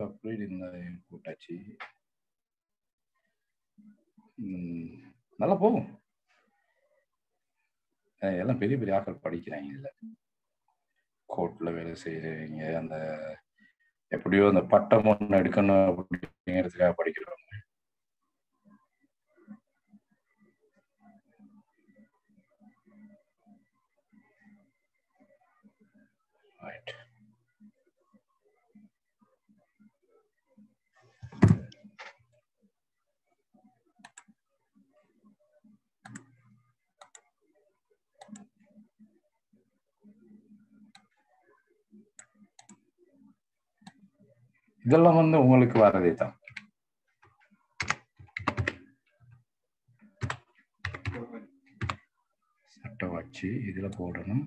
Upgrade இந்த போட்டாச்சு. நல்லா போகும். எல்லாம் பெரிய பெரிய ஆட்கள் படிக்கிறாங்க. இதில் கோர்ட்டில் வேலை செய்கிறவங்க, அந்த எப்படியோ அந்த பட்டம் ஒன்று எடுக்கணும் அப்படிங்கிறதுக்காக படிக்கிறவங்க. ரைட். இதெல்லாம் வந்து உங்களுக்கு வரதே தான். சட்டை வச்சு இதுல போடணும்.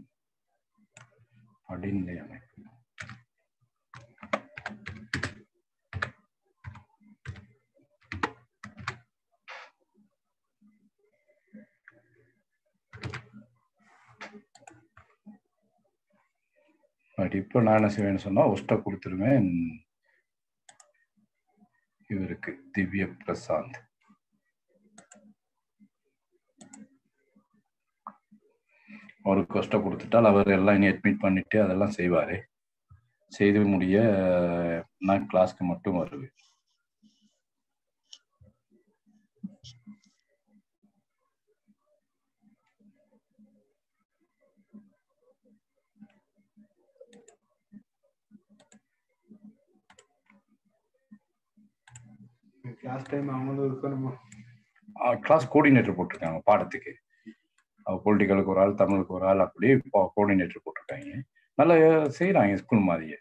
படிநிலை அமைப்பு. இப்போ நான் என்ன செய்வேன்னு சொன்னா உஷ்ட கொடுத்துருவேன் இவருக்கு, திவ்ய பிரசாந்த். அவருக்கு கஷ்டம் கொடுத்துட்டால் அவர் எல்லாம் இனி அட்மிட் பண்ணிட்டு அதெல்லாம் செய்வாரு. செய்து முடிய நான் கிளாஸ்க்கு மட்டும் வருவேன். கிளாஸ் டைம் அவங்களும் இருக்கணுமா? கிளாஸ் கோஆர்டினேட்டர் போட்டிருக்காங்க பாடத்துக்கு. பொலிட்டிக்கலுக்கு ஒரு ஆள், தமிழுக்கு ஒரு ஆள், அப்படியே கோஆர்டினேட்டர் போட்டிருக்காங்க. நல்லா செய்யறாங்க ஸ்கூல் மாதிரியே.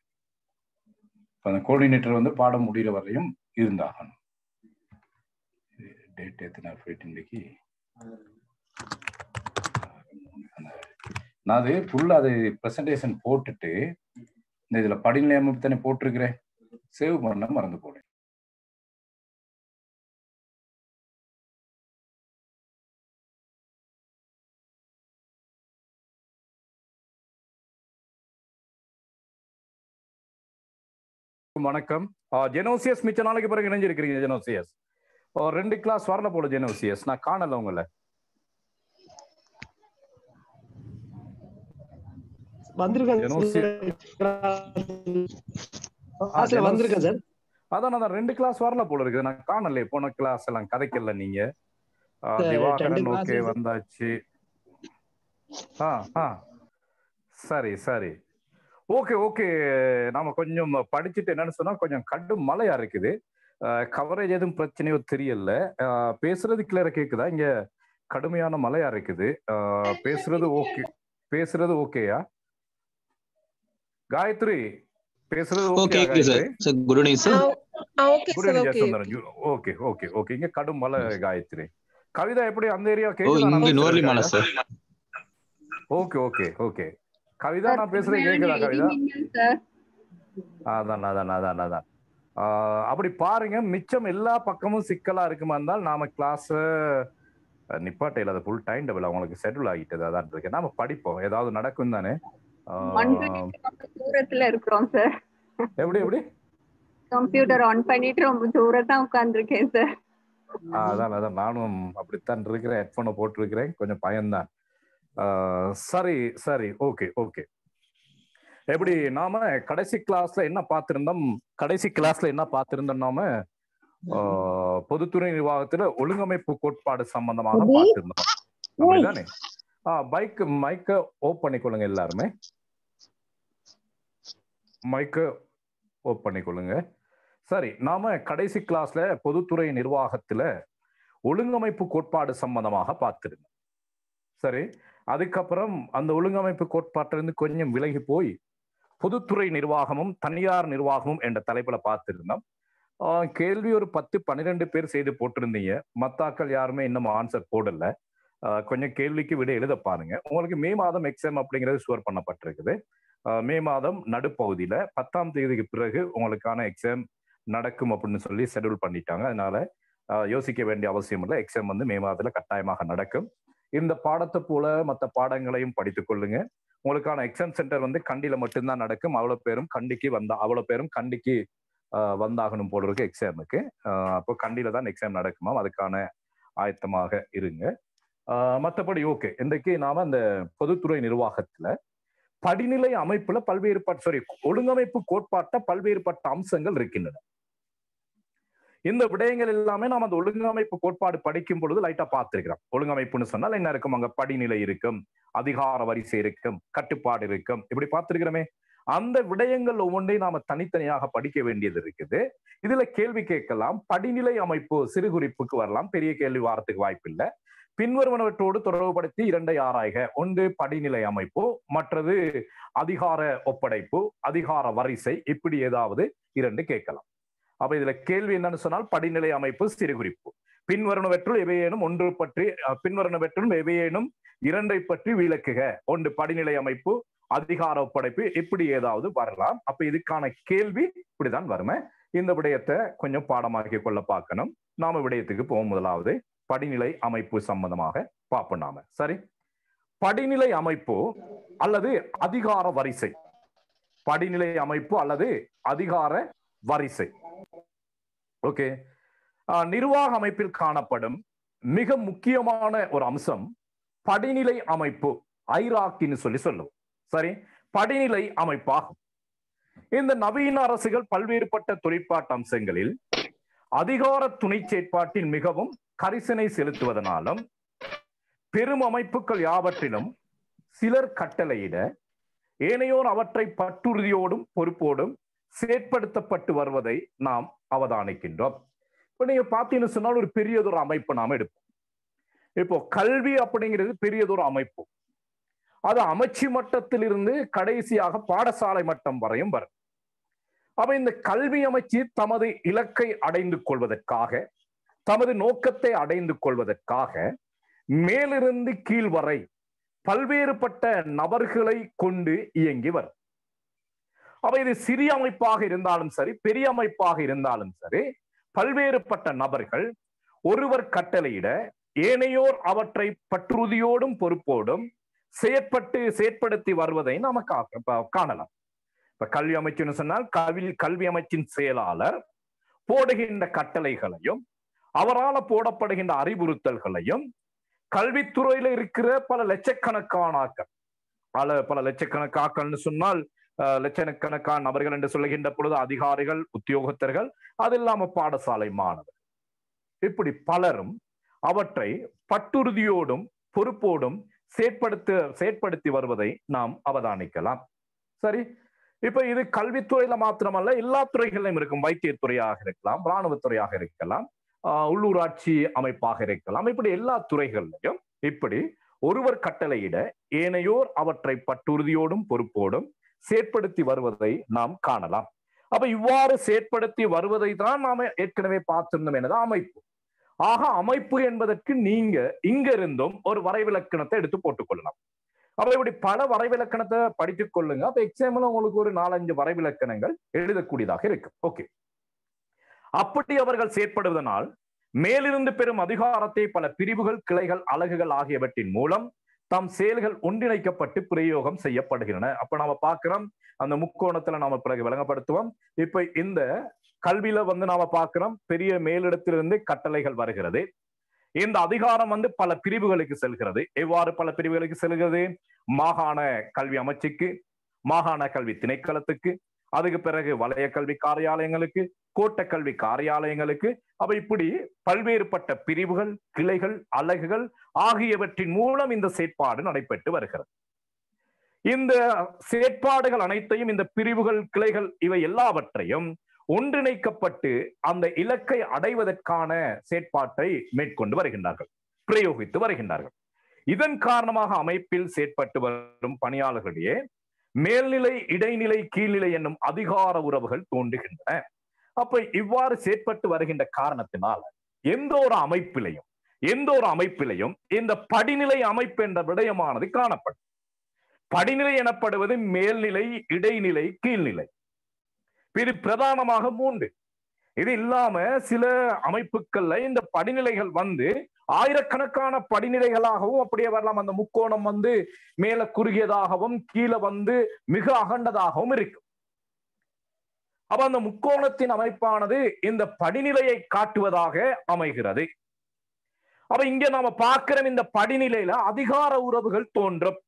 இப்போ அந்த கோஆர்டினேட்டர் வந்து பாடம் முடிகிற வரையும் இருந்தாகணும். டேட் எத்தனை போயிட்டு இன்னைக்கு நான் அது ஃபுல்லாக அது ப்ரெசன்டேஷன் போட்டுட்டு இந்த இதில் படிநிலை அமைப்பு தானே போட்டிருக்கிறேன், சேவ் பண்ண மறந்து போனேன். வணக்கம். ஜெனோசியஸ் மிச்ச நாளைக்கு பிறகு இணைஞ்சிருக்கிறீங்க. ஜெனோசியஸ் 2 கிளாஸ் வரல போல. ஜெனோசியஸ் நான் காணல உங்களை. அதான் 2 கிளாஸ் வரல போல இருக்குது. நான் காணல. போன கிளாஸ் எல்லாம் கதைக்கல நீங்க. திவாகரன் ஓகே வந்தாச்சு. சரி சரி ஓகே ஓகே. நாம கொஞ்சம் படிச்சுட்டு என்னன்னு சொன்னா கொஞ்சம் கடும் மழையா இருக்குது. கவரேஜ் எதுவும் பிரச்சனையோ தெரியல. பேசுறது கிளியரா கேக்குதா? இங்க கடுமையான மழையா இருக்குது. பேசுறது ஓகே, பேசுறது ஓகேயா? காயத்ரி பேசுறது okay? Good evening sir. Okay okay okay. இங்க கடும் மழை காயத்ரி. கவிதா எப்படி அந்த ஏரியா கேக்குதா? Okay okay okay. கவிதா நான் பேசுறேன் கேக்குதா கவிதா? அதான் அப்படி பாருங்க. மிச்சம் எல்லா பக்கமும் சிக்கலா இருக்குமா இருந்தால் நாம கிளாஸ் நிப்பாட்டையில் அது ஃபுல் டைம் டேபிள் அவங்களுக்கு ஷெட்யூல் ஆகிட்டது. அதான் இருக்கு. நாம படிப்போம், ஏதாவது நடக்கும் தானே. தூரத்துல இருக்கிறோம் சார். எப்படி எப்படி கம்ப்யூட்டர் ஆன் பண்ணிட்டு ரொம்ப தூரத்தா உட்கார்ந்துருக்கேன் சார். அதான் நானும் அப்படித்தான் இருக்கிறேன். ஹெட்போனை போட்டிருக்கிறேன். கொஞ்சம் பயம்தான். சரி சரி ஓகே ஓகே. எப்படி நாம கடைசி கிளாஸ்ல என்ன பார்த்திருந்தோம்? நாம பொதுத்துறை நிர்வாகத்துல ஒழுங்கமைப்பு கோட்பாடு சம்பந்தமாக பார்த்திருந்தோம். அப்படிதானே? மைக்க ஓப் பண்ணிக்கொள்ளுங்க. எல்லாருமே மைக்க ஓப் பண்ணிக்கொள்ளுங்க. சரி, நாம கடைசி கிளாஸ்ல பொதுத்துறை நிர்வாகத்துல ஒழுங்கமைப்பு கோட்பாடு சம்பந்தமாக பார்த்திருந்தோம். சரி, அதுக்கப்புறம் அந்த ஒழுங்கமைப்பு கோட்பாட்டிலிருந்து கொஞ்சம் விலகி போய் பொதுத்துறை நிர்வாகமும் தனியார் நிர்வாகமும் என்ற தலைப்புல பார்த்திருந்தோம். கேள்வி ஒரு 10-12 பேர் செய்து போட்டிருந்தீங்க. மத்தாக்கள் யாருமே இன்னும் ஆன்சர் போடல. கொஞ்சம் கேள்விக்கு விட எழுத பாருங்க. உங்களுக்கு மே மாதம் எக்ஸாம் அப்படிங்கிறது ஷுவர் பண்ணப்பட்டிருக்குது. மே மாதம் நடுப்பகுதியில 10ஆம் தேதிக்கு பிறகு உங்களுக்கான எக்ஸாம் நடக்கும் அப்படின்னு சொல்லி ஷெட்யூல் பண்ணிட்டாங்க. அதனால யோசிக்க வேண்டிய அவசியம் இல்லை. எக்ஸாம் வந்து மே மாதத்துல கட்டாயமாக நடக்கும். இந்த பாடத்தை போல மற்ற பாடங்களையும் படித்துக் கொள்ளுங்க. உங்களுக்கான எக்ஸாம் சென்டர் வந்து கண்டியில மட்டும்தான் நடக்கும். அவ்வளவு பேரும் கண்டிக்கு வந்தாகணும் போல இருக்கு எக்ஸாமுக்கு. அப்போ கண்டியில தான் எக்ஸாம் நடக்குமா, அதுக்கான ஆயத்தமாக இருங்க. மற்றபடி ஓகே. இன்றைக்கு நாம அந்த பொதுத்துறை நிர்வாகத்துல படிநிலை அமைப்புல ஒழுங்கமைப்பு கோட்பாட்ட பல்வேறுபட்ட அம்சங்கள் இருக்கின்றன. இந்த விடயங்கள் எல்லாமே நாம் அந்த ஒழுங்கமைப்பு கோட்பாடு படிக்கும் பொழுது லைட்டா பார்த்திருக்கிறோம். ஒழுங்கமைப்புன்னு சொன்னால் என்ன இருக்கும்? அங்க படிநிலை இருக்கும், அதிகார வரிசை இருக்கும், கட்டுப்பாடு இருக்கும், இப்படி பார்த்திருக்கிறோமே. அந்த விடயங்கள் ஒவ்வொன்றையும் நாம தனித்தனியாக படிக்க வேண்டியது இருக்குது. இதுல கேள்வி கேட்கலாம். படிநிலை அமைப்பு சிறு குறிப்புக்கு வரலாம், பெரிய கேள்வி வாரத்துக்கு வாய்ப்பில்லை. பின்வருவனவற்றோடு தொடர்புபடுத்தி இரண்டை ஆராய்க. ஒன்று படிநிலை அமைப்பு, மற்றது அதிகார ஒப்படைப்பு, அதிகார வரிசை, இப்படி ஏதாவது இரண்டு கேட்கலாம். அப்ப இதுல கேள்வி என்னன்னு சொன்னால், படிநிலை அமைப்பு சிறு குறிப்பு, பின்வருவனவற்றுள் எவையேனும் ஒன்று பற்றி, பின்வருவனவற்றுள் எவையேனும் இரண்டை பற்றி விளக்குக. ஒன்று படிநிலை அமைப்பு, அதிகார ஒப்படைப்பு, இப்படி ஏதாவது வரலாம். அப்ப இதுக்கான கேள்வி இப்படிதான் வருமே. இந்த விடயத்தை கொஞ்சம் பாடமாக்கி கொள்ள பார்க்கணும். நாம விடயத்துக்கு போகும். முதலாவது படிநிலை அமைப்பு சம்பந்தமாக பார்ப்போம் நாம. சரி, படிநிலை அமைப்பு அல்லது அதிகார வரிசை. படிநிலை அமைப்பு அல்லது அதிகார வரிசை. ஓகே. நிர்வாக அமைப்பில் காணப்படும் மிக முக்கியமான ஒரு அம்சம் படிநிலை அமைப்பு, ஐராக்கின்னு சொல்லுவோம். சரி, படிநிலை அமைப்பாகும். இந்த நவீன அரசுகள் பல்வேறுபட்ட தொழிற்பாட்டு அம்சங்களில் அதிகார துணை செயற்பாட்டில் மிகவும் கரிசனை செலுத்துவதனாலும் பெரும் அமைப்புகள் யாவற்றிலும் சிலர் கட்டளையிட ஏனையோர் அவற்றை பற்றுறுதியோடும் பொறுப்போடும் செயற்படுத்தப்பட்டு வருவதை நாம் அவதானிக்கின்றோம். இப்ப நீங்க பார்த்தீங்கன்னு சொன்னால் ஒரு பெரியதொரு அமைப்பு நாம் எடுப்போம். இப்போ கல்வி அப்படிங்கிறது பெரியதொரு அமைப்பு. அது அமைச்சு மட்டத்திலிருந்து கடைசியாக பாடசாலை மட்டம் வரையும் வரும். அப்ப இந்த கல்வி அமைச்சு தமது இலக்கை அடைந்து கொள்வதற்காக, தமது நோக்கத்தை அடைந்து கொள்வதற்காக மேலிருந்து கீழ் வரை பல்வேறுபட்ட நபர்களை கொண்டு இயங்கி வரும். அப்ப இது சிறிய அமைப்பாக இருந்தாலும் சரி, பெரிய அமைப்பாக இருந்தாலும் சரி, பல்வேறுபட்ட நபர்கள் ஒருவர் கட்டளையிட ஏனையோர் அவற்றை பற்றுறுதியோடும் பொறுப்போடும் செயற்படுத்தி வருவதை நாம காணலாம். இப்ப கல்வி அமைச்சுன்னு சொன்னால் கல்வி அமைச்சின் செயலாளர் போடுகின்ற கட்டளைகளையும் அவரால் போடப்படுகின்ற அறிவுறுத்தல்களையும் கல்வித்துறையில இருக்கிற பல லட்சக்கணக்கான சொன்னால் லட்சக்கணக்கான நபர்கள் என்று சொல்லுகின்ற பொழுது அதிகாரிகள், உத்தியோகத்தர்கள், அது இல்லாம பாடசாலை மாணவர்கள், இப்படி பலரும் அவற்றை பட்டுறுதியோடும் பொறுப்போடும் செயற்படுத்தி வருவதை நாம் அவதானிக்கலாம். சரி, இப்ப இது கல்வித்துறையில மாத்திரமல்ல, எல்லா துறைகளிலும் இருக்கும். வைத்தியத்துறையாக இருக்கலாம், இராணுவத்துறையாக இருக்கலாம், உள்ளூராட்சி அமைப்பாக இருக்கலாம், இப்படி எல்லா துறைகளிலும் இப்படி ஒருவர் கட்டளையிட ஏனையோர் அவற்றை பட்டுறுதியோடும் பொறுப்போடும் செயற்படுத்தி வருவதை நாம் காணலாம். அப்ப இவ்வாறு செயற்படுத்தி வருவதை தான் நாம ஏற்கனவே பார்த்திருந்தோம். எனது அமைப்பு. ஆக அமைப்பு என்பதற்கு நீங்க இங்க இருந்தும் ஒரு வரைவிலக்கணத்தை எடுத்து போட்டுக்கொள்ளலாம். அப்ப இப்படி பல வரைவிலக்கணத்தை படித்துக் கொள்ளுங்க. அப்ப எக்ஸாம்ல உங்களுக்கு ஒரு 4-5 வரைவிலக்கணங்கள் எழுதக்கூடியதாக இருக்கு. ஓகே. அப்படி அவர்கள் செயற்படுவதனால் மேலிருந்து பெறும் அதிகாரத்தை பல பிரிவுகள், கிளைகள், அலகுகள் ஆகியவற்றின் மூலம் தம் செயல்கள் ஒன்றிணைக்கப்பட்டு பிரயோகம் செய்யப்படுகின்றன. அப்ப நாம பார்க்கிறோம், அந்த முக்கோணத்துல நாம பிறகு விளங்கப்படுத்துவோம். இப்ப இந்த கல்வியில நாம பார்க்கிறோம், பெரிய மேலிடத்திலிருந்து கட்டளைகள் வருகிறது. இந்த அதிகாரம் பல பிரிவுகளுக்கு செல்கிறது. எவ்வாறு பல பிரிவுகளுக்கு செல்கிறது? மாகாண கல்வி அமைச்சுக்கு, மாகாண கல்வி திணைக்களத்துக்கு, அதுக்கு பிறகு வலய கல்வி காரியாலயங்களுக்கு, கோட்ட கல்வி காரியாலயங்களுக்கு. அப்ப இப்படி பல்வேறுபட்ட பிரிவுகள், கிளைகள், அலகுகள் ஆகியவற்றின் மூலம் இந்த செயற்பாடு நடைபெற்று வருகிறது. இந்த செயற்பாடுகள் அனைத்தையும், இந்த பிரிவுகள், கிளைகள், இவை எல்லாவற்றையும் ஒன்றிணைக்கப்பட்டு அந்த இலக்கை அடைவதற்கான செயற்பாட்டை மேற்கொண்டு வருகின்றார்கள், பிரயோகித்து வருகின்றார்கள். இதன் காரணமாக அமைப்பில் செயற்பட்டு வரும் பணியாளர்களிடையே மேல்நிலை, இடைநிலை, கீழ்நிலை என்னும் அதிகார உறவுகள் தோன்றுகின்றன. அப்ப இவ்வாறு செயற்பட்டு வருகின்ற காரணத்தினால் எந்த ஒரு அமைப்பிலையும் இந்த படிநிலை அமைப்பு என்ற விடயமானது காணப்படும். படிநிலை எனப்படுவது மேல்நிலை, இடைநிலை, கீழ்நிலை. இது பிரதானமாக 3. இது இல்லாம சில அமைப்புகள்ல இந்த படிநிலைகள் ஆயிரக்கணக்கான படிநிலைகளாகவும் அப்படியே வரலாம். அந்த முக்கோணம் மேல குறுகியதாகவும் கீழே மிக அகண்டதாகவும் இருக்கும். அப்ப அந்த முக்கோணத்தின் அமைப்பானது இந்த படிநிலையை காட்டுவதாக அமைகிறது. அப்ப இங்க நாம பார்க்கிற இந்த படிநிலையில அதிகார உறவுகள் தோன்றும்.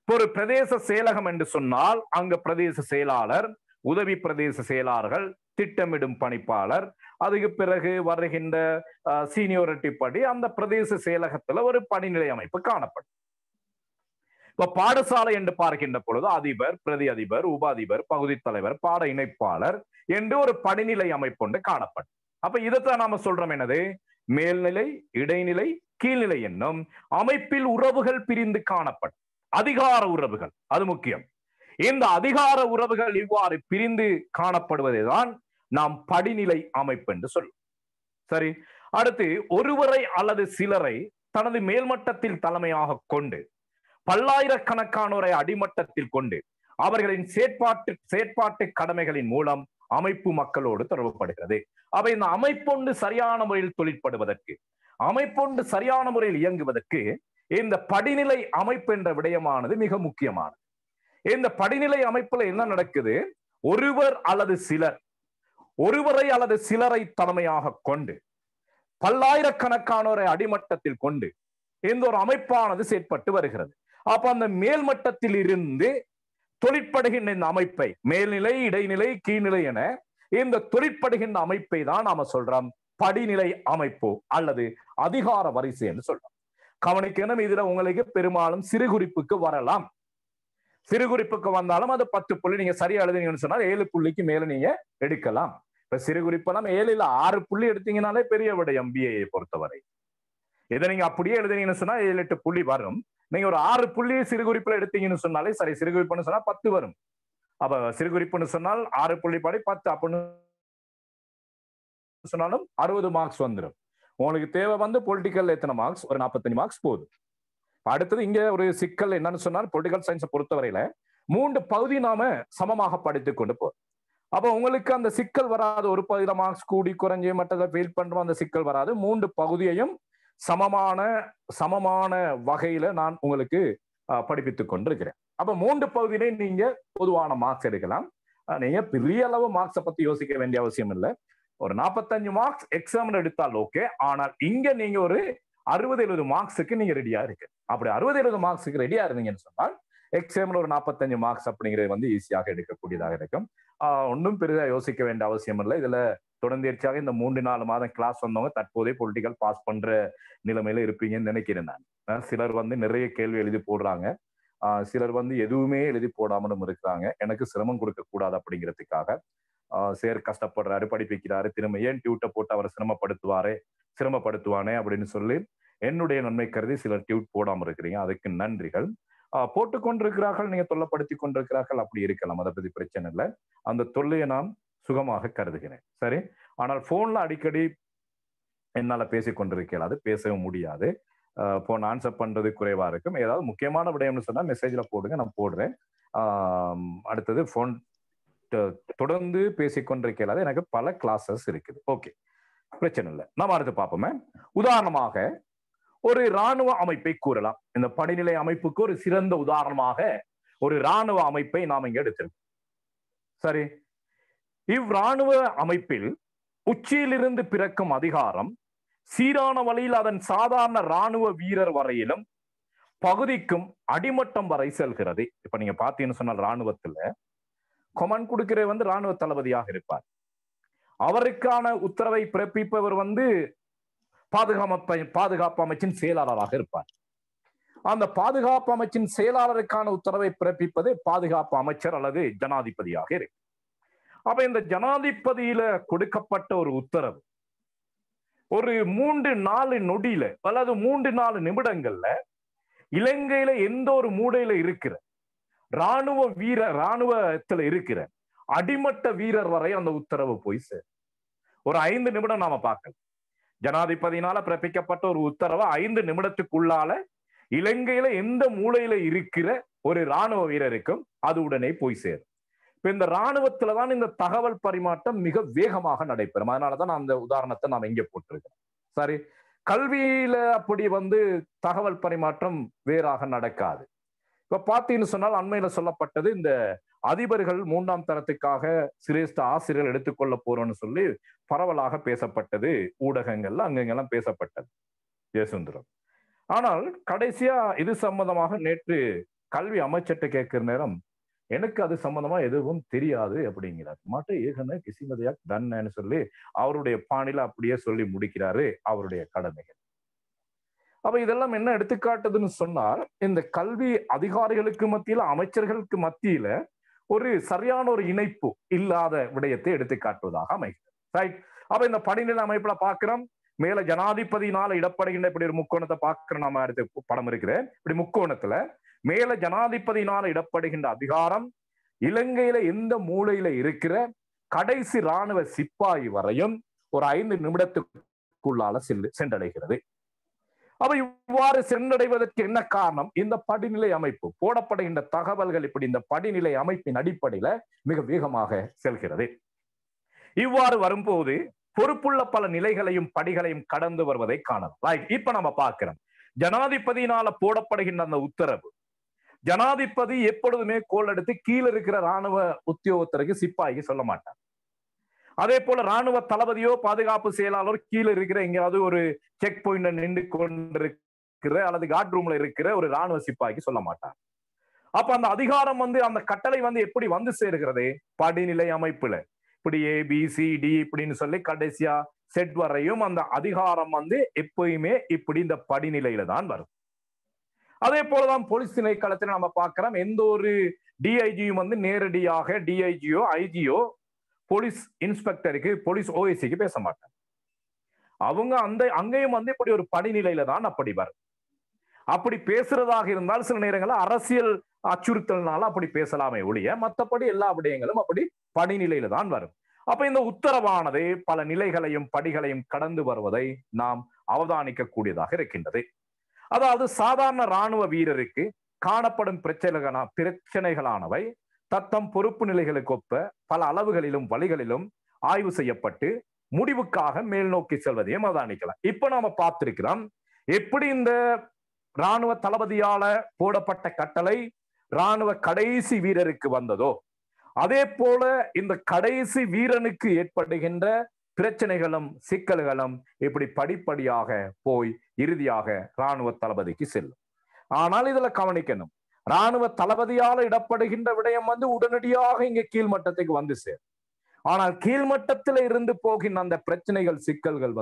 ஒரு பிரதேச செயலகம் என்று சொன்னால் அங்க பிரதேச செயலாளர், உதவி பிரதேச செயலாளர்கள், திட்டமிடும் பணிப்பாளர், அதுக்கு பிறகு வருகின்ற சீனியோரிட்டி படி அந்த பிரதேச செயலகத்துல ஒரு படிநிலை அமைப்பு காணப்படும். இப்ப பாடசாலை என்று பார்க்கின்ற பொழுது அதிபர், பிரதி அதிபர், உப அதிபர், பகுதி தலைவர், பாட இணைப்பாளர் என்று ஒரு படிநிலை அமைப்பு ஒன்று காணப்படும். அப்ப இதைத்தான் நாம சொல்றோம் என்னது, மேல்நிலை, இடைநிலை, கீழ்நிலை என்னும் அமைப்பில் உறவுகள் பிரிந்து காணப்படும். அதிகார உறவுகள் அது முக்கியம். இந்த அதிகார உறவுகள் இவ்வாறு பிரிந்து காணப்படுவதைதான் நாம் படிநிலை அமைப்பு என்று சொல்லும். சரி, அடுத்து ஒருவரை அல்லது சிலரை தனது மேல்மட்டத்தில் தலைமையாக கொண்டு பல்லாயிரக்கணக்கானோரை அடிமட்டத்தில் கொண்டு அவர்களின் செயற்பாட்டு கடமைகளின் மூலம் அமைப்பு மக்களோடு தொடர்புபடுகிறது. அவை இந்த அமைப்பொண்டு சரியான முறையில் தொழிற்படுவதற்கு, அமைப்பொண்டு சரியான முறையில் இயங்குவதற்கு இந்த படிநிலை அமைப்பு என்ற விடயமானது மிக முக்கியமானது. இந்த படிநிலை அமைப்புல என்ன நடக்குது, ஒருவர் அல்லது சிலர், ஒருவரை அல்லது சிலரை தலைமையாக கொண்டு பல்லாயிரக்கணக்கானோரை அடிமட்டத்தில் கொண்டு இந்த ஒரு அமைப்பானது செயற்பட்டு வருகிறது. அப்ப அந்த மேல்மட்டத்தில் இருந்து தொழிற்படுகின்ற இந்த அமைப்பை, மேல்நிலை, இடைநிலை, கீழ்நிலை என இந்த தொழிற்படுகின்ற அமைப்பை தான் நாம சொல்றோம் படிநிலை அமைப்பு அல்லது அதிகார வரிசை என்று சொல்றோம். கவனிக்கணும், இதுல உங்களுக்கு பெரும்பாலும் சிறு குறிப்புக்கு வரலாம். சிறு குறிப்புக்கு வந்தாலும் அது 10 புள்ளி நீங்க சரியா எழுதுனீங்கன்னு சொன்னா 7 புள்ளிக்கு மேல நீங்க எடுக்கலாம். இப்ப சிறு குறிப்பெல்லாம் 7 இல்ல 6 புள்ளி எடுத்தீங்கன்னாலே பெரிய விடயம் பிஏயை பொறுத்தவரை. இதை நீங்க அப்படியே எழுதுனீங்கன்னு சொன்னா 7-8 புள்ளி வரும். நீங்க ஒரு 6 புள்ளி சிறு குறிப்புல எடுத்தீங்கன்னு சொன்னாலே சரி, சிறு குறிப்புன்னு சொன்னா 10 வரும். அப்ப சிறு குறிப்புன்னு சொன்னால் 6 புள்ளி படி 10 அப்படின்னு சொன்னாலும் 60 மார்க்ஸ் வந்துடும். உங்களுக்கு தேவை வந்து பொலிட்டிக்கல் எத்தனை மார்க்ஸ், ஒரு 45 மார்க்ஸ் போதும். அடுத்தது இங்க ஒரு சிக்கல் என்னன்னு சொன்னால், பொலிட்டிக்கல் சயின்ஸை பொறுத்தவரையில 3 பகுதி நாம சமமாக படித்துக் கொண்டு போறோம். அப்ப உங்களுக்கு அந்த சிக்கல் வராது. ஒரு பகுதியில மார்க்ஸ் கூடி குறைஞ்சி மற்றதை ஃபெயில் பண்றோம், அந்த சிக்கல் வராது. 3 பகுதியையும் சமமான வகையில நான் உங்களுக்கு படிப்பித்துக் கொண்டிருக்கிறேன். அப்ப 3 பகுதியிலே நீங்க பொதுவான மார்க்ஸ் எடுக்கலாம். நீங்க பெரிய அளவு மார்க்ஸை பத்தி யோசிக்க வேண்டிய அவசியம் இல்லை. ஒரு 45 மார்க்ஸ் எக்ஸாம் எடுத்தால் ஓகே. ஆனால் இங்க நீங்க ஒரு 60-70 மார்க்ஸுக்கு நீங்க ரெடியா இருக்கு. அப்படி 60-70 மார்க்ஸுக்கு ரெடியா இருந்தீங்கன்னு சொன்னால் எக்ஸாம்ல ஒரு 45 மார்க்ஸ் அப்படிங்கிறது வந்து ஈஸியாக எடுக்கக்கூடியதாக இருக்கும். ஒன்றும் பெரிதா யோசிக்க வேண்டிய அவசியம் இல்லை. இதுல தொடர்ந்தேர்ச்சியாக இந்த 3-4 மாதம் கிளாஸ் வந்தவங்க தற்போதே பொலிட்டிக்கல் பாஸ் பண்ற நிலைமையில இருப்பீங்கன்னு நினைக்கிறேன் நான். சிலர் வந்து நிறைய கேள்வி எழுதி போடுறாங்க, சிலர் வந்து எதுவுமே எழுதி போடாமலும் இருக்கிறாங்க. எனக்கு சிரமம் கொடுக்க கூடாது அப்படிங்கிறதுக்காக சேர் கஷ்டப்படுறாரு, படிப்பிக்கிறாரு, திரும்ப ஏன் டியூட்டை போட்டு அவரை சிரமப்படுத்துவானே அப்படின்னு சொல்லி என்னுடைய நன்மை கருதி சிலர் டியூட் போடாம இருக்கிறீங்க. அதுக்கு நன்றிகள். போட்டுக்கொண்டிருக்கிறார்கள், நீங்க தொல்லைப்படுத்தி கொண்டிருக்கிறார்கள், அப்படி இருக்கலாம், அதை பத்தி பிரச்சனை இல்லை. அந்த தொல்லையை நான் சுகமாக கருதுகிறேன். சரி, ஆனால் போன்ல அடிக்கடி என்னால பேசிக்கொண்டிருக்கல, அது பேசவும் முடியாது. போன் ஆன்சர் பண்றது குறைவா இருக்கும். ஏதாவது முக்கியமான விடயம்னு சொன்னா மெசேஜ்ல போடுங்க, நான் போடுறேன். அடுத்தது போன் தொடர்ந்து பேசிக்கொண்டிருக்கல, எனக்கு பல கிளாஸஸ் இருக்குது. ஓகே, பிரச்சனை இல்லை. நாம அடுத்து பார்ப்போமே. உதாரணமாக ஒரு இராணுவ அமைப்பை கூறலாம். இந்த படிநிலை அமைப்புக்கு ஒரு சிறந்த உதாரணமாக ஒரு இராணுவ அமைப்பை நாம் இங்க எடுத்திருக்கோம். சரி, இவ்ராணுவ அமைப்பில் உச்சியிலிருந்து பிறக்கும் அதிகாரம் சீரான வழியில் அதன் சாதாரண இராணுவ வீரர் வரையிலும் பகுதிக்கும் அடிமட்டம் வரை செல்கிறது. இப்ப நீங்க பாத்தீங்கன்னு சொன்னால் இராணுவத்துல கொமாண்ட் கொடுக்கிற வந்து இராணுவ தளபதியாக இருப்பார். அவருக்கான உத்தரவை பிறப்பிப்பவர் வந்து பாதுகாப்பு அமைச்சின் செயலாளராக இருப்பார். அந்த பாதுகாப்பு அமைச்சின் செயலாளருக்கான உத்தரவை பிறப்பிப்பது பாதுகாப்பு அமைச்சர் அல்லது ஜனாதிபதியாக இருக்கு. அப்ப இந்த ஜனாதிபதியில கொடுக்கப்பட்ட ஒரு உத்தரவு ஒரு 3-4 நொடியில அல்லது 3-4 நிமிடங்கள்ல இலங்கையில எந்த ஒரு மூடையில இருக்கிற இராணுவத்துல இருக்கிற அடிமட்ட வீரர் வரை அந்த உத்தரவு போய் சேரும். ஒரு 5 நிமிடம் நாம பார்க்கலாம். ஜனாதிபதியினால பிறப்பிக்கப்பட்ட ஒரு உத்தரவை 5 நிமிடத்துக்குள்ளால இலங்கையில எந்த மூலையில இருக்கிற ஒரு இராணுவ வீரருக்கும் அது உடனே போய் சேரும். இப்ப இந்த இராணுவத்துலதான் இந்த தகவல் பரிமாற்றம் மிக வேகமாக நடைபெறும். அதனாலதான் அந்த உதாரணத்தை நாம் இங்க போட்டிருக்கோம். சரி, கல்வியில அப்படி வந்து தகவல் பரிமாற்றம் வேறாக நடக்காது. இப்ப பாத்தீங்கன்னு சொன்னால் அண்மையில சொல்லப்பட்டது இந்த அதிபர்கள் 3ஆம் தரத்துக்காக சிரேஷ்ட ஆசிரியர்கள் எடுத்துக்கொள்ள போறோம்னு சொல்லி பரவலாக பேசப்பட்டது, ஊடகங்கள்ல அங்கெல்லாம் பேசப்பட்டது ஜெயசுந்தரம். ஆனால் கடைசியா இது சம்பந்தமாக நேற்று கல்வி அமைச்சர்கிட்ட கேட்கிற நேரம் எனக்கு அது சம்பந்தமா எதுவும் தெரியாது அப்படிங்கிறார். மாட்ட ஏகன கிசிமதையா தன்னு சொல்லி அவருடைய பாணியில அப்படியே சொல்லி முடிக்கிறாரு அவருடைய கடமைகள். அப்ப இதெல்லாம் என்ன எடுத்துக்காட்டுதுன்னு சொன்னால், இந்த கல்வி அதிகாரிகளுக்கு மத்தியில, அமைச்சர்களுக்கு மத்தியில ஒரு சரியான ஒரு இணைப்பு இல்லாத விடயத்தை எடுத்துக்காட்டுவதாக அமைகிறது. ரைட். அப்ப இந்த படிநிலை அமைப்புல பாக்குறோம், மேல ஜனாதிபதியினால இடப்படுகின்ற இப்படி ஒரு முக்கோணத்தை பாக்குறோம். நம்ம அடுத்து படம் இருக்கிறேன். இப்படி முக்கோணத்துல மேல ஜனாதிபதியினால இடப்படுகின்ற அதிகாரம் இலங்கையில எந்த மூலையில இருக்கிற கடைசி ராணுவ சிப்பாய் வரையும் ஒரு 5 நிமிடத்துக்குள்ளால சென்றடைகிறது. அப்ப இவ்வாறு சென்றடைவதற்கு என்ன காரணம்? இந்த படிநிலை அமைப்பு போடப்படுகின்ற தகவல்கள் இப்படி இந்த படிநிலை அமைப்பின் அடிப்படையில மிக வேகமாக செல்கிறது. இவ்வாறு வரும்போது பொறுப்புள்ள பல நிலைகளையும் படிகளையும் கடந்து வருவதை காணலாம். இப்ப நம்ம பார்க்கிறோம், ஜனாதிபதியினால போடப்படுகின்ற அந்த உத்தரவு, ஜனாதிபதி எப்பொழுதுமே கோல் எடுத்து கீழே இருக்கிற ராணுவ உத்தியோகத்தருக்கு சிப்பாய்க்கு சொல்ல மாட்டார். அதே போல ராணுவ தளபதியோ பாதுகாப்பு செயலாளர் கீழே இருக்கிற எங்கேயாவது ஒரு செக் பாயிண்ட்ல நின்று கொண்டிருக்கிற அல்லது கார்ட் ரூம்ல இருக்கிற ஒரு ராணுவ சிப்பாய்க்கு சொல்ல மாட்டார். அப்ப அந்த அதிகாரம் அந்த கட்டளை எப்படி வந்து சேருகிறது? படிநிலை அமைப்புல இப்படி ABCD இப்படின்னு சொல்லி கடைசியா செட் வரையும் அந்த அதிகாரம் எப்பயுமே இப்படி இந்த படிநிலையில தான் வரும். அதே போலதான் போலீஸ் திணைக்களத்தில் நம்ம பார்க்கிறோம், எந்த ஒரு டிஐஜியும் நேரடியாக டிஐஜியோ ஐஜியோ போலீஸ் இன்ஸ்பெக்டருக்கு போலீஸ் OSCக்கு பேச மாட்டாங்க. அவங்க அங்கேயும் இப்படி ஒரு படிநிலையில தான் அப்படி வரும். அப்படி பேசுறதாக இருந்தால் சில நேரங்களில் அரசியல் அச்சுறுத்தல்னால அப்படி பேசலாமே ஒழிய மற்றபடி எல்லா விடயங்களும் அப்படி படிநிலையில தான் வரும். அப்ப இந்த உத்தரவானது பல நிலைகளையும் படிகளையும் கடந்து வருவதை நாம் அவதானிக்க கூடியதாக இருக்கின்றது. அதாவது சாதாரண ராணுவ வீரருக்கு காணப்படும் பிரச்சனைகளானவை தத்தம் பொறுப்பு நிலைகளுக்கு ஒப்ப பல அளவுகளிலும் வழிகளிலும் ஆய்வு செய்யப்பட்டு முடிவுக்காக மேல் நோக்கி செல்வதையும் அவதானிக்கலாம். இப்ப நாம பார்த்திருக்கிறோம், எப்படி இந்த ராணுவ தளபதியால போடப்பட்ட கட்டளை ராணுவ கடைசி வீரருக்கு வந்ததோ, அதே போல இந்த கடைசி வீரனுக்கு ஏற்படுகின்ற பிரச்சனைகளும் சிக்கல்களும் இப்படி படிப்படியாக போய் இறுதியாக ராணுவ தளபதிக்கு செல்லும். ஆனால் இதுல கவனிக்கணும், ராணுவ தளபதியால இடப்படுகின்ற விடயம் உடனடியாக இங்க கீழ்மட்டத்துக்கு வந்து சேரும். ஆனால் கீழ்மட்டத்துல இருந்து போகின்ற அந்த பிரச்சனைகள் சிக்கல்கள்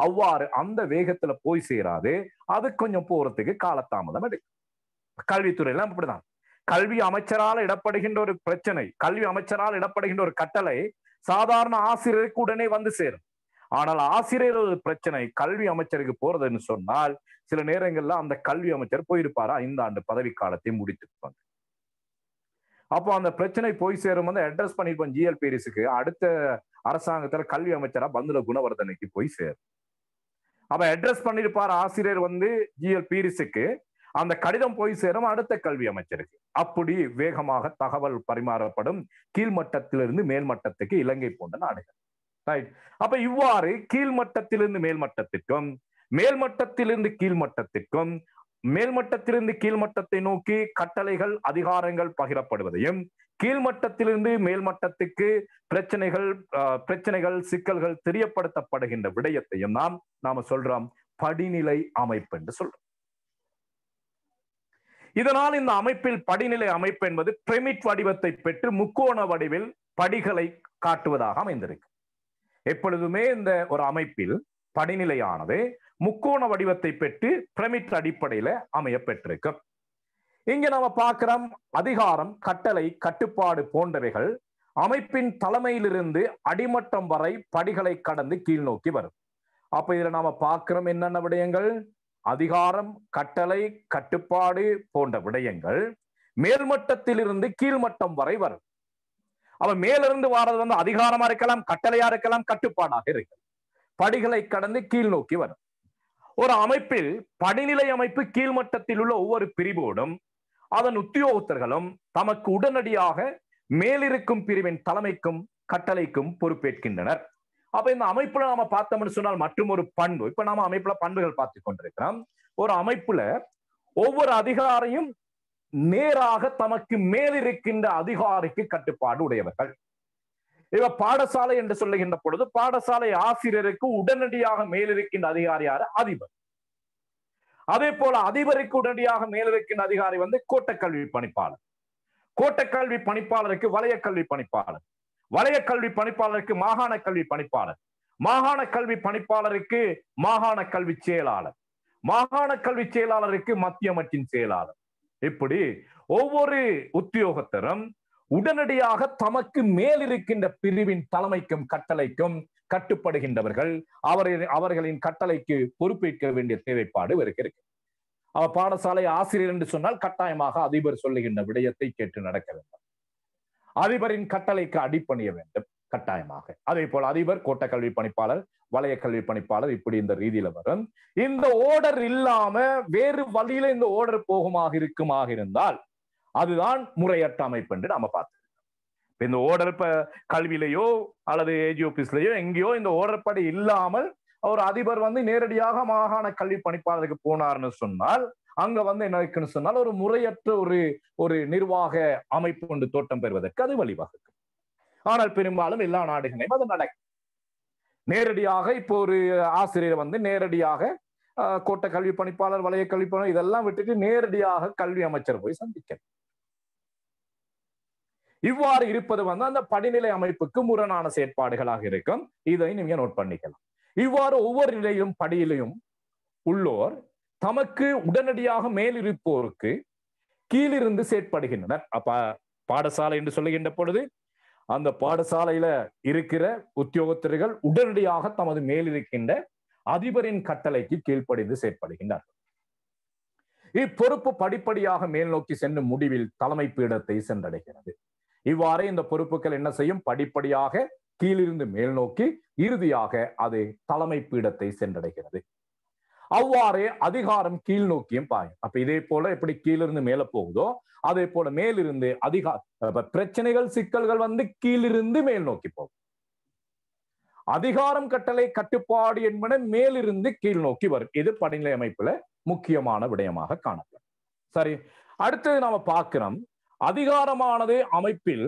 அவ்வாறு அந்த வேகத்துல போய் சேராது. அது கொஞ்சம் போறதுக்கு காலதாமதம் எடுக்கும். கல்வித்துறையில அப்படிதான். கல்வி அமைச்சரால் இடப்படுகின்ற ஒரு பிரச்சனை, கல்வி அமைச்சரால் இடப்படுகின்ற ஒரு கட்டளை சாதாரண ஆசிரியருக்கு உடனே வந்து சேரும். ஆனால் ஆசிரியர் பிரச்சனை கல்வி அமைச்சருக்கு போறதுன்னு சொன்னால் சில நேரங்கள்ல அந்த கல்வி அமைச்சர் போயிருப்பாரா 5 ஆண்டு பதவி காலத்தை முடித்துப்பாங்க. அப்போ அந்த பிரச்சனை போய் சேரும் அட்ரஸ் பண்ணிருப்போம் GLPRSக்கு அடுத்த அரசாங்கத்துல கல்வி அமைச்சரா பந்துல குணவர்தனைக்கு போய் சேரும். அப்ப அட்ரஸ் பண்ணிருப்பார் ஆசிரியர் GLPRSக்கு, அந்த கடிதம் போய் சேரும் அடுத்த கல்வி அமைச்சருக்கு. அப்படி வேகமாக தகவல் பரிமாறப்படும் கீழ்மட்டத்திலிருந்து மேல்மட்டத்துக்கு இலங்கை போன்ற நாடுகள். ரைட். அப்ப இவ்வாறு கீழ்மட்டத்திலிருந்து மேல்மட்டத்திற்கும் மேல்மட்டத்திலிருந்து கீழ்மட்டத்திற்கும் மேல்மட்டத்திலிருந்து கீழ்மட்டத்தை நோக்கி கட்டளைகள் அதிகாரங்கள் பகிரப்படுவதையும் கீழ்மட்டத்திலிருந்து மேல்மட்டத்துக்கு பிரச்சனைகள் சிக்கல்கள் தெரியப்படுத்தப்படுகின்ற விடயத்தையும் நாம சொல்றோம் படிநிலை அமைப்பு என்று சொல்றோம். இதனால் இந்த அமைப்பில் படிநிலை அமைப்பு என்பது பிரமிட் வடிவத்தை பெற்று முக்கோண வடிவில் படிகளை காட்டுவதாக அமைந்திருக்கு. எப்பொழுதுமே இந்த ஒரு அமைப்பில் படிநிலையானது முக்கோண வடிவத்தை பெற்று பிரமிட் அடிப்படையில அமைய பெற்றிருக்கும். இங்க நாம பார்க்கிறோம், அதிகாரம் கட்டளை கட்டுப்பாடு போன்றவைகள் அமைப்பின் தலைமையிலிருந்து அடிமட்டம் வரை படிகளை கடந்து கீழ் நோக்கி வரும். அப்ப இதுல நாம பார்க்கிறோம் என்னென்ன விடயங்கள்? அதிகாரம் கட்டளை கட்டுப்பாடு போன்ற விடயங்கள் மேல்மட்டத்திலிருந்து கீழ்மட்டம் வரை வரும். அவ மேலிருந்து வாரது அதிகாரமா இருக்கலாம், கட்டளையா இருக்கலாம், கட்டுப்பாடாக இருக்கலாம். படிகளை கடந்து கீழ் நோக்கி வரும். ஒரு அமைப்பில் படிநிலை அமைப்பு கீழ்மட்டத்தில் உள்ள ஒவ்வொரு பிரிவோடும் அதன் உத்தியோகத்தர்களும் தமக்கு உடனடியாக மேலிருக்கும் பிரிவின் தலைமைக்கும் கட்டளைக்கும் பொறுப்பேற்கின்றனர். அப்ப இந்த அமைப்புல நாம பார்த்தோம்னு சொன்னால் மற்றும் ஒரு பண்பு, இப்ப நாம அமைப்புல பண்புகள் பார்த்து கொண்டிருக்கிறோம். ஒரு அமைப்புல ஒவ்வொரு அதிகாரியும் நேராக தமக்கு மேலிருக்கின்ற அதிகாரிக்கு கட்டுப்பாடு உடையவர்கள். இவ பாடசாலை என்று சொல்லுகின்ற பொழுது பாடசாலை ஆசிரியருக்கு உடனடியாக மேலிருக்கின்ற அதிகாரி யாரு? அதிபர். அதே போல அதிபருக்கு உடனடியாக மேலிருக்கின்ற அதிகாரி கோட்டக்கல்வி பணிப்பாளர். கோட்டக்கல்வி பணிப்பாளருக்கு வலய கல்வி பணிப்பாளர். வலய கல்வி பணிப்பாளருக்கு மாகாண கல்வி பணிப்பாளர். மாகாண கல்வி பணிப்பாளருக்கு மாகாண கல்வி செயலாளர். மாகாண கல்வி செயலாளருக்கு மத்திய அமைச்சின் செயலாளர். இப்படி ஒவ்வொரு உத்தியோகத்தரும் உடனடியாக தமக்கு மேலிருக்கின்ற பிரிவின் தலைமைக்கும் கட்டளைக்கும் கட்டுப்படுகின்றவர்கள். அவர்களின் கட்டளைக்கு பொறுப்பேற்க வேண்டிய தேவைப்பாடு இருக்கு. அவர் பாடசாலை ஆசிரியர் என்று சொன்னால் கட்டாயமாக அதிபர் சொல்லுகின்ற விடயத்தை கேட்டு நடக்க வேண்டும். அதிபரின் கட்டளைக்கு அடிபணிய வேண்டும் கட்டாயமாக. அதே போல அதிபர், கோட்டக்கல்வி பணிப்பாளர், வலய கல்வி பணிப்பாளர், இப்படி இந்த ரீதியில வரும். இந்த ஓர்டர் இல்லாம வேறு வழியில இந்த ஓர்டர் இருக்குமாக இருந்தால் அதுதான் முறையற்ற அமைப்பு என்று நாம பார்த்திருக்கோம். இந்த ஓர்டர் இப்ப கல்வியிலேயோ அல்லது ஏஜி ஆபீஸ்லயோ எங்கேயோ இந்த ஓர்டர் படி இல்லாமல் ஒரு அதிபர் நேரடியாக மாகாண கல்வி பணிப்பாளருக்கு போனார்னு சொன்னால் அங்க என்ன இருக்குன்னு சொன்னால் ஒரு முறையற்ற ஒரு நிர்வாக அமைப்பு கொண்டு தோட்டம் பெறுவதற்கு அது வழிவகுக்கும். ஆனால் பெரும்பாலும் எல்லா நாடுகளையும் அது நடக்கும். நேரடியாக இப்போ ஒரு ஆசிரியர் நேரடியாக கோட்ட கல்வி பணிப்பாளர், வலய கல்வி பணிப்பாளர் இதெல்லாம் விட்டுட்டு நேரடியாக கல்வி அமைச்சர் போய் சந்திக்க. இவ்வாறு இருப்பது அந்த படிநிலை அமைப்புக்கு முரணான செயற்பாடுகளாக இருக்கும். இதை நீங்க நோட் பண்ணிக்கலாம். இவ்வாறு ஒவ்வொரு நிலையிலும் படியிலையும் உள்ளோர் தமக்கு உடனடியாக மேலிருப்போருக்கு கீழிருந்து செயற்படுகின்றனர். அப்ப பாடசாலை என்று சொல்லுகின்ற பொழுது அந்த பாடசாலையில இருக்கிற உத்தியோகத்தர்கள் உடனடியாக தமது மேலிருக்கின்ற அதிபரின் கட்டளைக்கு கீழ்ப்படிந்து செயற்படுகின்றார்கள். இப்பொறுப்பு படிப்படியாக மேல் நோக்கி சென்று முடிவில் தலைமை பீடத்தை சென்றடைகிறது. இவ்வாறே இந்த பொறுப்புகள் என்ன செய்யும்? படிப்படியாக கீழிருந்து மேல் நோக்கி இறுதியாக அது தலைமை பீடத்தை சென்றடைகிறது. அவ்வாறே அதிகாரம் கீழ் நோக்கியும் பாயும். அப்ப இதே போல எப்படி கீழிருந்து மேல போகுதோ அதே போல மேலிருந்து பிரச்சனைகள், சிக்கல்கள் கீழிருந்து மேல் நோக்கி போகும். அதிகாரம், கட்டளை, கட்டுப்பாடு என்பன மேலிருந்து கீழ் நோக்கி வரும். இது படிநிலை அமைப்புல முக்கியமான விடயமாக காணப்படும். சரி, அடுத்தது நாம பார்க்கிறோம், அதிகாரமானது அமைப்பில்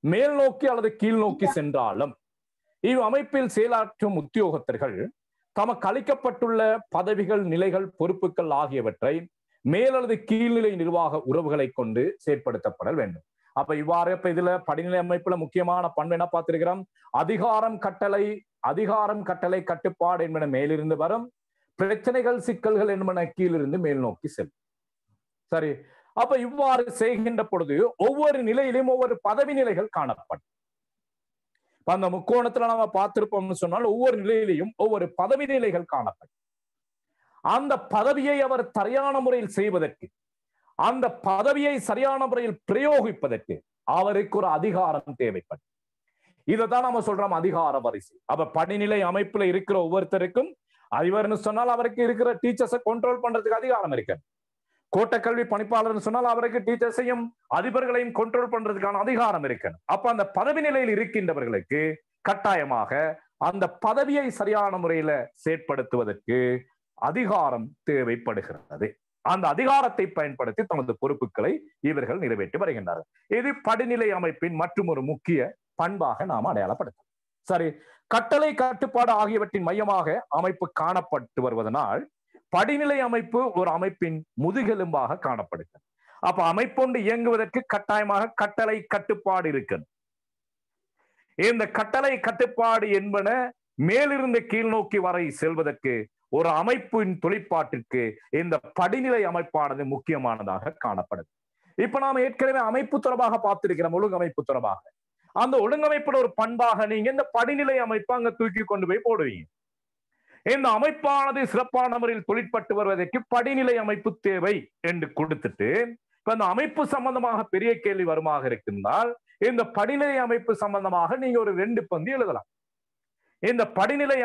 மேல் நோக்கி அல்லது கீழ் நோக்கி சென்றாலும் இவ்வமைப்பில் செயலாற்றும் உத்தியோகத்தர்கள் தமக்கு அளிக்கப்பட்டுள்ள பதவிகள், நிலைகள், பொறுப்புகள் ஆகியவற்றை மேல் அல்லது கீழ்நிலை நிர்வாக உறவுகளை கொண்டு செயற்படுத்தப்பட வேண்டும். அப்ப இவ்வாறு இப்ப இதுல படிநிலை அமைப்புல முக்கியமான பண்பு என்ன பார்த்திருக்கிறோம்? அதிகாரம், கட்டளை, கட்டுப்பாடு என்பன மேலிருந்து வரும். பிரச்சனைகள், சிக்கல்கள் என்பன கீழிருந்து மேல் நோக்கி செல்லும். சரி, அப்ப இவ்வாறு செய்கின்ற பொழுது ஒவ்வொரு நிலையிலும் ஒவ்வொரு பதவி நிலைகள் காணப்படும். அந்த முக்கோணத்துல நாம பார்த்திருப்போம்னு சொன்னால் ஒவ்வொரு நிலையிலையும் ஒவ்வொரு பதவி நிலைகள் காணப்படும். அந்த பதவியை அவர் சரியான முறையில் செய்வதற்கு, அந்த பதவியை சரியான முறையில் பிரயோகிப்பதற்கு அவருக்கு ஒரு அதிகாரம் தேவைப்படும். இதைத்தான் நாம சொல்றோம் அதிகார வரிசை. அப்ப படிநிலை அமைப்புல இருக்கிற ஒவ்வொருத்தருக்கும் அதிபர்னு சொன்னால் அவருக்கு இருக்கிற டீச்சர்ஸை கண்ட்ரோல் பண்றதுக்கு அதிகாரம் இருக்கு. கோட்டக்கல்வி பணிப்பாளர்னு சொன்னால் அவருக்கு டீச்சர்ஸையும் அதிபர்களையும் கண்ட்ரோல் பண்றதுக்கான அதிகாரம் இருக்கு. அப்ப அந்த பதவி நிலையில் இருக்கின்றவர்களுக்கு கட்டாயமாக அந்த பதவியை சரியான முறையில செயற்படுத்துவதற்கு அதிகாரம் தேவைப்படுகிறது. அந்த அதிகாரத்தை பயன்படுத்தி தமது பொறுப்புகளை இவர்கள் நிறைவேற்றி வருகின்றார்கள். இது படிநிலை அமைப்பின் மற்றும் ஒரு முக்கிய பண்பாக நாம் அடையாளப்படுத்தலாம். சரி, கட்டளை, கட்டுப்பாடு ஆகியவற்றின் மையமாக அமைப்பு காணப்பட்டு வருவதனால் படிநிலை அமைப்பு ஒரு அமைப்பின் முதுகெலும்பாக காணப்படுகிறது. அப்ப அமைப்பொண்டு இயங்குவதற்கு கட்டாயமாக கட்டளை, கட்டுப்பாடு இருக்கணும். இந்த கட்டளை, கட்டுப்பாடு என்பன மேலிருந்து கீழ் நோக்கி வரை செல்வதற்கு ஒரு அமைப்பின் தொழிற்பாட்டிற்கு இந்த படிநிலை அமைப்பானது முக்கியமானதாக காணப்படுது. இப்ப நாம ஏற்கனவே அமைப்பு தொடர்பாக பார்த்திருக்கிறோம், ஒழுங்கமைப்பு தொடர்பாக. அந்த ஒழுங்கமைப்புல ஒரு பண்பாக நீங்க இந்த படிநிலை அமைப்பை அங்க தூக்கி கொண்டு போய் போடுவீங்க. இந்த அமைப்பானது சிறப்பான முறையில் தொழிற்பட்டு வருவதற்கு படிநிலை அமைப்பு தேவை என்று கொடுத்துட்டு இப்ப இந்த அமைப்பு சம்பந்தமாக பெரிய கேள்வி வருமாக இருக்கின்றால் இந்த படிநிலை அமைப்பு சம்பந்தமாக நீங்க ஒரு 2 பந்தி எழுதலாம். இந்த படிநிலை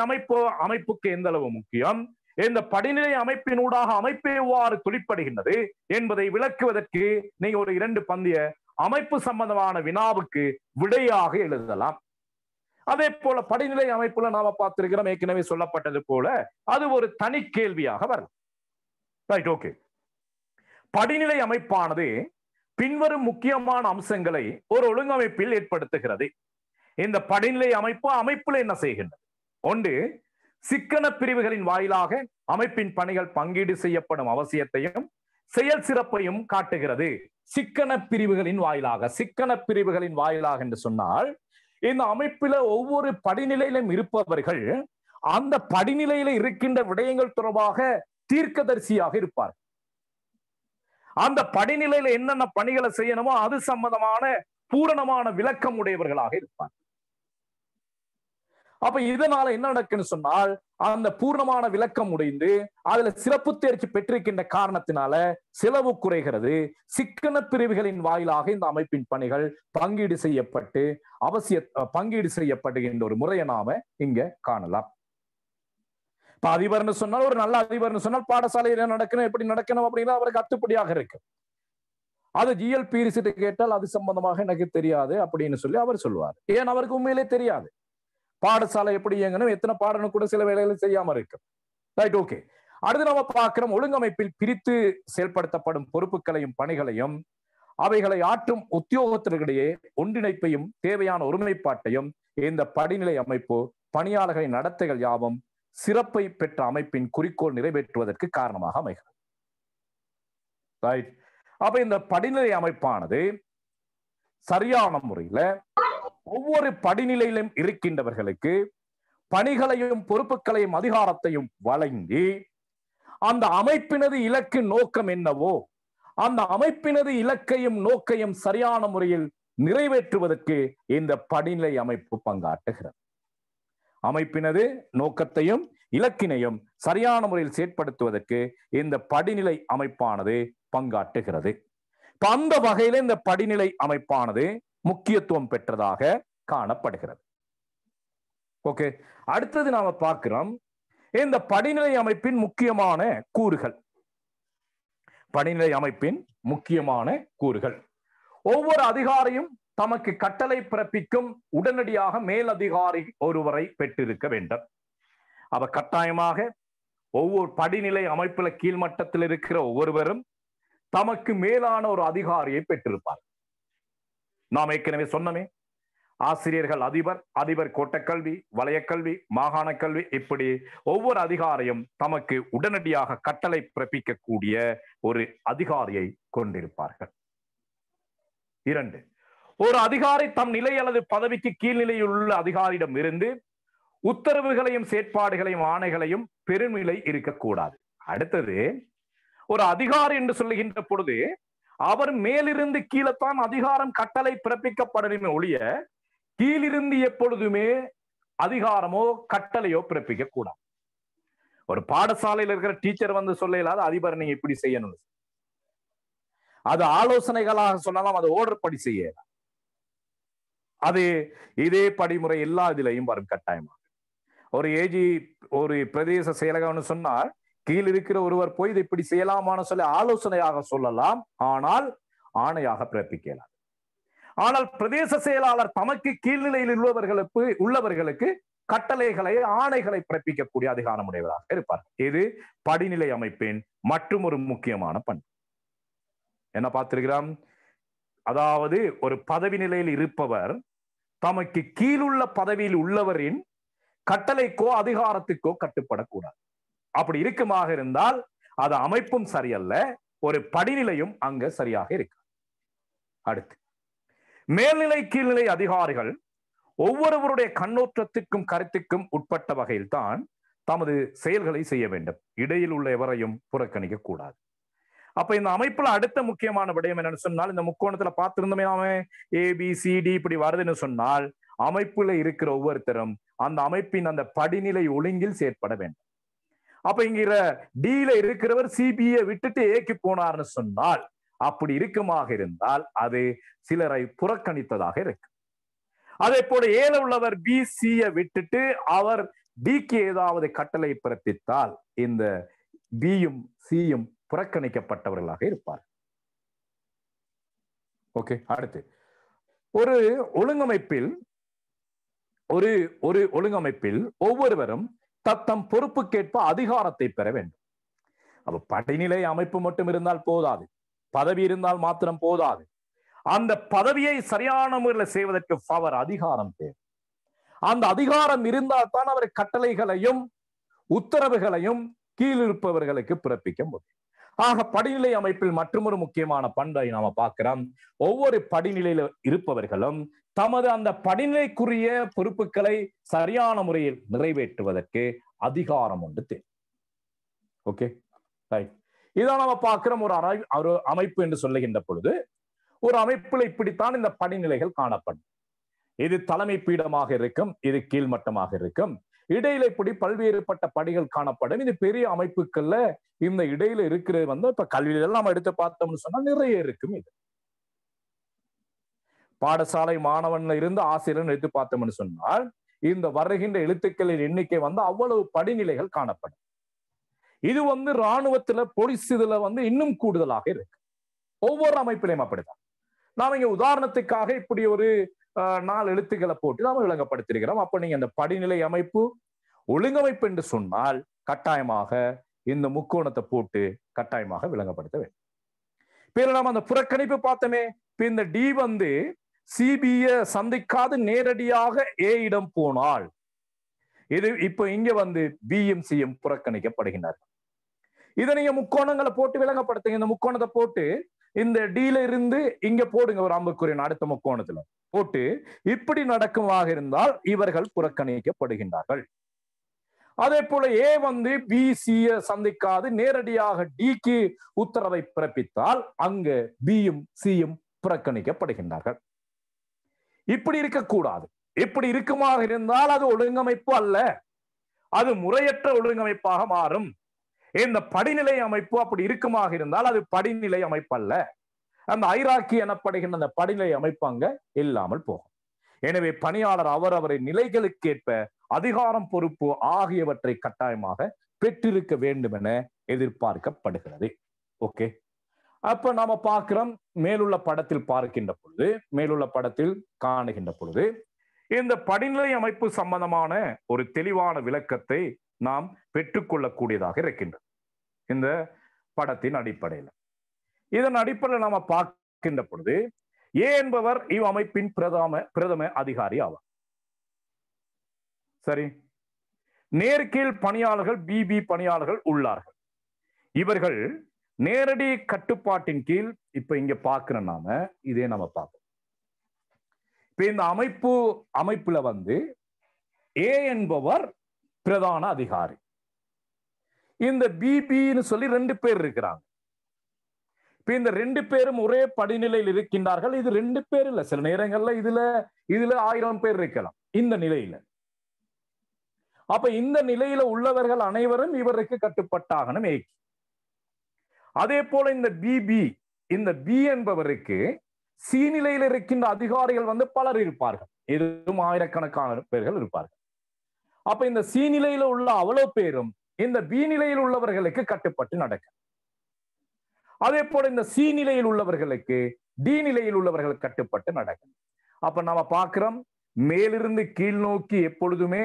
அமைப்புக்கு எந்த அளவு முக்கியம், இந்த படிநிலை அமைப்பினூடாக அமைப்பு எவ்வாறு தொழிற்படுகின்றது என்பதை விளக்குவதற்கு நீங்க ஒரு 2 பந்திய அமைப்பு சம்பந்தமான வினாவுக்கு விடையாக எழுதலாம். அதே போல படிநிலை அமைப்புல நாம பார்த்திருக்கிறோம், ஏற்கனவே சொல்லப்பட்டது போல அது ஒரு தனி கேள்வியாக வரும். Right, okay. படிநிலை அமைப்பானது பின்வரும் முக்கியமான அம்சங்களை ஒரு ஒழுங்கமைப்பில் ஏற்படுத்துகிறது. இந்த படிநிலை அமைப்புல என்ன செய்கின்றது? ஒன்று, சிக்கன பிரிவுகளின் வாயிலாக அமைப்பின் பணிகள் பங்கீடு செய்யப்படும் அவசியத்தையும் செயல் சிறப்பையும் காட்டுகிறது. சிக்கன பிரிவுகளின் வாயிலாக என்று சொன்னால், இந்த அமைப்பில ஒவ்வொரு படிநிலையிலும் இருப்பவர்கள் அந்த படிநிலையில இருக்கின்ற விடயங்கள் தொடர்பாக தீர்க்கதரிசியாக இருப்பார். அந்த படிநிலையில என்னென்ன பணிகளை செய்யணுமோ அது சம்பந்தமான பூரணமான விளக்கம் உடையவர்களாக இருப்பார். அப்ப இதனால என்ன நடக்குன்னு சொன்னால், அந்த பூர்ணமான விளக்கம் உடைந்து அதுல சிறப்பு தேர்ச்சி பெற்றிருக்கின்ற காரணத்தினால செலவு குறைகிறது. சிக்கன பிரிவுகளின் வாயிலாக இந்த அமைப்பின் பணிகள் பங்கீடு செய்யப்படுகின்ற ஒரு முறையை நாம இங்க காணலாம். இப்ப அதிபர்னு சொன்னால், ஒரு நல்ல அதிபர்னு சொன்னால் பாடசாலையில நடக்கணும், எப்படி நடக்கணும் அப்படின்னா அவருக்கு அத்துப்படியாக இருக்கு. அது ஜிஎல்பிரிசிட்டு கேட்டால் அது சம்பந்தமாக எனக்கு தெரியாது அப்படின்னு சொல்லி அவர் சொல்லுவார். ஏன் அவருக்கு உண்மையிலே தெரியாது பாடசாலை எப்படி இயங்கணும், எத்தனை பாடணும் கூட சில வேலைகள் செய்யாம இருக்கு. Right, okay. அடுத்து நம்ம பார்க்கிறோம், ஒழுங்கமைப்பில் பிரித்து செயல்படுத்தப்படும் பொறுப்புகளையும் பணிகளையும் அவைகளை ஆற்றும் உத்தியோகத்திற்கிடையே ஒன்றிணைப்பையும் தேவையான ஒருமைப்பாட்டையும் இந்த படிநிலை அமைப்பு பணியாளர்களின் நடத்தைகள் யாவும் சிறப்பை பெற்ற அமைப்பின் குறிக்கோள் நிறைவேற்றுவதற்கு காரணமாக அமைகிறது. ரைட். அப்ப இந்த படிநிலை அமைப்பானது சரியான முறையில ஒவ்வொரு படிநிலையிலும் இருக்கின்றவர்களுக்கு பணிகளையும் பொறுப்புகளையும் அதிகாரத்தையும் வழங்கி அந்த அமைப்பினது இலக்கு நோக்கம் என்னவோ அந்த அமைப்பினது இலக்கையும் நோக்கையும் சரியான முறையில் நிறைவேற்றுவதற்கு இந்த படிநிலை அமைப்பு பங்காற்றுகிறது. அமைப்பினது நோக்கத்தையும் இலக்கினையும் சரியான முறையில் செயற்படுத்துவதற்கு இந்த படிநிலை அமைப்பானது பங்காற்றுகிறது. அந்த வகையில இந்த படிநிலை அமைப்பானது முக்கியத்துவம் பெற்றதாக காணப்படுகிறது. ஓகே, அடுத்தது நாம பார்க்கிறோம் இந்த படிநிலை அமைப்பின் முக்கியமான கூறுகள். படிநிலை அமைப்பின் முக்கியமான கூறுகள், ஒவ்வொரு அதிகாரியும் தமக்கு கட்டளை பிறப்பிக்கும் உடனடியாக மேலதிகாரி ஒருவரை பெற்றிருக்க வேண்டும். அவ கட்டாயமாக ஒவ்வொரு படிநிலை அமைப்புல கீழ்மட்டத்தில் இருக்கிற ஒவ்வொருவரும் தமக்கு மேலான ஒரு அதிகாரியை பெற்றிருப்பார். நாம் ஏற்கனவே சொன்னமே, ஆசிரியர்கள் அதிபர் கோட்டக்கல்வி, வலயக்கல்வி, மாகாண கல்வி, இப்படி ஒவ்வொரு அதிகாரியும் தமக்கு உடனடியாக கட்டளை பிறப்பிக்கக்கூடிய ஒரு அதிகாரியை கொண்டிருப்பார்கள். 2, ஒரு அதிகாரி தம் நிலை அல்லது பதவிக்கு கீழ்நிலையில் உள்ள அதிகாரியிடம் இருந்து உத்தரவுகளையும் செயற்பாடுகளையும் ஆணைகளையும் பெருநிலை இருக்கக்கூடாது. அடுத்தது, ஒரு அதிகாரி என்று சொல்லுகின்ற பொழுது அவர் மேலிருந்து கீழத்தான் அதிகாரம் கட்டளை பிறப்பிக்கப்படணுமே ஒழிய கீழிருந்து எப்பொழுதுமே அதிகாரமோ கட்டளையோ பிறப்பிக்க கூடாது. ஒரு பாடசாலையில் இருக்கிற டீச்சர் வந்து சொல்ல இல்லாத அதிபர் நீங்க இப்படி செய்யணும், அது ஆலோசனைகளாக சொல்லலாம், அது ஓர்டர் படி செய்ய அது இதே படிமுறை எல்லா இதுலையும் வரும் கட்டாயமா. ஒரு பிரதேச செயலகம்னு சொன்னால் கீழ் இருக்கிற ஒருவர் போய் இதை இப்படி செய்யலாமான்னு சொல்லி ஆலோசனையாக சொல்லலாம், ஆனால் ஆணையாக பிறப்பிக்கலாம். ஆனால் பிரதேச செயலாளர் தமக்கு கீழ்நிலையில் உள்ளவர்களுக்கு கட்டளைகளை ஆணைகளை பிறப்பிக்கக்கூடிய அதிகாரம் உடையவராக இருப்பார். இது படிநிலை அமைப்பின் மற்றும் ஒரு முக்கியமான பண்பு. என்ன பார்த்திருக்கிறோம்? அதாவது ஒரு பதவி நிலையில் இருப்பவர் தமக்கு கீழுள்ள பதவியில் உள்ளவரின் கட்டளைக்கோ அதிகாரத்துக்கோ கட்டுப்படக்கூடாது. அப்படி இருக்குமாக இருந்தால் அது அமைப்பும் சரியல்ல, ஒரு படிநிலையும் அங்க சரியாக இருக்கு. அடுத்து, மேல்நிலை கீழ்நிலை அதிகாரிகள் ஒவ்வொருவருடைய கண்ணோட்டத்திற்கும் கருத்துக்கும் உட்பட்ட வகையில் தான் தமது செயல்களை செய்ய வேண்டும். இடையில் உள்ள எவரையும் புறக்கணிக்க கூடாது. அப்ப இந்த அமைப்புல அடுத்த முக்கியமான விடயம் என்னன்னு சொன்னால், இந்த முக்கோணத்துல பார்த்திருந்தோமே நாம ABCD இப்படி வருதுன்னு சொன்னால், அமைப்புல இருக்கிற ஒவ்வொருத்தரும் அந்த அமைப்பின் அந்த படிநிலை ஒழுங்கில் செயற்பட வேண்டும். அப்ப இங்கிற டில இருக்கிறவர் சிபியை விட்டுட்டு ஏக்கு போனார்னு சொன்னால், அப்படி இருக்குமாக இருந்தால் அது சிலரை புறக்கணித்ததாக இருக்கு. அதே போல ஏல உள்ளவர் பிசியை விட்டுட்டு அவர் டிக்கு ஏதாவது கட்டளை பிறப்பித்தால் இந்த பியும் சியும் புறக்கணிக்கப்பட்டவர்களாக இருப்பார். ஓகே, அடுத்து, ஒரு ஒழுங்கமைப்பில் ஒவ்வொருவரும் தத்தம் பொறுப்புக்கேற்ப அதிகாரத்தை பெற வேண்டும். அப்ப படிநிலை அமைப்பு மட்டும் இருந்தால் போதாது, பதவி இருந்தால் மாத்திரம் போதாது. அந்த பதவியை சரியான முறையில் செய்வதற்கு பவர், அதிகாரம் தேவை. அந்த அதிகாரம் இருந்தால் தான் அவர் கட்டளைகளையும் உத்தரவுகளையும் கீழிருப்பவர்களுக்கு பிறப்பிக்க முடியும். ஆக படிநிலை அமைப்பில் மற்றொரு முக்கியமான பண்பை நாம பார்க்கிறோம். ஒவ்வொரு படிநிலையில இருப்பவர்களும் தமது அந்த படிநிலைக்குரிய பொறுப்புகளை சரியான முறையில் நிறைவேற்றுவதற்கு அதிகாரம் உண்டு தேவை. Okay, right. இதான் நம்ம பார்க்கிறோம். ஒரு அமைப்பு என்று சொல்லுகின்ற பொழுது ஒரு அமைப்புல இப்படித்தான் இந்த படிநிலைகள் காணப்படும். இது தலைமை பீடமாக இருக்கும், இது கீழ்மட்டமாக இருக்கும், இடையில இப்படி பல்வேறுபட்ட படிகள் காணப்படும். இது பெரிய அமைப்புகள்ல இந்த இடையில இருக்கிறது இப்ப கல்வியில எல்லாம் நம்ம எடுத்து பார்த்தோம்னு சொன்னா நிறைய இருக்கும். இது பாடசாலை மாணவன்ல இருந்து ஆசிரியர் எடுத்து பார்த்தோம்னு சொன்னால் இந்த வருகின்ற எழுத்துக்களின் எண்ணிக்கை அவ்வளவு படிநிலைகள் காணப்படும். இது இராணுவத்துல போலீஸ் இதுல இன்னும் கூடுதலாக இருக்கு. ஒவ்வொரு அமைப்பிலையும் அப்படிதான். நாம இங்க உதாரணத்துக்காக இப்படி ஒரு 4 எழுத்துக்களை போட்டு நாம விளங்கப்படுத்திருக்கிறோம். அப்ப நீங்க அந்த படிநிலை அமைப்பு ஒழுங்கமைப்பு என்று சொன்னால் கட்டாயமாக இந்த முக்கோணத்தை போட்டு கட்டாயமாக விளங்கப்படுத்த வேண்டும். இப்ப நாம அந்த புறக்கணிப்பு பார்த்தோமே. இப்ப இந்த டி சிபிய சந்திக்காது நேரடியாக ஏ இடம் போனால் இது இப்ப இங்க பியும் சியும் புறக்கணிக்கப்படுகின்றார்கள். இதை நீங்க முக்கோணங்களை போட்டு விளங்கப்படுத்துங்க. இந்த முக்கோணத்தை போட்டு இந்த டில இருந்து இங்க போடுங்க ஒரு அம்புக்குறியின் அடுத்த முக்கோணத்துல போட்டு இப்படி நடக்குமாக இருந்தால் இவர்கள் புறக்கணிக்கப்படுகின்றார்கள். அதே போல ஏ பி சிய சந்திக்காது நேரடியாக டிக்கு உத்தரவை பிறப்பித்தால் அங்க பியும் சியும் புறக்கணிக்கப்படுகின்றார்கள். இப்படி இருக்கக்கூடாது. இப்படி இருக்குமாக இருந்தால் அது ஒழுங்கமைப்பு அல்ல, அது முறையற்ற ஒழுங்கமைப்பாக மாறும். இந்த படிநிலை அமைப்பு அப்படி இருக்குமாக இருந்தால் அது படிநிலை அமைப்பு அல்ல. அந்த ஐராக்கி எனப்படுகின்ற அந்த படிநிலை அமைப்பு அங்க இல்லாமல் போகும். எனவே பணியாளர் அவரவரின் நிலைகளுக்கேற்ப அதிகாரம், பொறுப்பு ஆகியவற்றை கட்டாயமாக பெற்றிருக்க வேண்டும் என எதிர்பார்க்கப்படுகிறது. ஓகே, அப்ப நாம பார்க்கிறோம். மேலுள்ள படத்தில் பார்க்கின்ற பொழுது, மேலுள்ள படத்தில் காணுகின்ற பொழுது இந்த படிநிலை அமைப்பு சம்பந்தமான ஒரு தெளிவான விளக்கத்தை நாம் பெற்றுக்கொள்ளக்கூடியதாக இருக்கின்றது இந்த படத்தின் அடிப்படையில். இதன் அடிப்படையில் நாம பார்க்கின்ற பொழுது ஏ என்பவர் இவ் அமைப்பின் பிரதம அதிகாரி ஆவார். சரி, நேர்கீழ் பணியாளர்கள் பிபி பணியாளர்கள் உள்ளார்கள். இவர்கள் நேரடி கட்டுப்பாட்டின் கீழ் இப்ப இங்க பார்க்கிறோம். நாம இதே நம்ம பார்ப்போம். இப்ப இந்த அமைப்புல ஏ என்பவர் பிரதான அதிகாரி. இந்த பிபின்னு சொல்லி 2 பேர் இருக்கிறாங்க. இப்ப இந்த 2 பேரும் ஒரே படிநிலையில் இருக்கின்றார்கள். இது 2 பேர் இல்ல, சில நேரங்கள்ல இதுல 1000 பேர் இருக்கலாம் இந்த நிலையில. அப்ப இந்த நிலையில உள்ளவர்கள் அனைவரும் இவருக்கு கட்டுப்பட்டாகணும் ஏ. அதே போல இந்த பி என்பவருக்கு சி நிலையில் இருக்கின்ற அதிகாரிகள் பலர் இருப்பார்கள். எதுவும் ஆயிரக்கணக்கான பேர்கள் இருப்பார்கள். அப்ப இந்த சி நிலையில உள்ள அவ்வளவு பேரும் இந்த பி நிலையில் உள்ளவர்களுக்கு கட்டுப்பட்டு நடக்க. அதே போல இந்த சி நிலையில் உள்ளவர்களுக்கு டி நிலையில் உள்ளவர்கள் கட்டுப்பட்டு நடக்கும். அப்ப நாம பார்க்கிறோம், மேலிருந்து கீழ் நோக்கி எப்பொழுதுமே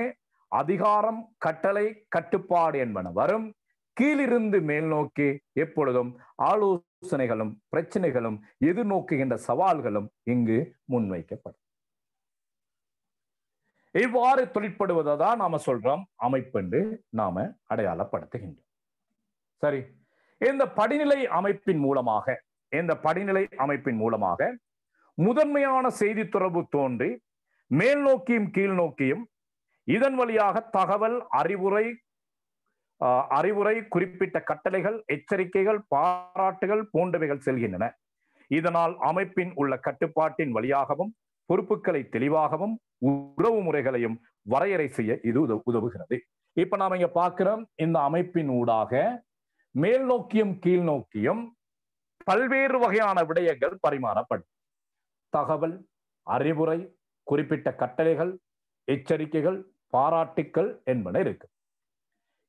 அதிகாரம், கட்டளை, கட்டுப்பாடு என்பன வரும். கீழிருந்து மேல் நோக்கி எப்பொழுதும் ஆலோசனைகளும் பிரச்சனைகளும் எதிர்நோக்குகின்ற சவால்களும் இங்கு முன்வைக்கப்படும். இவ்வாறு தொழிற்படுவதான் நாம சொல்றோம் அமைப்பு என்று நாம அடையாளப்படுத்துகின்றோம். சரி, இந்த படிநிலை அமைப்பின் மூலமாக முதன்மையான செய்தி தொடர்பு தோன்றி மேல் நோக்கியும் கீழ் நோக்கியும் இதன் வழியாக தகவல், அறிவுரை, குறிப்பிட்ட கட்டளைகள், எச்சரிக்கைகள், பாராட்டுகள் போன்றவைகள் செல்கின்றன. இதனால் அமைப்பின் உள்ள கட்டுப்பாட்டின் வழியாகவும் பொறுப்புகளை தெளிவாகவும் உறவு முறைகளையும் வரையறை செய்ய இது உதவுகிறது. இப்ப நாம இங்க பார்க்கிறோம், இந்த அமைப்பின் ஊடாக மேல் நோக்கியும் கீழ் நோக்கியும் பல்வேறு வகையான விடயங்கள் பரிமாறப்படும். தகவல், அறிவுரை, குறிப்பிட்ட கட்டளைகள், எச்சரிக்கைகள், பாராட்டுக்கள் என்பன இருக்கு.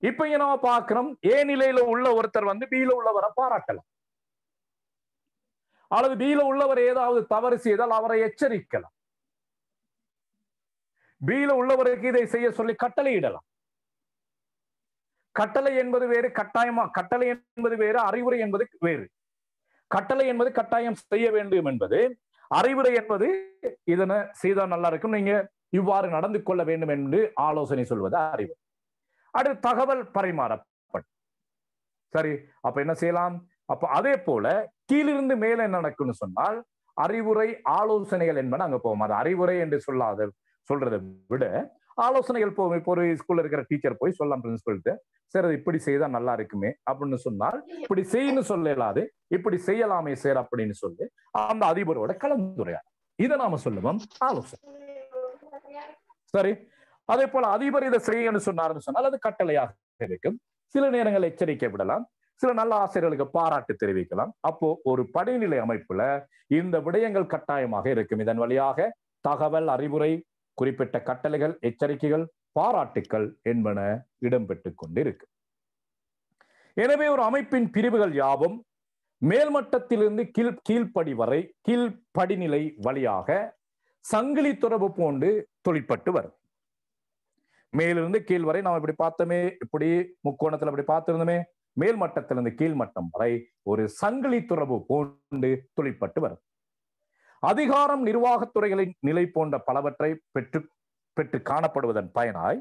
இப்ப இங்க நாம பார்க்கிறோம், ஏ நிலையில உள்ள ஒருத்தர் பில உள்ளவரை பாராட்டலாம், அல்லது பில உள்ளவர் ஏதாவது தவறு செய்தால் அவரை எச்சரிக்கலாம். பில உள்ளவருக்கு இதை செய்ய சொல்லி கட்டளையிடலாம். கட்டளை என்பது வேறு, கட்டளை என்பது வேறு, அறிவுரை என்பது வேறு. கட்டளை என்பது கட்டாயம் செய்ய வேண்டும் என்பது, அறிவுரை என்பது இதனை செய்தால் நல்லா இருக்கும், நீங்க இவ்வாறு நடந்து கொள்ள வேண்டும் என்று ஆலோசனை சொல்வது அறிவுரை. அடுத்து தகவல் பரிமாறப்படும். சரி, அப்ப என்ன செய்யலாம்? அப்ப அதே போல கீழிருந்து மேல என்ன நடக்கும்னு சொன்னால் அறிவுரை ஆலோசனைகள் என்பன அங்க போகும். அது அறிவுரை என்று சொல்றதை விட ஆலோசனைகள் போகும். இப்போ ஒரு ஸ்கூல்ல இருக்கிற டீச்சர் போய் சொல்லலாம் பிரின்சிபல்கிட்ட, சார் அது இப்படி செய்தா நல்லா இருக்குமே அப்படின்னு சொன்னால், இப்படி செய்யணும் சொல்ல இயலாது, இப்படி செய்யலாமே சார் அப்படின்னு சொல்லி அந்த அதிபரோட கலந்துரையாடல். இதை நாம சொல்லுவோம் ஆலோசனை. சரி, அதே போல அதிபர் இதை செய்யணும்னு சொன்னாருன்னு சொன்னால் அது கட்டளையாக இருக்கும். சில நேரங்கள் எச்சரிக்கை விடலாம், சில நல்ல ஆசிரியர்களுக்கு பாராட்டு தெரிவிக்கலாம். அப்போ ஒரு படிநிலை அமைப்புல இந்த விடயங்கள் கட்டாயமாக இருக்கும். இதன் வழியாக தகவல், அறிவுரை, குறிப்பிட்ட கட்டளைகள், எச்சரிக்கைகள், பாராட்டுக்கள் என்பன இடம்பெற்றுக் கொண்டிருக்கு. எனவே ஒரு அமைப்பின் பிரிவுகள் யாவும் மேல்மட்டத்திலிருந்து கீழ்ப்படி வரை கீழ்ப்படிநிலை வழியாக சங்கிலி தொடர்பு போன்று தொழிற்பட்டு வரும். மேலிருந்து கீழ் வரை நாம் இப்படி பார்த்தோமே, இப்படி முக்கோணத்துல இப்படி பார்த்திருந்தோமே, மேல் மட்டத்திலிருந்து கீழ்மட்டம் வரை ஒரு சங்கிலி தொடர்பு போன்று தொழிற்பட்டு வரும். அதிகாரம், நிர்வாகத்துறைகளின் நிலை போன்ற பலவற்றை பெற்று காணப்படுவதன் பயனாய்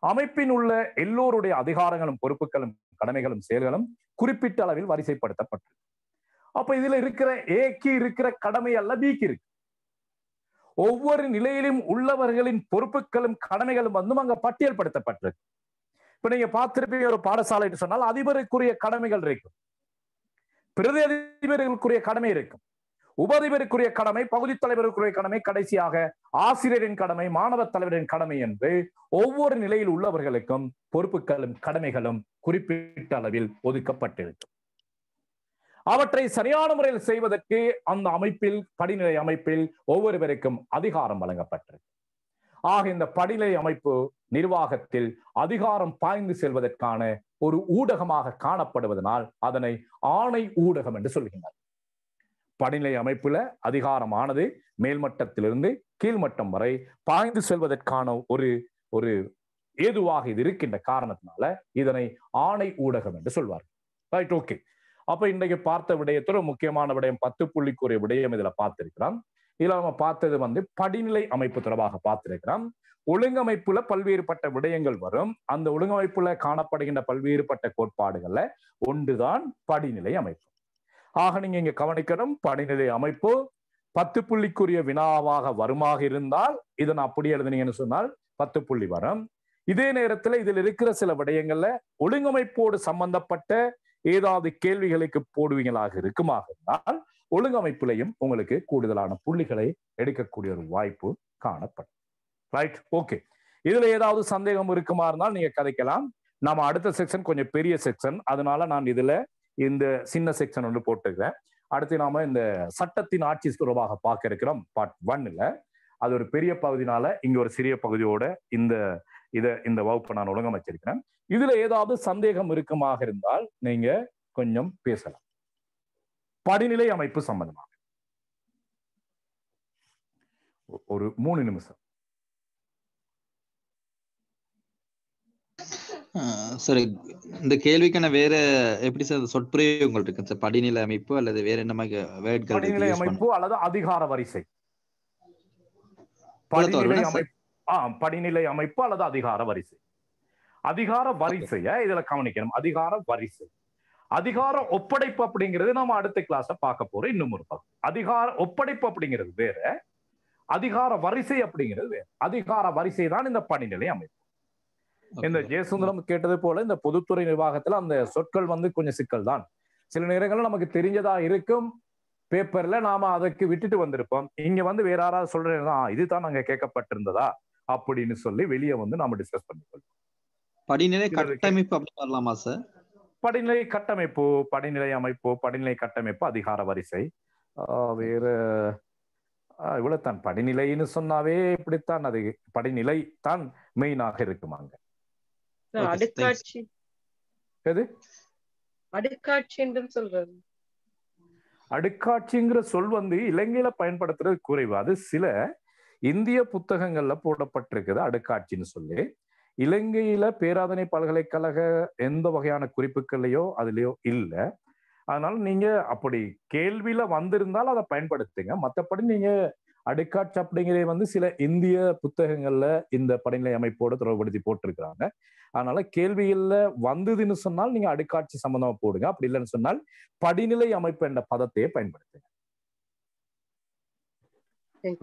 அமைப்பின் உள்ள எல்லோருடைய அதிகாரங்களும், பொறுப்புகளும், கடமைகளும், செயல்களும் குறிப்பிட்ட அளவில் வரிசைப்படுத்தப்பட்டது. அப்ப இதுல இருக்கிற ஏக்கு இருக்கிற கடமை அல்ல பிக்கு இருக்கு. ஒவ்வொரு நிலையிலும் உள்ளவர்களின் பொறுப்புகளும் கடமைகளும் வந்து அங்க பட்டியல்படுத்தப்பட்டிருக்கு. இப்ப நீங்க பார்த்திருப்பீங்க, ஒரு பாடசாலை சொன்னால் அதிபருக்குரிய கடமைகள் இருக்கும், பிரதி அதிபர்களுக்குரிய கடமை இருக்கும், உபதிபருக்குரிய கடமை, பகுதி தலைவருக்குரிய கடமை, கடைசியாக ஆசிரியரின் கடமை, மாணவ தலைவரின் கடமை என்று ஒவ்வொரு நிலையில் உள்ளவர்களுக்கும் பொறுப்புகளும் கடமைகளும் குறிப்பிட்ட அளவில் ஒதுக்கப்பட்டிருக்கும். அவற்றை சரியான முறையில் செய்வதற்கு அந்த அமைப்பில், படிநிலை அமைப்பில் ஒவ்வொருவருக்கும் அதிகாரம் வழங்கப்பட்டிருக்கு. ஆக இந்த படிநிலை அமைப்பு நிர்வாகத்தில் அதிகாரம் பாய்ந்து செல்வதற்கான ஒரு ஊடகமாக காணப்படுவதனால் அதனை ஆணை ஊடகம் என்று சொல்கின்றனர். படிநிலை அமைப்புல அதிகாரமானது மேல்மட்டத்திலிருந்து கீழ்மட்டம் வரை பாய்ந்து செல்வதற்கான ஒரு ஏதுவாக இது இருக்கின்ற காரணத்தினால இதனை ஆணை ஊடகம் என்று சொல்வார்கள். Right, okay. அப்ப இன்றைக்கு பார்த்த விடயத்தோட முக்கியமான விடயம் 10 புள்ளிக்குரிய விடயம் இதுல பார்த்திருக்கிறோம். இதுல நம்ம பார்த்தது படிநிலை அமைப்பு தொடர்பாக பார்த்திருக்கிறோம். ஒழுங்கமைப்புல பல்வேறுபட்ட விடயங்கள் வரும். அந்த ஒழுங்கமைப்புல காணப்படுகின்ற பல்வேறுபட்ட கோட்பாடுகள்ல ஒன்றுதான் படிநிலை அமைப்பு. ஆக நீங்க இங்க கவனிக்கணும், படிநிலை அமைப்பு 10 புள்ளிக்குரிய வினாவாக வருமாக இருந்தால் இதனை அப்படி எழுதினீங்கன்னு சொன்னால் 10 புள்ளி வரும். இதே நேரத்துல இதில் இருக்கிற சில விடயங்கள்ல ஒழுங்கமைப்போடு சம்பந்தப்பட்ட ஏதாவது கேள்விகளுக்கு போடுவீங்களாக இருக்குமாக இருந்தால் ஒழுங்கமைப்பிலையும் உங்களுக்கு கூடுதலான புள்ளிகளை எடுக்கக்கூடிய ஒரு வாய்ப்பு காணப்படும். Right, okay. இதுல ஏதாவது சந்தேகம் இருக்குமா இருந்தால் நீங்க கதைக்கலாம். நாம அடுத்த செக்ஷன் கொஞ்சம் பெரிய செக்ஷன், அதனால நான் இதுல இந்த சின்ன செக்ஷன் ஒன்று போட்டுக்கிறேன். அடுத்து நாம இந்த சட்டத்தின் ஆட்சி தொடர்பாக பார்க்க இருக்கிறோம் பார்ட் 1ல. அது ஒரு பெரிய பகுதினால இங்க ஒரு சிறிய பகுதியோட இந்த வகுப்பை நான் ஒழுங்கமைச்சிருக்கிறேன். இதுல ஏதாவது சந்தேகம் இருக்குமாக இருந்தால் நீங்க கொஞ்சம் பேசலாம். படிநிலை அமைப்பு சம்பந்தமாக ஒரு 3 நிமிஷம். சரி, இந்த கேள்விக்கான வேற எப்படி சார் சொற்பிரயோகங்கள் இருக்கு சார்? படிநிலை அமைப்பு அல்லது வேற என்ன மாதிரி வேர்ட்கள்? படிநிலை அமைப்பு அல்லது அதிகார வரிசை. படிநிலை அமைப்பு படிநிலை அமைப்பு அல்லது அதிகார வரிசை. அதிகார வரிசைய இதுல கவனிக்கணும். அதிகார வரிசை, அதிகார ஒப்படைப்பு அப்படிங்கிறது நம்ம அடுத்த கிளாஸ்ல பார்க்க போறோம். இன்னும் ஒரு பக்கம் அதிகார ஒப்படைப்பு அப்படிங்கிறது வேற, அதிகார வரிசை அப்படிங்கிறது வேற. அதிகார வரிசை தான் இந்த படிநிலை அமைப்பு. இந்த ஜெயசுந்தரம் கேட்டது போல இந்த பொதுத்துறை நிர்வாகத்துல அந்த சொற்கள் கொஞ்சம் சிக்கல் தான். சில நேரங்கள்ல நமக்கு தெரிஞ்சதா இருக்கும், பேப்பர்ல நாம அதற்கு விட்டுட்டு வந்திருப்போம். இங்க வேற யாராவது சொல்றேன்னா இதுதான் நாங்க கேட்கப்பட்டிருந்ததா அப்படின்னு சொல்லி வெளியே நாம டிஸ்கஸ் பண்ணிக்கொள்வோம். படிநிலை கட்டமைப்பு அப்படி வரலாமா சார்? படிநிலை கட்டமைப்பு, படிநிலை அமைப்பு, படிநிலை கட்டமைப்பு, அதிகார வரிசை, வேற இவ்வளவுதான். படிநிலைன்னு சொன்னாவே இப்படித்தான், அது படிநிலை தான் மெயினாக இருக்குமாங்க. அடுக்காட்சி, எது அடுக்காட்சி என்று சொல்றது? அடுக்காட்சிங்கிற சொல் இலங்கையில பயன்படுத்துறது குறைவு. அது சில இந்திய புத்தகங்கள்ல போடப்பட்டிருக்குது அடுக்காட்சின்னு சொல்லி. இலங்கையில பேராதனை பல்கலைக்கழக எந்த வகையான குறிப்புகள்லையோ அதுலயோ இல்லை. அதனால நீங்க அப்படி கேள்வியில வந்திருந்தால் அதை பயன்படுத்துங்க. மற்றபடி நீங்க அடுக்காட்சி அப்படிங்கிறது வந்து சில இந்திய புத்தகங்கள்ல இந்த படிநிலை அமைப்போடு தொடர்புபடுத்தி போட்டிருக்கிறாங்க. அதனால கேள்விகள்ல வந்ததுன்னு சொன்னால் நீங்க அடுக்காட்சி சம்பந்தமா போடுங்க. அப்படி இல்லைன்னு சொன்னால் படிநிலை அமைப்பு என்ற பதத்தையே பயன்படுத்துங்க.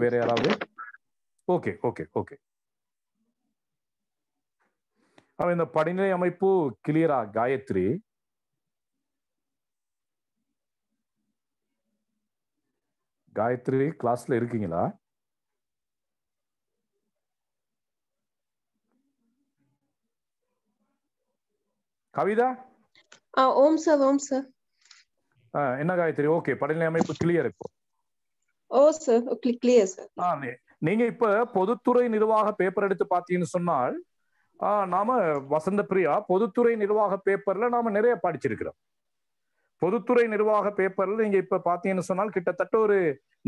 வேற யாராவது? Okay okay okay. அவன் இந்த படிநிலை அமைப்பு கிளியரா காயத்ரி? காயத்ரி கிளாஸ்ல இருக்கீங்களா? கவிதா? ஓம் சார், ஓம் சார். என்ன காயத்ரி? ஓகே, படிநிலை அமைப்பு கிளியர் இப்போ. ஓ சார், கிளியர் சார். நீங்க இப்ப பொதுத்துறை நிர்வாக பேப்பர் எடுத்து பாத்தீங்கன்னு சொன்னால் நாம வசந்த பிரியா பொதுத்துறை நிர்வாக பேப்பர்ல நாம நிறைய படிச்சிருக்கிறோம். பொதுத்துறை நிர்வாக பேப்பர்ல நீங்க இப்ப பாத்தீங்கன்னு சொன்னால் கிட்டத்தட்ட ஒரு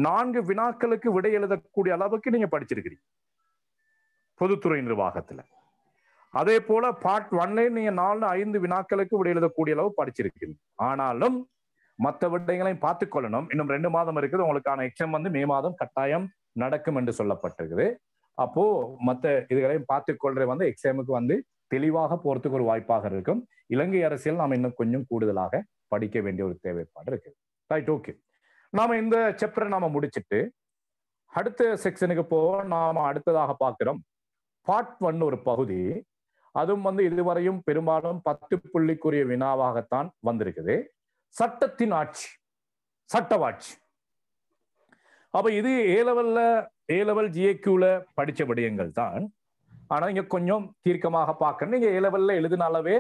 4 வினாக்களுக்கு விடை எழுதக்கூடிய அளவுக்கு நீங்க படிச்சிருக்கிறீங்க பொதுத்துறை நிர்வாகத்துல. அதே போல பார்ட் 1ல நீங்க 4-5 வினாக்களுக்கு விடை எழுதக்கூடிய அளவு படிச்சிருக்கீங்க. ஆனாலும் மற்ற விடயங்களையும் பார்த்துக் கொள்ளணும். இன்னும் 2 மாதம் இருக்குது. உங்களுக்கான எக்ஸாம் வந்து மே மாதம் கட்டாயம் நடக்கும் என்று சொல்லப்பட்டிருக்குது. அப்போ மற்ற இதுகளையும் பார்த்துக்கொள்ற வந்து எக்ஸாமுக்கு வந்து தெளிவாக போறதுக்கு ஒரு வாய்ப்பாக இருக்கும். இலங்கை அரசியல் நாம் இன்னும் கொஞ்சம் கூடுதலாக படிக்க வேண்டிய ஒரு தேவைப்பாடு இருக்கு. Right, okay. நாம இந்த சாப்டரை நாம முடிச்சுட்டு அடுத்த செக்ஷனுக்கு போவோம். நாம அடுத்ததாக பார்க்கிறோம் பார்ட் 1 ஒரு பகுதி. அதுவும் வந்து இதுவரையும் பெரும்பாலும் 10 புள்ளிக்குரிய வினாவாகத்தான் வந்திருக்குது. சட்டத்தின் ஆட்சி, சட்டவாட்சி. அப்ப இது ஏ லெவல் ஜிஏக்யூல படிச்ச விடயங்கள் தான். ஆனா இங்க கொஞ்சம் தீர்க்கமாக பார்க்கணும். நீங்க ஏ லெவல்ல எழுதினாலவே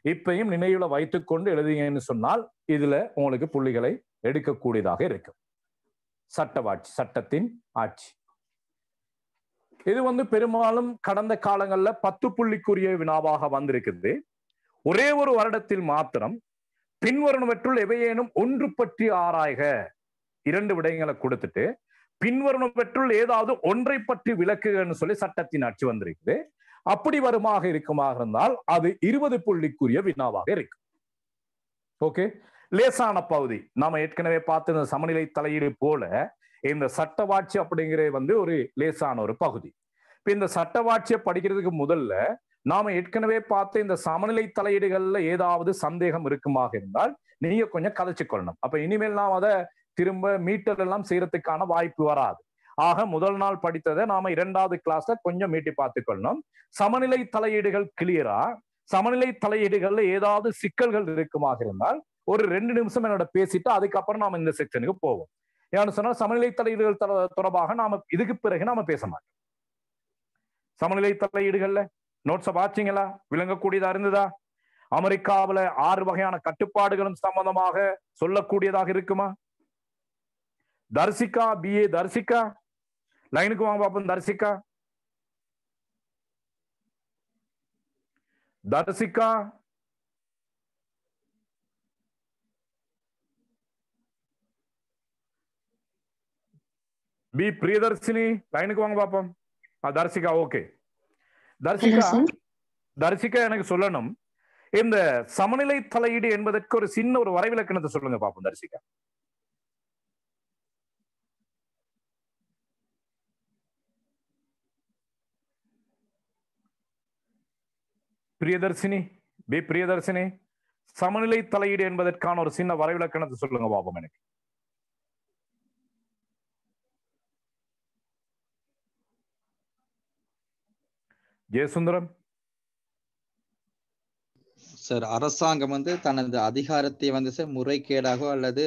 இப்பையும் நினைவுல வைத்துக்கொண்டு எழுதுங்கன்னு சொன்னால் இதுல உங்களுக்கு புள்ளிகளை எடுக்கக்கூடியதாக இருக்கும். சட்டவாட்சி, சட்டத்தின் ஆட்சி. இது வந்து பெரும்பாலும் கடந்த காலங்கள்ல 10 புள்ளிக்குரிய வினாவாக வந்திருக்குது. ஒரே ஒரு வருடத்தில் மாத்திரம் பின்வருவனவற்றுள் எவையேனும் ஒன்று பற்றி ஆராய்க 2 விடயங்களை கொடுத்துட்டு பின்வருவனவற்றுள் ஏதாவது ஒன்றை பற்றி விளக்குகன்னு சொல்லி சட்டத்தின் ஆட்சி வந்திருக்குது. அப்படி வருமாக இருக்குமாக இருந்தால் அது 20 புள்ளிக்குரிய வினாவாக இருக்கு. ஓகே, லேசான பகுதி. நாம ஏற்கனவே பார்த்த இந்த சமநிலை தலையீடு போல இந்த சட்டவாட்சி அப்படிங்கிறது வந்து ஒரு லேசான ஒரு பகுதி. இப்ப இந்த சட்டவாட்சியை படிக்கிறதுக்கு முதல்ல நாம ஏற்கனவே பார்த்த இந்த சமநிலை தலையீடுகள்ல ஏதாவது சந்தேகம் இருக்குமாக இருந்தால் நீங்க கொஞ்சம் கதைச்சு கொள்ளணும். அப்ப இனிமேல் நாம் அதை திரும்ப மீட்டர் எல்லாம் செய்யறதுக்கான வாய்ப்பு வராது. ஆக முதல் நாள் படித்ததை நாம 2வது கிளாஸ்ல கொஞ்சம் மீட்டி பார்த்துக்கொள்ளணும். சமநிலை தலையீடுகள் கிளியரா, சமநிலை தலையீடுகள்ல ஏதாவது சிக்கல்கள் இருக்குமாக இருந்தால் ஒரு 2 நிமிஷம் என்னோட பேசிட்டு அதுக்கப்புறம் நாம இந்த செக்ஷனுக்கு போவோம். ஏன்னு சொன்னா சமநிலை தலையீடுகள் தொடர்பாக நாம இதுக்கு பிறகு நாம பேச மாட்டோம். சமநிலை தலையீடுகள்ல நோட்ஸை வாட்சிங்களா? விளங்கக்கூடியதா இருந்ததா? அமெரிக்காவில 6 வகையான கட்டுப்பாடுகளும் சம்பந்தமாக சொல்லக்கூடியதாக இருக்குமா? தர்சிகா, BA தர்சிகா, லைனுக்கு வாங்க பாப்போம். தர்சிகா, தர்சிகா, பி பிரியதர்ஷினி, லைனுக்கு வாங்க பாப்போம். தர்சிகா, ஓகே. தர்சிகா, தர்சிகா எனக்கு சொல்லணும், இந்த சமநிலை தலையீடு என்பதற்கு ஒரு சின்ன ஒரு வரைவிலக்கணத்தை சொல்லுங்க பாப்போம். தர்சிகா. பிரியதர்ஷினி, பி பிரியதர்ஷினி, சமநிலை தலையீடு என்பதற்கான ஒரு சின்ன வரைவிலக்கணத்தை சொல்லுங்க பாப்போம் எனக்கு. ஜெயசுந்தரம் சார், அரசாங்கம் வந்து தனது அதிகாரத்தை வந்து சார் முறைகேடாக அல்லது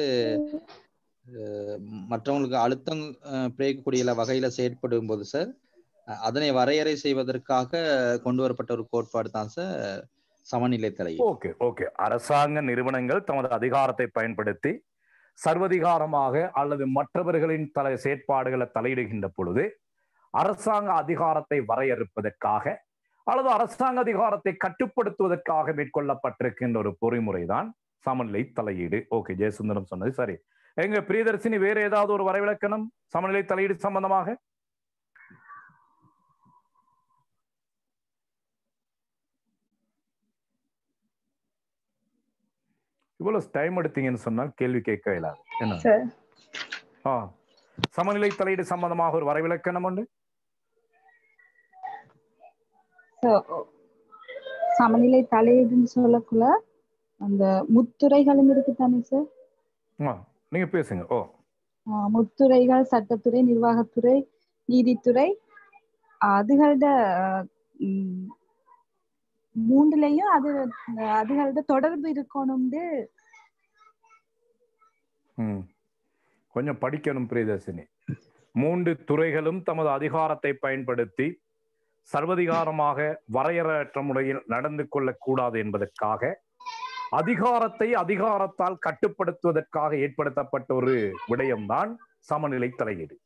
மற்றவங்களுக்கு அழுத்தம் பிரயோகக்கூடிய வகையில செயற்படும் போது சார் அதனை வரையறை செய்வதற்காக கொண்டு வரப்பட்ட ஒரு கோட்பாடு தான் சார் சமநிலை தலையீடு. Okay okay. அரசாங்க நிறுவனங்கள் தமது அதிகாரத்தை பயன்படுத்தி சர்வதிகாரமாக அல்லது மற்றவர்களின் செயற்பாடுகளை தலையிடுகின்ற பொழுது அரசாங்க அதிகாரத்தை வரையறுப்பதற்காக அல்லது அரசாங்க அதிகாரத்தை கட்டுப்படுத்துவதற்காக மேற்கொள்ளப்பட்டிருக்கின்ற ஒரு பொறிமுறைதான் சமநிலை தலையீடு. ஓகே, ஜெயசுந்தரம் சொன்னது சரி. எங்க பிரியதர்ஷினி, வேற ஏதாவது ஒரு வரைவிலக்கணம் சமநிலை தலையீடு சம்பந்தமாக? இவ்வளவு டைம் எடுத்தீங்கன்னு சொன்னா கேள்வி கேட்க இயலாது. என்ன சார் சமநிலை தலையீடு சம்பந்தமாக ஒரு வரைவிலக்கணம் உண்டு. சமநிலை தலையீடுன்னு சொல்லக்குள்ள அந்த முத்துறைகளும் இருக்குதானே சார்? நீங்க பேசுங்க. முத்துறைகள் சட்டத்துறை, நிர்வாகத்துறை, நீதித்துறை அதுகளோட மூன்றுலையும் அதுகளோட தொடர்பு இருக்கணும்னு கொஞ்சம் படிக்கணும் பிரியதர்சினி. 3 துறைகளும் தமது அதிகாரத்தை பயன்படுத்தி சர்வதிகாரமாக வரையறையற்ற முறையில் நடந்து கொள்ளக்கூடாது என்பதற்காக அதிகாரத்தை அதிகாரத்தால் கட்டுப்படுத்துவதற்காக ஏற்படுத்தப்பட்ட ஒரு விடயம்தான் சமநிலை தலையீடு.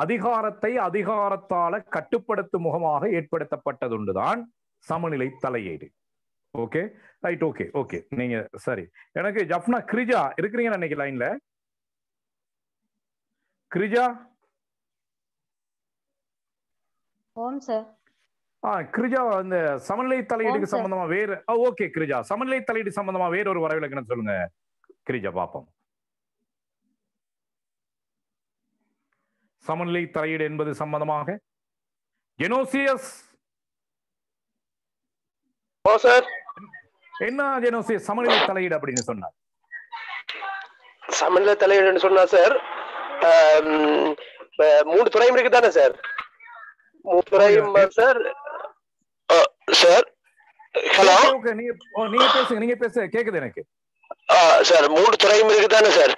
அதிகாரத்தை அதிகாரத்தால கட்டுப்படுத்தும் முகமாக ஏற்படுத்தப்பட்டதுண்டுதான் சமநிலை தலையீடு. Okay right. ஓகே ஓகே நீங்க சரி. எனக்கு ஜப்னா கிரிஜா இருக்கிறீங்க அன்னைக்கு லைன்ல. கிரிஜா ஓம் சார். கிரிஜா இந்த சமநிலை தலையீடுக்கு சம்பந்தமா வேற ஓகே கிரிஜா சமநிலை தலையீடு சம்பந்தமா வேற ஒரு வரைவிலக்கணம் சொல்லுங்க கிரிஜா பாப்போம். சமநிலை தலையீடு என்பது சம்பந்தமாக ஜெனோசியஸ். என்ன ஜெனோசியஸ் சமநிலை தலையீடு அப்படின்னு சொன்னார்? சமநிலை தலையீடுன்னு சொன்னா சார் 3 துறையும் இருக்கு தானே சார்? 3 துறையும் சார். Sir hello. நீங்க பேசுங்க கேக்குது எனக்கு. சார் 3 துறையும் இருக்குதானே சார்?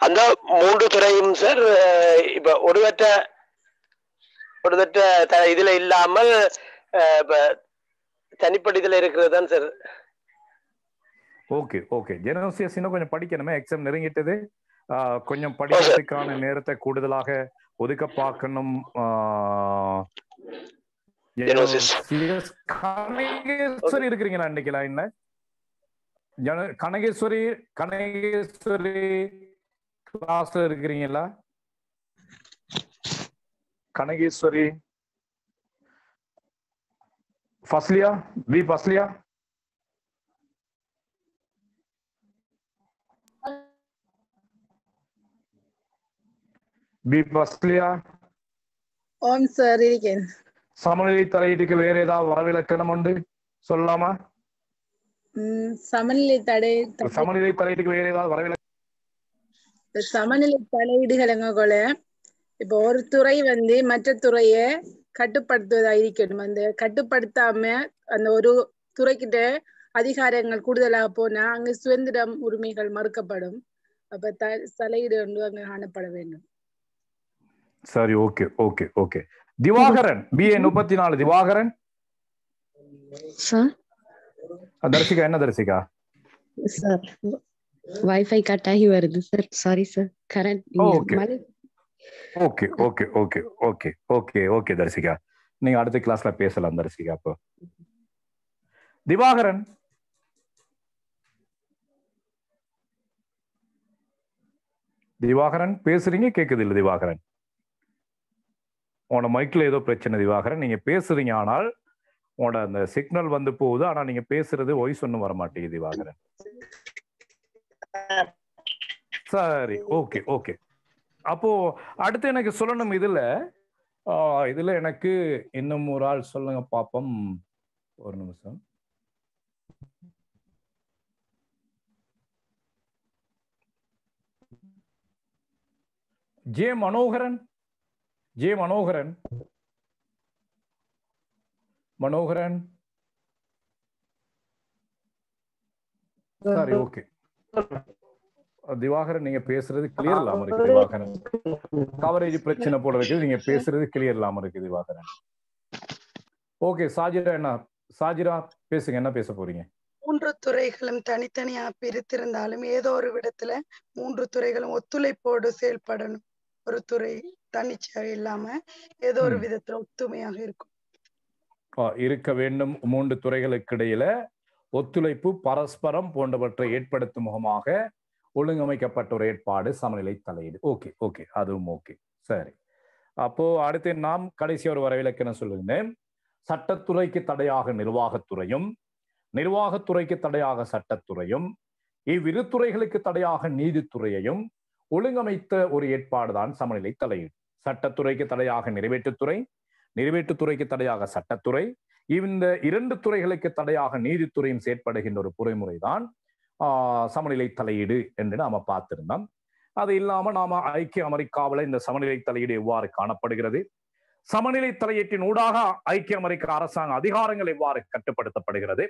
அந்த 3 துறையும் சார் இப்ப ஒருவற்ற இதுல இல்லாமல் தனிப்பட்ட இதுல இருக்கிறது தான் சார். ஓகே ஓகே ஜெனோசியஸ் இன்னும் கொஞ்சம் படிக்கணுமே. எக்ஸாம் நெருங்கிட்டது. கொஞ்சம் படிக்கிறதுக்கான நேரத்தை கூடுதலாக ஒதுக்க பார்க்கணும். கனகேஸ்வரி இருக்கிறீங்களா இன்னைக்கு லைன்ல? கனகேஸ்வரி கிளாஸ்ல இருக்கிறீங்களா? Kanakeswari Fasliya B Fasliya B Fasliya. ஓம் சார் இருக்கேன். சமநிலை தலையீட்டுக்கு வேற ஏதாவது வரவிலக்கணம் உண்டு சொல்லலாமா? சமநிலை தலையீட்டுக்கு வேற ஏதாவது வரவிலக்கணம்? சமநிலை தலையீடுகள் இப்ப ஒரு துறை மற்ற துறையை கட்டுப்படுத்துவதா இருக்கணும். அந்த கட்டுப்படுத்தாம அந்த ஒரு துறைக்கிட்ட அதிகாரங்கள் கூடுதலாக போனா அங்கு சுதந்திரம் உரிமைகள் மறுக்கப்படும். அப்ப தலையீடு அங்கு காணப்பட வேண்டும். சரி okay okay okay. Divakaran BA 34 Divakaran. Sir Tharsika என்ன தர்சிகா? சார் வைஃபை கட் ஆகி வருது sir. Sorry sir. Current okay okay okay okay okay okay okay Tharsika நீங்க அடுத்த கிளாஸ்ல பேசலாம் தர்சிகா. அப்போ திவாகரன் திவாகரன் பேசுறீங்க கேக்குது இல்ல திவாகரன்? உன்னோட மைக்ல ஏதோ பிரச்சனை திவாகரன். நீங்க பேசுறீங்க ஆனால் உன்னோட அந்த சிக்னல் போகுது. ஆனா நீங்க பேசுறது வாய்ஸ் ஒன்னும் வர மாட்டேங்குது திவாகரன். சரி ஓகே ஓகே. அப்போ அடுத்து எனக்கு சொல்லணும். இதுல எனக்கு இன்னும் ஒரு ஆள் சொல்லுங்க பாப்போம். ஒரு நிமிஷம். ஜே மனோகரன் சரி ஓகே. திவாகரன் நீங்க பேசுறது கிளியர் இல்லாம இருக்கு திவாகரன். கவரேஜ் பிரச்சனை போல இருக்குது. நீங்க பேசுறது கிளியர் இல்லாம இருக்கு திவாகரன். ஓகே சாஜிரா பேசுங்க. என்ன பேச போறீங்க? 3 துறைகளும் தனித்தனியா பிரித்திருந்தாலும் ஏதோ ஒரு விடத்துல 3 துறைகளும் ஒத்துழைப்போடு செயல்படணும். ஒரு துறை தன்னிச்சையாக இல்லாம ஏதோ ஒரு விதத்துல ஒத்துமையாக இருக்கும் இருக்க வேண்டும். 3 துறைகளுக்கு இடையில ஒத்துழைப்பு பரஸ்பரம் போன்றவற்றை ஏற்படுத்தும் முகமாக ஒழுங்கமைக்கப்பட்ட ஒரு ஏற்பாடு சமநிலை தலையீடு. ஓகே ஓகே அதுவும் ஓகே. சரி அப்போ அடுத்து நாம் கடைசி ஒரு வரைவிலக்கணம் சொல்லுகிறேன். சட்டத்துறைக்கு தடையாக நிர்வாகத்துறையும், நிர்வாகத்துறைக்கு தடையாக சட்டத்துறையும், இவ்விரு துறைகளுக்கு தடையாக நீதித்துறையையும் ஒழுங்கமைத்த ஒரு ஏற்பாடுதான் சமநிலை தலையீடு. சட்டத்துறைக்கு தடையாக நிறைவேற்றுத்துறை, நிறைவேற்றுத்துறைக்கு தடையாக சட்டத்துறை, இந்த இரண்டு துறைகளுக்கு தடையாக நீதித்துறையும் செயற்படுகின்ற ஒரு பொறிமுறைதான் சமநிலை தலையீடு என்று நாம பார்த்திருந்தோம். அது இல்லாம நாம ஐக்கிய அமெரிக்காவில் இந்த சமநிலை தலையீடு எவ்வாறு காணப்படுகிறது, சமநிலை தலையீட்டின் ஊடாக ஐக்கிய அமெரிக்க அரசாங்க அதிகாரங்கள் எவ்வாறு கட்டுப்படுத்தப்படுகிறது,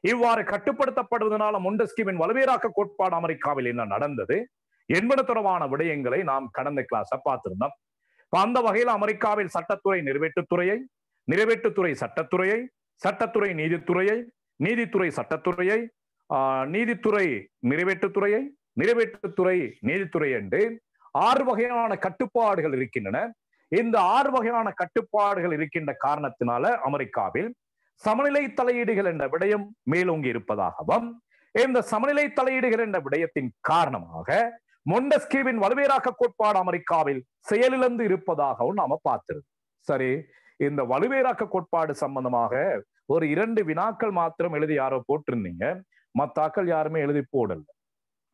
இவ்வாறு கட்டுப்படுத்தப்படுவதனால மொண்டெஸ்கியூவின் வலுவேராக்க கோட்பாடு அமெரிக்காவில் என்ன நடந்தது என்பது தொடர்பான விடயங்களை நாம் கடந்த கிளாஸ பார்த்திருந்தோம். அந்த வகையில் அமெரிக்காவில் சட்டத்துறை நிறைவேற்றுத்துறையை, நிறைவேற்றுத்துறை சட்டத்துறையை, சட்டத்துறை நீதித்துறையை, நீதித்துறை சட்டத்துறையை, நீதித்துறை நிறைவேற்றுத்துறையை, நிறைவேற்றுத்துறை நீதித்துறை என்று 6 வகையான கட்டுப்பாடுகள் இருக்கின்றன. இந்த 6 வகையான கட்டுப்பாடுகள் இருக்கின்ற காரணத்தினால அமெரிக்காவில் சமநிலை தலையீடுகள் என்ற விடயம் மேலோங்கி இருப்பதாகவும், இந்த சமநிலை தலையீடுகள் என்ற விடயத்தின் காரணமாக மொண்டெஸ்கியூவின் வலுவேராக்க கோட்பாடு அமெரிக்காவில் செயலிழந்து இருப்பதாகவும் நாம பார்த்திருக்கோம். சரி, இந்த வலுவேராக்க கோட்பாடு சம்பந்தமாக ஒரு 2 வினாக்கள் மாத்திரம் எழுதி யாரோ போட்டிருந்தீங்க, மத்தாக்கள் யாருமே எழுதி போடல.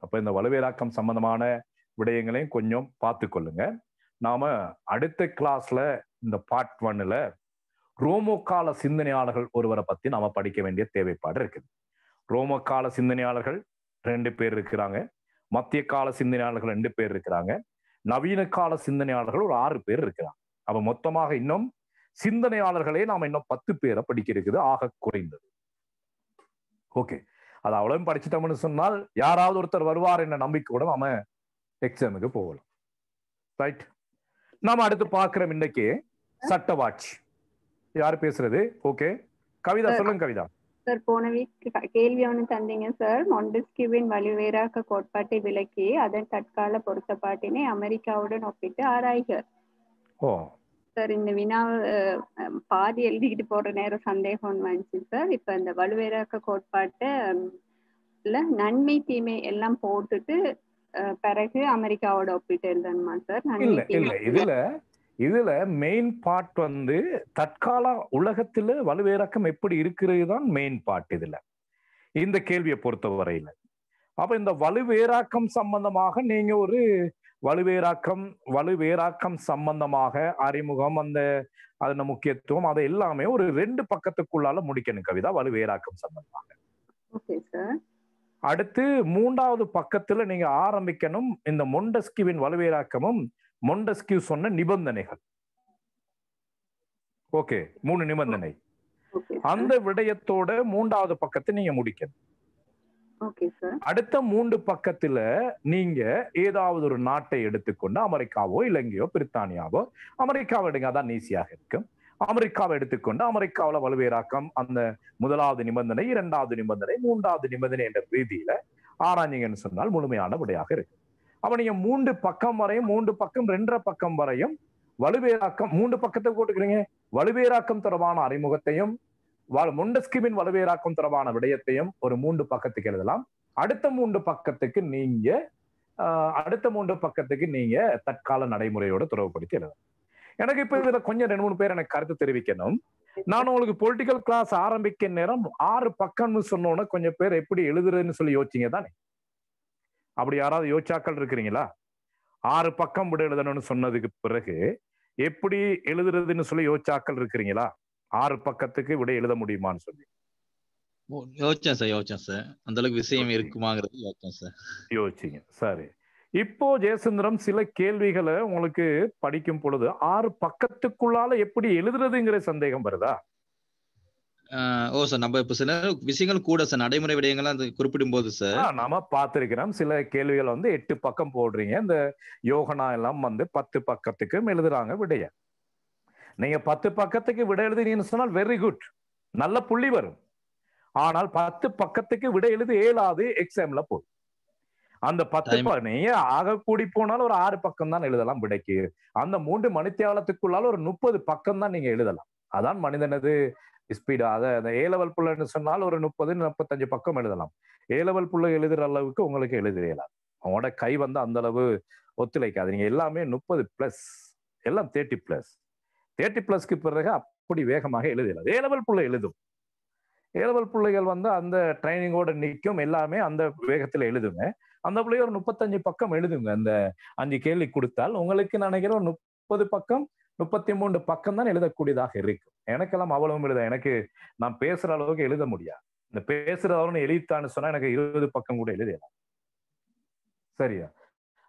அப்ப இந்த வலுவேராக்கம் சம்பந்தமான விடயங்களையும் கொஞ்சம் பார்த்து கொள்ளுங்க. நாம அடுத்த கிளாஸ்ல இந்த பார்ட் 1ல ரோமோ கால சிந்தனையாளர்கள் ஒருவரை பத்தி நாம படிக்க வேண்டிய தேவைப்பாடு இருக்குது. ரோமோ கால சிந்தனையாளர்கள் 2 பேர் இருக்கிறாங்க, மத்திய கால சிந்தனையாளர்கள் 2 பேர் இருக்கிறாங்க, நவீன கால சிந்தனையாளர்கள் ஒரு 6 பேர் இருக்கிறாங்க. அப்ப மொத்தமாக இன்னும் சிந்தனையாளர்களே நாம இன்னும் 10 பேரை படிக்க இருக்குது, ஆக குறைந்தது. ஓகே, அது அவ்வளவு படிச்சுட்டோம்னு சொன்னால் யாராவது ஒருத்தர் வருவார் என்ற நம்பிக்கையோட நாம எக்ஸாமுக்கு போகலாம். ரைட், நாம அடுத்து பார்க்கிறோம் இன்னைக்கு சட்டவாட்சி. யாரு பேசுறது? ஓகே, கவிதா சொல்லுங்க. கவிதா சார், போன வீக் கேள்வி ஒன்று தந்தீங்க சார். மொண்டெஸ்கியூவின் வலுவேராக்க கோட்பாட்டை விளக்கி அதன் தற்கால பொருத்தப்பாட்டினை அமெரிக்காவுடன் ஒப்பிட்டு ஆராய்க. சார், இந்த வினாவை பாதி எழுதிக்கிட்டு போற நேரம் சந்தேகம் வந்துச்சு சார். இப்ப இந்த வலுவேராக்க கோட்பாட்டை நன்மை தீமை எல்லாம் போட்டுட்டு பிறகு அமெரிக்காவோட ஒப்பிட்டு எழுதணுமா சார்? இதுல மெயின் பார்ட் வந்து தற்கால உலகத்துல வலுவேராக்கம் எப்படி இருக்கிறது தான் மெயின் பார்ட் இதுல, இந்த கேள்வியை பொறுத்த வரையில. அப்ப இந்த வலுவேராக்கம் சம்பந்தமாக நீங்க ஒரு வலுவேராக்கம் சம்பந்தமாக அறிமுகம், அதன் முக்கியத்துவம், அதை எல்லாமே ஒரு 2 பக்கத்துக்குள்ளால முடிக்கணும் கவிதா, வலுவேராக்கம் சம்பந்தமாக. அடுத்து 3வது பக்கத்துல நீங்க ஆரம்பிக்கணும் இந்த மொண்டெஸ்கியூவின் வலுவேராக்கமும் மொண்டெஸ்கியூ சொன்ன நிபந்தனைகள். ஓகே, 3 நிபந்தனை, அந்த விடயத்தோட 3வது பக்கத்தை நீங்க முடிக்கணும். அடுத்த 3 பக்கத்துல நீங்க ஏதாவது ஒரு நாட்டை எடுத்துக்கொண்டு அமெரிக்காவோ இலங்கையோ பிரித்தானியாவோ, அமெரிக்காவை எடுங்க, அதான் ஈஸியாக இருக்கும். அமெரிக்காவை எடுத்துக்கொண்டு அமெரிக்காவில வலுவேராக்கம் அந்த 1வது நிபந்தனை, 2வது நிபந்தனை, 3வது நிபந்தனை என்ற ரீதியில ஆராய்ச்சிங்கன்னு சொன்னால் முழுமையான விடையாக இருக்கு. அப்ப நீங்க 3 பக்கம் வரையும், 3 பக்கம் 2.5 பக்கம் வரையும் வலுவேராக்கம் 3 பக்கத்தை போட்டுக்கிறீங்க. வலுவேராக்கம் தொடர்பான அறிமுகத்தையும் மொண்டெஸ்கியூவின் வலுவேராக்கம் தொடர்பான விடயத்தையும் ஒரு 3 பக்கத்துக்கு எழுதலாம். அடுத்த 3 பக்கத்துக்கு நீங்க தற்கால நடைமுறையோட தொடர்புபடுத்தி எழுதலாம். எனக்கு இப்ப இதுல கொஞ்சம் 2-3 பேர் எனக்கு கருத்து தெரிவிக்கணும். நான் உங்களுக்கு பொலிட்டிக்கல் கிளாஸ் ஆரம்பிக்க நேரம் 6 பக்கம்னு சொன்னோன்னு கொஞ்சம் பேர் எப்படி எழுதுறதுன்னு சொல்லி யோசிச்சீங்க தானே? அப்படி யாராவது யோசிச்சாக்கள் இருக்கிறீங்களா? 6 பக்கம் விட எழுதணும்னு சொன்னதுக்கு பிறகு எப்படி எழுதுறதுன்னு சொல்லி யோசிச்சாக்கள் இருக்கிறீங்களா? 6 பக்கத்துக்கு விட எழுத முடியுமான்னு சொல்லி யோசிச்சேன் சார். அந்த அளவுக்கு விஷயம் இருக்குமாங்கிறது யோசிச்சேன் சார். யோசிச்சீங்க, சரி. இப்போ ஜெயசுந்தரம் சில கேள்விகளை உங்களுக்கு படிக்கும் பொழுது 6 பக்கத்துக்குள்ளால எப்படி எழுதுறதுங்கிற சந்தேகம் வருதா? சார், நம்ம இப்ப சில விஷயங்கள் கூட சார் நடைமுறை விடயங்கள்லாம் குறிப்பிடும் போது சார் நாம பார்த்திருக்கிறோம். சில கேள்விகள் வந்து 8 பக்கம் போடுறீங்க. இந்த யோகனா எல்லாம் வந்து 10 பக்கத்துக்கு எழுதுறாங்க விடைய. நீங்க 10 பக்கத்துக்கு விட எழுதுனீங்கன்னு சொன்னால் வெரி குட், நல்ல புள்ளி வரும். ஆனால் 10 பக்கத்துக்கு விட எழுதி இயலாது எக்ஸாம்ல போய். அந்த 10 நீங்க ஆக கூடி போனாலும் ஒரு 6 பக்கம் தான் எழுதலாம் விடைக்கு. அந்த 3 மணித்தியாலத்துக்குள்ளால ஒரு 30 பக்கம் தான் நீங்க எழுதலாம். அதான் மனிதனது ஸ்பீடு. அந்த A-level புள்ளன்னு சொன்னால் ஒரு 30-35 பக்கம் எழுதலாம். A-level புள்ள எழுதுற அளவுக்கு உங்களுக்கு எழுதலாம். அவங்களோட கை வந்து அந்த அளவு ஒத்துழைக்காது. நீங்க எல்லாமே 30+, எல்லாம் 30+. 30+க்கு பிறகு அப்படி வேகமாக எழுதலாம். A-level புள்ள எழுதும். ஏலவல் பிள்ளைகள் வந்து அந்த ட்ரைனிங்கோட நிற்கும், எல்லாமே அந்த வேகத்துல எழுதுங்க. அந்த பிள்ளைங்க ஒரு 35 பக்கம் எழுதுங்க. அந்த 5 கேள்வி கொடுத்தால் உங்களுக்கு நினைக்கிறேன் ஒரு 30 பக்கம் 33 பக்கம் தான் எழுதக்கூடியதாக இருக்கு. எனக்கெல்லாம் அவ்வளவும் எழுத எனக்கு நான் பேசுற அளவுக்கு எழுத முடியாது. இந்த பேசுற அளவுன்னு எழுதித்தான்னு சொன்னா எனக்கு 20 பக்கம் கூட எழுதலாம். சரியா?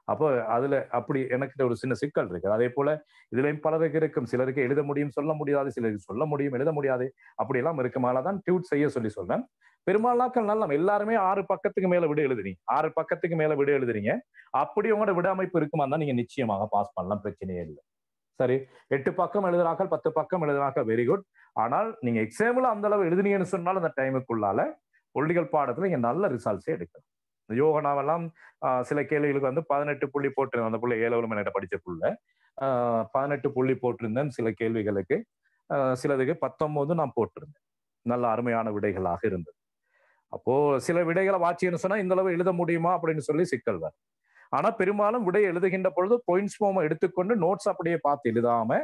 அப்போ அதுல அப்படி எனக்கு ஒரு சின்ன சிக்கல் இருக்கு. அதே போல இதுலயும் பலருக்கு இருக்கும். சிலருக்கு எழுத முடியும், சொல்ல முடியாது. சிலருக்கு சொல்ல முடியும், எழுத முடியாது. அப்படி எல்லாம் இருக்குமாலதான் டியூட் செய்ய சொல்றேன். பெரும்பாலாக்கள் நல்லா எல்லாருமே 6 பக்கத்துக்கு மேல விட எழுதுறீங்க. 6 பக்கத்துக்கு மேல விட எழுதுறீங்க. அப்படி உங்களோட விட அமைப்பு இருக்குமா தான் நீங்க நிச்சயமாக பாஸ் பண்ணலாம், பிரச்சனையே இல்லை. சரி, 8 பக்கம் எழுதுறாக்கள் 10 பக்கம் எழுதுறாக்கள் வெரி குட். ஆனால் நீங்க எக்ஸாம்ல அந்த அளவு எழுதுனீங்கன்னு சொன்னாலும் அந்த டைமுக்குள்ளால பொலிட்டிக்கல் பாடத்துல நீங்க நல்ல ரிசல்ட்ஸே எடுக்கலாம். இந்த யோகனாவெல்லாம் சில கேள்விகளுக்கு வந்து 18 புள்ளி போட்டிருந்தேன். அந்த புள்ளி ஏலவலும் என்ன படிச்ச புள்ள 18 புள்ளி போட்டிருந்தேன். சில கேள்விகளுக்கு சிலதுக்கு 19 நான் போட்டிருந்தேன். நல்ல அருமையான விடைகளாக இருந்தது. அப்போ சில விடைகளை வாட்சின்னு சொன்னா இந்த அளவு எழுத முடியுமா அப்படின்னு சொல்லி சிக்கல் வரும். ஆனா பெரும்பாலும் விடை எழுதுகின்ற பொழுது பாயிண்ட்ஸ் ஃபார்மை எடுத்துக்கொண்டு நோட்ஸ் அப்படியே பார்த்து எழுதாம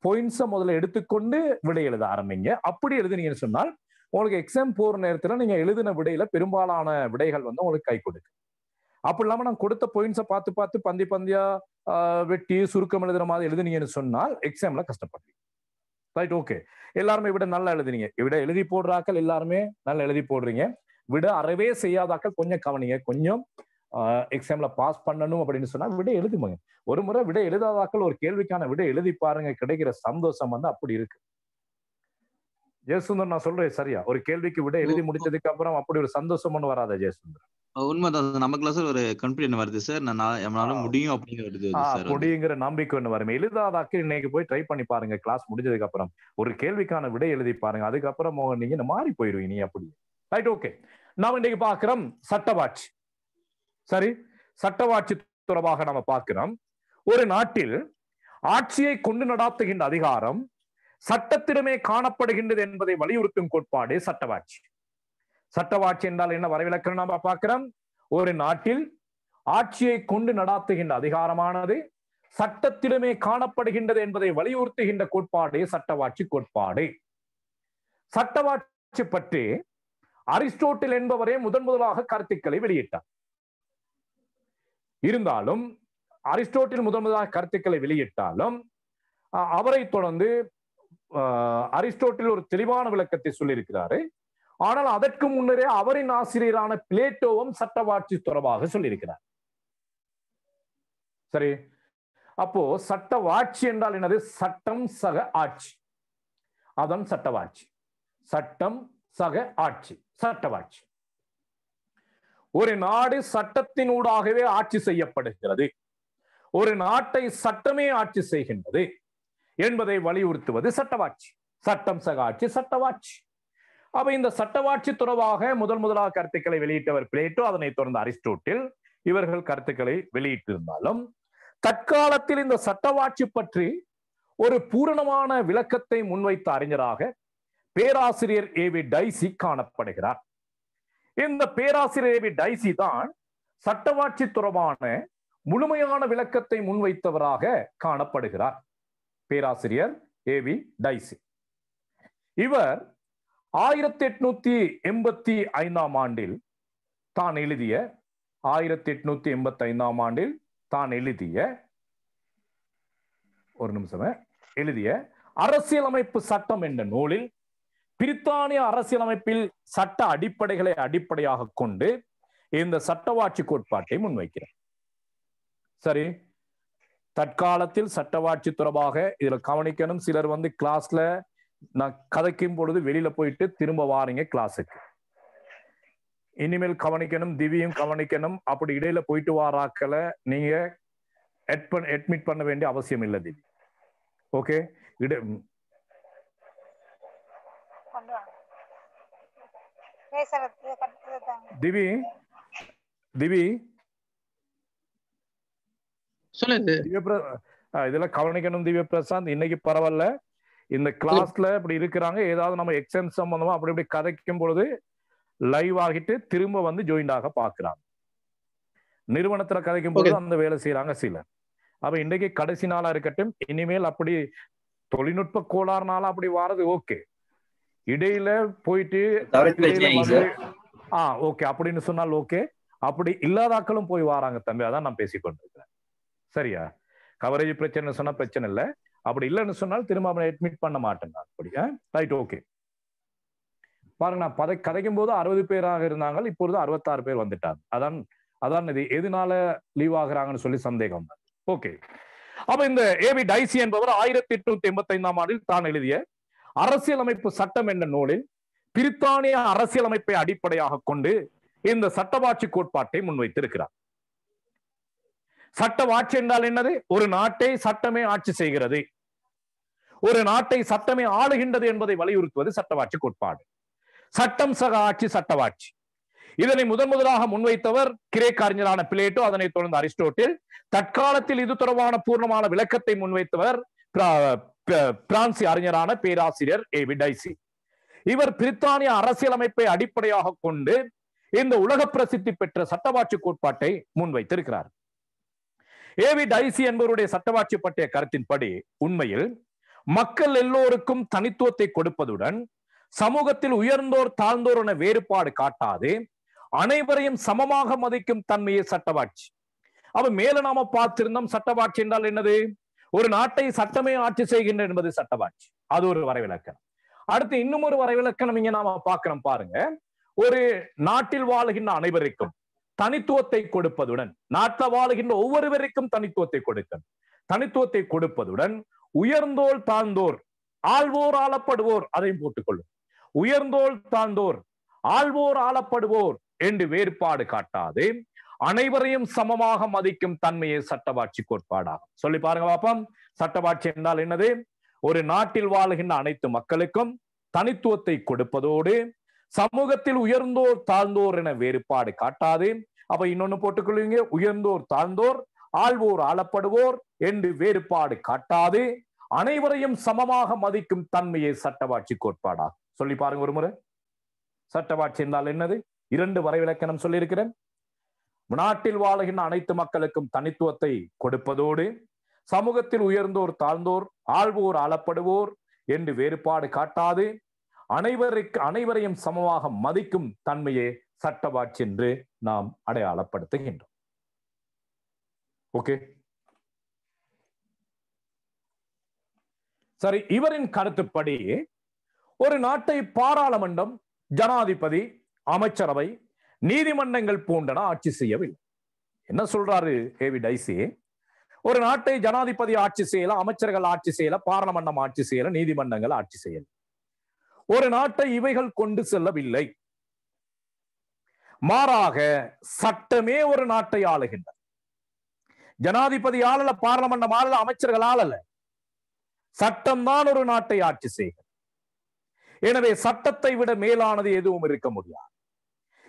பாயிண்ட்ஸை முதல்ல எடுத்துக்கொண்டு விடை எழுத ஆரம்பிங்க. அப்படி எழுதுனீங்கன்னு சொன்னால் உங்களுக்கு எக்ஸாம் போற நேரத்துல நீங்க எழுதின விடையில பெரும்பாலான விடைகள் வந்து உங்களுக்கு கை கொடுக்கும். அப்படி இல்லாம நான் கொடுத்த பாயிண்ட்ஸை பார்த்து பார்த்து பந்தி பந்தியா வெட்டி சுருக்கம் எழுதுற மாதிரி எழுதுனீங்கன்னு சொன்னால் எக்ஸாம்ல கஷ்டப்படுறீங்க. Right, okay. எல்லாருமே விட நல்லா எழுதுனீங்க. விட எழுதி போடுறாக்கள் எல்லாருமே நல்லா எழுதி போடுறீங்க. விட அறவே செய்யாதாக்கள் கொஞ்சம் கவனிங்க. கொஞ்சம் எக்ஸாம்ல பாஸ் பண்ணணும் அப்படின்னு சொன்னா விட எழுதுங்க. ஒரு முறை விட எழுதாதாக்கள் ஒரு கேள்விக்கான விட எழுதி பாருங்க, கிடைக்கிற சந்தோஷம் வந்து அப்படி இருக்கு. ஜெயசுந்தர், நான் சொல்றேன் சரியா? ஒரு கேள்விக்கு விட எழுதி முடிச்சதுக்கு அப்புறம் அப்படி ஒரு சந்தோஷம் ஒண்ணு வராதா ஜெயசுந்தர்? உண்மைதான், நமக்குலாம் சார் ஒரு கான்ஃபிடன்ஸ் வருது சார். நான் முடியும் அப்படிங்கிறது முடியுங்கிற நம்பிக்கை ஒண்ணு வரும். எழுதாதாக்கு இன்னைக்கு போய் ட்ரை பண்ணி பாருங்க. கிளாஸ் முடிஞ்சதுக்கு அப்புறம் ஒரு கேள்விக்கான விடை எழுதி பாருங்க. அதுக்கப்புறம் நீங்க மாறி போயிருவீங்க. நீ அப்படி ரைட், ஓகே. நாம இன்னைக்கு பாக்குறோம் சட்டவாட்சி. சரி, சட்டவாட்சி தொடர்பாக நாம பார்க்கிறோம். ஒரு நாட்டில் ஆட்சியை கொண்டு நடாத்துகின்ற அதிகாரம் சட்டத்திடமே காணப்படுகின்றது என்பதை வலியுறுத்தும் கோட்பாடு சட்டவாட்சி. சட்டவாட்சி என்றால் என்ன வரைவிலக்கணம் நாம பார்க்கிறோம். ஒரு நாட்டில் ஆட்சியை கொண்டு நடாத்துகின்ற அதிகாரமானது சட்டத்திடமே காணப்படுகின்றது என்பதை வலியுறுத்துகின்ற கோட்பாடு சட்டவாட்சி கோட்பாடு. சட்டவாட்சி பற்றி அரிஸ்டோட்டில் என்பவரே முதலாக கருத்துக்களை வெளியிட்டார். இருந்தாலும் அரிஸ்டோட்டில் முதலாக கருத்துக்களை வெளியிட்டாலும் அவரை தொடர்ந்து அரிஸ்டோட்டில் ஒரு தெளிவான விளக்கத்தை சொல்லியிருக்கிறாரு. ஆனால் அதற்கு முன்னரே அவரின் ஆசிரியரான பிளேட்டோவும் சட்டவாட்சி தொடர்பாக சொல்லியிருக்கிறார். சரி, அப்போ சட்டவாட்சி என்றால் என்னது? சட்டம் சக ஆட்சி, அதன் சட்டவாட்சி. சட்டம் சக ஆட்சி, சட்டவாட்சி. ஒரு நாடு சட்டத்தினூடாகவே ஆட்சி செய்யப்படுகிறது. ஒரு நாட்டை சட்டமே ஆட்சி செய்கின்றது என்பதை வலியுறுத்துவது சட்டவாட்சி. சட்டம் சக ஆட்சி, சட்டவாட்சி. அப்ப இந்த சட்டவாட்சி தொடர்பாக முதலாக கருத்துக்களை வெளியிட்டவர் பிளேட்டோ, அதனைத் தொடர்ந்து அரிஸ்டோட்டில் இவர்கள் கருத்துக்களை வெளியிட்டிருந்தாலும் தற்காலத்தில் இந்த சட்டவாட்சி பற்றி ஒரு பூரணமான விளக்கத்தை முன்வைத்த அறிஞராக பேராசிரியர் ஏவி டைசி காணப்படுகிறார். இந்த பேராசிரியர் ஏவி டைசி தான் சட்டவாட்சி தொடர்பான முழுமையான விளக்கத்தை முன்வைத்தவராக காணப்படுகிறார். பேராசிரியர் ஏவி டைசி. இவர் 1885 ஆண்டில் தான் எழுதிய 1885 ஆண்டில் தான் எழுதிய அரசியலமைப்பு சட்டம் என்ற நூலில் பிரித்தானிய அரசியலமைப்பில் சட்ட அடிப்படைகளை அடிப்படையாக கொண்டு இந்த சட்டவாட்சி கோட்பாட்டை முன்வைக்கிறார். சரி, தற்காலத்தில் சட்டவாட்சி தொடர்பாக இதுல கவனிக்கணும். சிலர் வந்து கிளாஸ்ல நான் கதைக்கும் பொழுது வெளியில போயிட்டு திரும்ப வாரீங்க கிளாஸுக்கு. இனிமேல் கவனிக்கணும், திவியும் கவனிக்கணும். அப்படி இடையில போயிட்டு வாராக்களை நீங்க அட்மிட் பண்ண வேண்டிய அவசியம் இல்லை திவி. ஓகே, திவி திவி இதெல்லாம் கவனிக்கணும். திவ்ய பிரசாந்த் இன்னைக்கு பரவாயில்ல, இந்த கிளாஸ்ல இப்படி இருக்கிறாங்க. ஏதாவது நம்ம எக்ஸாம் சம்பந்தமா அப்படி இப்படி கதைக்கும் பொழுது லைவ் ஆகிட்டு திரும்ப வந்து ஜாயின் ஆக பாக்குறாங்க. நிறுவனத்துல கதைக்கும் பொழுது அந்த வேலை செய்யறாங்க சிலர். அப்ப இன்னைக்கு கடைசி நாளா இருக்கட்டும். இனிமேல் அப்படி தொழில்நுட்ப கோளாறுனால அப்படி வாரது ஓகே. இடையில போயிட்டு ஓகே அப்படின்னு சொன்னால் ஓகே, அப்படி இல்லாதாக்களும் போய் வராங்க தம்பி, அதான் நான் பேசிக்கொண்டிருக்கிறேன். சரியா? கவரேஜ் பிரச்சனை சொன்னா பிரச்சனை இல்லை, அப்படி இல்லைன்னு சொன்னால் திரும்ப அவனை அட்மிட் பண்ண மாட்டேன் நான். அப்படி ரைட், ஓகே. பாருங்க, நான் கதைக்கும் போது 60 பேராக இருந்தாங்க, இப்பொழுது 66 பேர் வந்துட்டாங்க. அதான் இது எதனால லீவ் ஆகுறாங்கன்னு சொல்லி சந்தேகம் தான். ஓகே, அப்ப இந்த ஏவி டைசி என்பவர் 1885ஆம் ஆண்டில் தான் எழுதிய அரசியலமைப்பு சட்டம் என்ற நூலில் பிரித்தானிய அரசியலமைப்பை அடிப்படையாக கொண்டு இந்த சட்டவாட்சி கோட்பாட்டை முன்வைத்திருக்கிறார். சட்டவாட்சி என்றால் என்னது? ஒரு நாட்டை சட்டமே ஆட்சி செய்கிறது, ஒரு நாட்டை சட்டமே ஆளுகின்றது என்பதை வலியுறுத்துவது சட்டவாட்சி கோட்பாடு. சட்டம் சக ஆட்சி சட்டவாட்சி. இதனை முதலாக முன்வைத்தவர் கிரேக்க அறிஞரான பிளேட்டோ, அதனைத் தொடர்ந்து அரிஸ்டோட்டில். தற்காலத்தில் இது தொடர்பான பூர்ணமான விளக்கத்தை முன்வைத்தவர் பிரான்சி அறிஞரான பேராசிரியர் ஏவி டைசி. இவர் பிரித்தானிய அரசியலமைப்பை அடிப்படையாக கொண்டு இந்த உலக பிரசித்தி பெற்ற சட்டவாட்சி கோட்பாட்டை முன்வைத்திருக்கிறார். ஏவி டைசி என்பவருடைய சட்டவாட்சி பற்றிய கருத்தின்படி உண்மையில் மக்கள் எல்லோருக்கும் தனித்துவத்தை கொடுப்பதுடன் சமூகத்தில் உயர்ந்தோர் தாழ்ந்தோர் என வேறுபாடு காட்டாது அனைவரையும் சமமாக மதிக்கும் தன்மையை சட்டவாட்சி. அப்ப மேல நாம பார்த்திருந்தோம், சட்டவாட்சி என்றால் என்னது? ஒரு நாட்டை சட்டமே ஆட்சி செய்கின்ற என்பது சட்டவாட்சி. அது ஒரு வரைவிலக்கணம். அடுத்து இன்னும் ஒரு வரைவிலக்கணம் இங்க நாம பார்க்கிறோம் பாருங்க. ஒரு நாட்டில் வாழுகின்ற அனைவருக்கும் தனித்துவத்தை கொடுப்பதுடன், நாட்டில் வாழுகின்ற ஒவ்வொருவருக்கும் தனித்துவத்தை கொடுப்பதுடன் உயர்ந்தோர் தாழ்ந்தோர் ஆள்வோர் ஆளப்படுவோர், அதையும் போட்டுக்கொள்ளும். உயர்ந்தோர் தாழ்ந்தோர் ஆள்வோர் ஆளப்படுவோர் என்று வேறுபாடு காட்டாது அனைவரையும் சமமாக மதிக்கும் தன்மையை சட்டவாட்சி கோட்பாடாகும். சொல்லி பாருங்க பாப்போம். சட்டவாட்சி என்றால் என்னது? ஒரு நாட்டில் வாழுகின்ற அனைத்து மக்களுக்கும் தனித்துவத்தை கொடுப்பதோடு சமூகத்தில் உயர்ந்தோர் தாழ்ந்தோர் என வேறுபாடு காட்டாது. அப்ப இன்னொன்னு போட்டுக்கொள்வீங்க, உயர்ந்தோர் தாழ்ந்தோர் ஆள்வோர் ஆளப்படுவோர் என்று வேறுபாடு காட்டாது அனைவரையும் சமமாக மதிக்கும் தன்மையை சட்டவாட்சி கோட்பாடாகும். சொல்லி பாருங்க ஒரு முறை. சட்டவாட்சி என்றால் என்னது? 2 வரைவிலக்கணம் சொல்லி இருக்கிறேன். நாட்டில் வாழுகின்ற அனைத்து மக்களுக்கும் தனித்துவத்தை கொடுப்பதோடு சமூகத்தில் உயர்ந்தோர் தாழ்ந்தோர் ஆள்வோர் ஆளப்படுவோர் என்று வேறுபாடு காட்டாது அனைவரையும் சமமாக மதிக்கும் தன்மையே சட்டவாட்சி என்று நாம் அடையாளப்படுத்துகின்றோம். ஓகே, சரி. இவரின் கருத்துப்படி ஒரு நாட்டை பாராளுமன்றம், ஜனாதிபதி, அமைச்சரவை, நீதிமன்றங்கள் போன்றன ஆட்சி செய்யவில்லை. என்ன சொல்றாரு ஏவி டைசி? ஒரு நாட்டை ஜனாதிபதி ஆட்சி செய்யல, அமைச்சர்கள் ஆட்சி செய்யல, பாராளுமன்றம் ஆட்சி செய்யல, நீதிமன்றங்கள் ஆட்சி செய்யல. ஒரு நாட்டை இவைகள் கொண்டு செல்லவில்லை. மாறாக சட்டமே ஒரு நாட்டை ஆளுகின்றன. ஜனாதிபதி ஆளல, பாராளுமன்றம் ஆளல, அமைச்சர்கள் ஆளல, சட்டம்தான் ஒரு நாட்டை ஆட்சி செய்கிறது. எனவே சட்டத்தை விட மேலானது எதுவும் இருக்க முடியாது.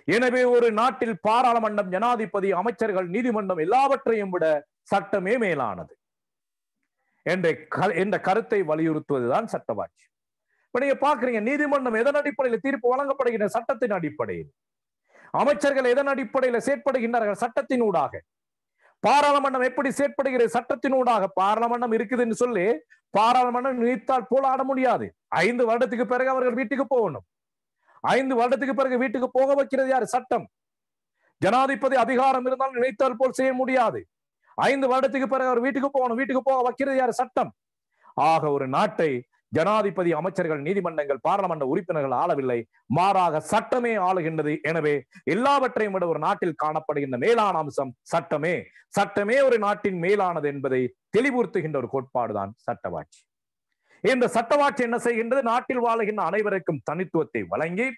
எனவே ஒரு நாட்டில் பாராளுமன்றம், ஜனாதிபதி, அமைச்சர்கள், நீதிமன்றம் எல்லாவற்றையும் விட சட்டமே மேலானது என்ற கருத்தை வலியுறுத்துவதுதான் சட்டவாட்சி. இப்ப நீங்க பாக்குறீங்க, நீதிமன்றம் எதன் அடிப்படையில் தீர்ப்பு வழங்கப்படுகின்ற? சட்டத்தின் அடிப்படையில். அமைச்சர்கள் எதன் அடிப்படையில் செயற்படுகின்றார்கள்? சட்டத்தினூடாக. பாராளுமன்றம் எப்படி செயற்படுகிறது? சட்டத்தினூடாக. பாராளுமன்றம் இருக்குதுன்னு சொல்லி பாராளுமன்றம் நினைத்தால் போல ஆட முடியாது. 5 வருடத்துக்கு பிறகு அவர்கள் வீட்டுக்கு போகணும். 5 வருடத்துக்கு பிறகு வீட்டுக்கு போக வைக்கிறது யாரு? சட்டம். ஜனாதிபதி அதிகாரம் இருந்தாலும் நினைத்தால் போல் செய்ய முடியாது. 5 வருடத்துக்கு பிறகு அவர் வீட்டுக்கு போகணும். வீட்டுக்கு போக வைக்கிறது யாரு? சட்டம். ஆக ஒரு நாட்டை ஜனாதிபதி, அமைச்சர்கள், நீதிமன்றங்கள், பாராளுமன்ற உறுப்பினர்கள் ஆளவில்லை, மாறாக சட்டமே ஆளுகின்றது. எனவே எல்லாவற்றையும் விட ஒரு நாட்டில் காணப்படுகின்ற மேலான அம்சம் சட்டமே. சட்டமே ஒரு நாட்டின் மேலானது என்பதை தெளிவுறுத்துகின்ற ஒரு கோட்பாடுதான் சட்டவாட்சி. இந்த சட்டவாட்சி என்ன செய்கின்றது? நாட்டில் வாழுகின்ற அனைவருக்கும் தனித்துவத்தை வழங்கி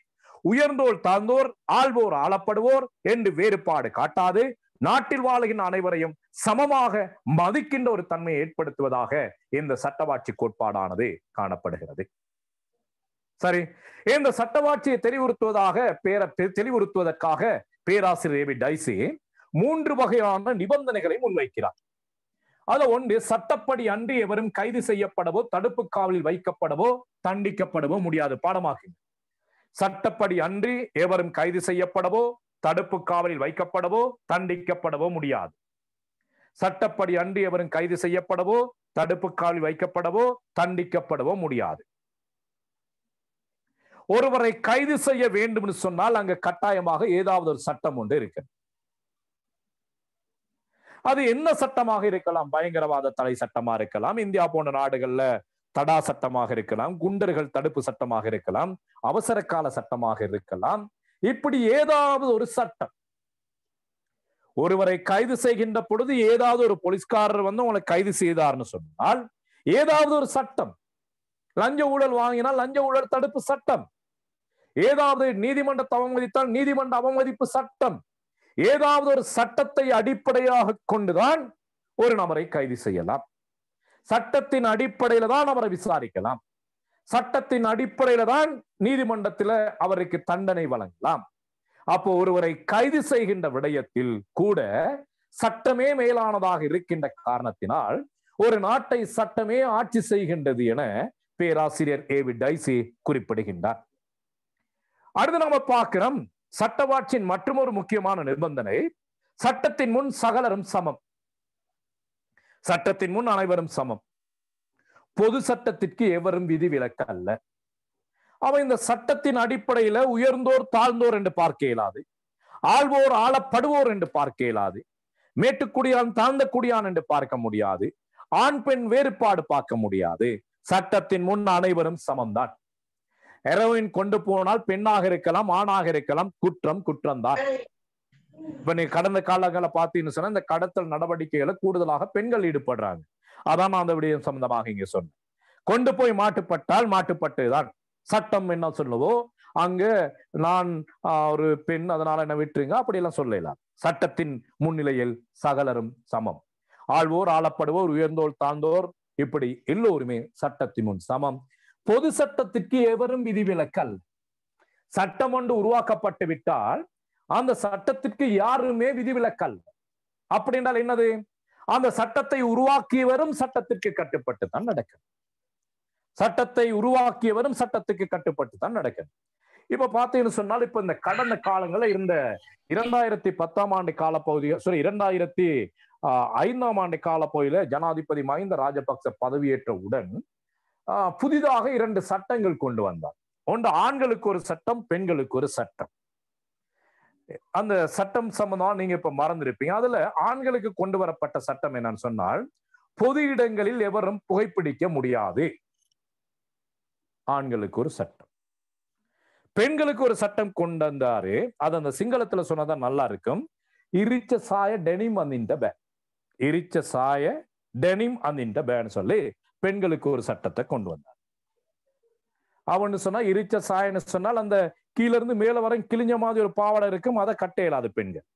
உயர்ந்தோர் தாழ்ந்தோர் ஆள்வோர் ஆளப்படுவோர் என்று வேறுபாடு காட்டாது நாட்டில் வாழுகின்ற அனைவரையும் சமமாக மதிக்கின்ற ஒரு தன்மையை ஏற்படுத்துவதாக இந்த சட்டவாட்சி கோட்பாடானது காணப்படுகிறது. சரி, இந்த சட்டவாட்சியை தெளிவுறுத்துவதற்காக பேராசிரியர் ஏவி டைசி 3 வகையான நிபந்தனைகளை முன்வைக்கிறார். அது ஒன்று, சட்டப்படி அன்றி எவரும் கைது செய்யப்படவோ தடுப்பு காவலில் வைக்கப்படவோ தண்டிக்கப்படவோ முடியாது. பாடமாகும். சட்டப்படி அன்றி எவரும் கைது செய்யப்படவோ தடுப்பு காவலில் வைக்கப்படவோ தண்டிக்கப்படவோ முடியாது. சட்டப்படி அன்றி எவரும் கைது செய்யப்படவோ தடுப்பு காவலில் வைக்கப்படவோ தண்டிக்கப்படவோ முடியாது. ஒருவரை கைது செய்ய வேண்டும் என்று சொன்னால் அங்க கட்டாயமாக ஏதாவது ஒரு சட்டம் ஒன்று இருக்கு. அது என்ன சட்டமாக இருக்கலாம்? பயங்கரவாத தடை சட்டமா இருக்கலாம், இந்தியா போன்ற நாடுகள்ல தடா சட்டமாக இருக்கலாம், குண்டர்கள் தடுப்பு சட்டமாக இருக்கலாம், அவசர கால சட்டமாக இருக்கலாம். இப்படி ஏதாவது ஒரு சட்டம். ஒருவரை கைது செய்கின்ற பொழுது ஏதாவது ஒரு போலீஸ்காரர் வந்து உங்களை கைது செய்தார்னு சொன்னால் ஏதாவது ஒரு சட்டம். லஞ்ச ஊழல் வாங்கினால் லஞ்ச ஊழல் தடுப்பு சட்டம், ஏதாவது நீதிமன்றத்தை அவமதித்தால் நீதிமன்ற அவமதிப்பு சட்டம், ஏதாவது ஒரு சட்டத்தை அடிப்படையாக கொண்டுதான் ஒரு நபரை கைது செய்யலாம். சட்டத்தின் அடிப்படையில தான் அவரை விசாரிக்கலாம், சட்டத்தின் அடிப்படையில தான் நீதிமன்றத்தில் அவருக்கு தண்டனை வழங்கலாம். அப்போ ஒருவரை கைது செய்கின்ற விடயத்தில் கூட சட்டமே மேலானதாக இருக்கின்ற காரணத்தினால் ஒரு நாட்டை சட்டமே ஆட்சி செய்கின்றது என பேராசிரியர் ஏவி டைசி குறிப்பிடுகின்றார். அடுத்து நம்ம பார்க்கிறோம், சட்டவாட்சியின் மற்றொரு முக்கியமான நிபந்தனை, சட்டத்தின் முன் சகலரும் சமம். சட்டத்தின் முன் அனைவரும் சமம். பொது சட்டத்திற்கு எவரும் விதி விலக்கு அல்ல. அவன் இந்த சட்டத்தின் அடிப்படையில உயர்ந்தோர் தாழ்ந்தோர் என்று பார்க்க இயலாது, ஆள்வோர் ஆளப்படுவோர் என்று பார்க்க இயலாது, மேட்டுக்குடியான் தாழ்ந்த குடியான் என்று பார்க்க முடியாது, ஆண் பெண் வேறுபாடு பார்க்க முடியாது. சட்டத்தின் முன் அனைவரும் சமம்தான். ஹெரோயின் கொண்டு போனால் பெண்ணாக இருக்கலாம், ஆணாக இருக்கலாம், குற்றம் குற்றம்தான். இப்ப நீ கடந்த காலங்களை பார்த்தீங்கன்னு சொன்னா இந்த கடத்தல் நடவடிக்கைகளை கூடுதலாக பெண்கள் ஈடுபடுறாங்க. அதான் நான் அந்த விடயம் சம்பந்தமாக இங்க சொன்னேன். கொண்டு போய் மாட்டுப்பட்டால் மாட்டுப்பட்டுதான். சட்டம் என்ன சொல்லுவோ அங்க நான் ஒரு பெண் அதனால என்ன விட்டுருங்க அப்படியெல்லாம் சொல்லலாம். சட்டத்தின் முன்னிலையில் சகலரும் சமம். ஆள்வோர் ஆளப்படுவோர் உயர்ந்தோர் தாழ்ந்தோர் இப்படி எல்லோருமே சட்டத்தின் முன் சமம். பொது சட்டத்திற்கு எவரும் விதிவிலக்கல். சட்டம் ஒன்று உருவாக்கப்பட்டு விட்டால் அந்த சட்டத்திற்கு யாருமே விதிவிலக்கல். அப்படி என்றால் என்னது? அந்த சட்டத்தை உருவாக்கியவரும் சட்டத்திற்கு கட்டுப்பட்டு தான் நடக்கும். சட்டத்தை உருவாக்கியவரும் சட்டத்துக்கு கட்டுப்பட்டு தான் நடக்கும். இப்ப பாத்தீங்கன்னு சொன்னால் இப்ப இந்த கடந்த காலங்களில் இருந்த 2010ஆம் ஆண்டு காலப்பகுதிய 2005ஆம் ஆண்டு காலப்பகுதியில ஜனாதிபதி மஹிந்த ராஜபக்ச பதவியேற்றவுடன் புதிதாக 2 சட்டங்கள் கொண்டு வந்தார். ஒன்று ஆண்களுக்கு ஒரு சட்டம், பெண்களுக்கு ஒரு சட்டம். அந்த சட்டம் சம்பந்தமா நீங்க இப்ப மறந்துருப்பீங்க. அதுல ஆண்களுக்கு கொண்டு வரப்பட்ட சட்டம் என்னன்னு சொன்னால், பொது இடங்களில் எவரும் புகைப்பிடிக்க முடியாது. ஆண்களுக்கு ஒரு சட்டம். பெண்களுக்கு ஒரு சட்டம் கொண்டு வந்தாரு. அது அந்த சிங்களத்துல சொன்னதான் நல்லா இருக்கும். இரிச்ச சாய டெனிம் அந்தின்ற பே, இரிச்ச சாய டெனிம் அந்தின்ற பேன்னு சொல்லி பெண்களுக்கு ஒரு சட்டத்தை கொண்டு வந்தார். அவன்னு சொன்னா இரிச்ச சாயன்னு சொன்னால் அந்த கீழ இருந்து மேல வர கிழிஞ்ச மாதிரி ஒரு பாவாடை இருக்கும், அதை கட்ட இயலாது பெண்கள்.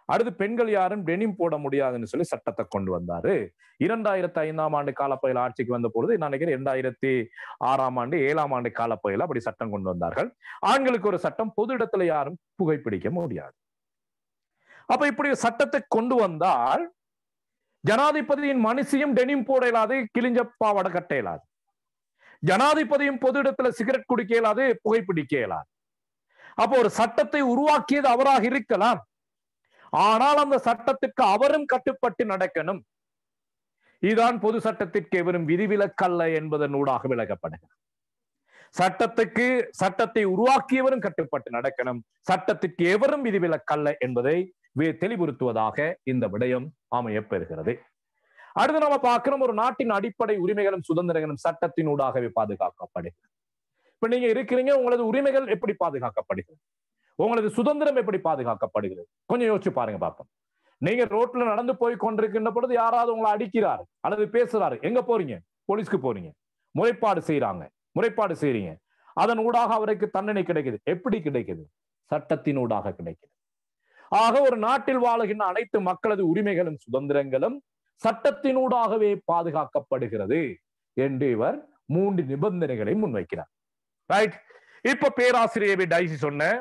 அடுத்து பெண்கள் யாரும் டெனிம் போட முடியாதுன்னு சொல்லி சட்டத்தை கொண்டு வந்தாரு. 2005ஆம் ஆண்டு காலப்பகுதியில் ஆட்சிக்கு வந்த பொழுது நான் நினைக்கிறேன் 2006ஆம் ஆண்டு 7ஆம் ஆண்டு காலப்பகுதியில் அப்படி சட்டம் கொண்டு வந்தார்கள். ஆண்களுக்கு ஒரு சட்டம், பொது இடத்துல யாரும் புகைப்பிடிக்க முடியாது. அப்ப இப்படி சட்டத்தை கொண்டு வந்தால் ஜனாதிபதியின் மனுஷியும் டெனிம் போட இயலாது, கிழிஞ்ச பாவாடை கட்ட இயலாது. ஜனாதிபதியும் பொது இடத்துல சிகரெட் குடிக்க இயலாது, புகைப்பிடிக்க இயலாது. அப்போ ஒரு சட்டத்தை உருவாக்கியது அவராக இருக்கலாம், ஆனால் அந்த சட்டத்திற்கு அவரும் கட்டுப்பட்டு நடக்கணும். இதுதான் பொது சட்டத்திற்கு எவரும் விதிவிலக்கல்ல என்பதன் ஊடாக விளக்கப்படுகிறது. சட்டத்தை உருவாக்கியவரும் கட்டுப்பட்டு நடக்கணும், சட்டத்திற்கு எவரும் விதிவிலக்கல்ல என்பதை தெளிவுறுத்துவதாக இந்த விடயம் அமையப்பெறுகிறது. அடுத்து நம்ம பார்க்கிறோம், ஒரு நாட்டின் அடிப்படை உரிமைகளும் சுதந்திரங்களும் சட்டத்தினூடாகவே பாதுகாக்கப்படுகிறது. இப்ப நீங்க இருக்கிறீங்க, உங்களது உரிமைகள் எப்படி பாதுகாக்கப்படுகிறது, உங்களது சுதந்திரம் எப்படி பாதுகாக்கப்படுகிறது? கொஞ்சம் யோசிச்சு பாருங்க பார்ப்போம். நீங்க ரோட்ல நடந்து போய் கொண்டிருக்கின்ற பொழுது யாராவது உங்களை அடிக்கிறாரு அல்லது பேசுறாரு, எங்க போறீங்க? போலீஸ்க்கு போறீங்க, முறைப்பாடு செய்றீங்க. அதன் ஊடாக அவருக்கு தண்டனை கிடைக்குது. எப்படி கிடைக்குது? சட்டத்தினூடாக கிடைக்குது. ஆக ஒரு நாட்டில் வாழுகின்ற அனைத்து மக்களது உரிமைகளும் சுதந்திரங்களும் சட்டத்தினூடாகவே பாதுகாக்கப்படுகிறது என்று இவர் 3 நிபந்தனைகளை முன்வைக்கிறார். ரைட். இப்ப பேராசிரியர் டைசி சொன்ன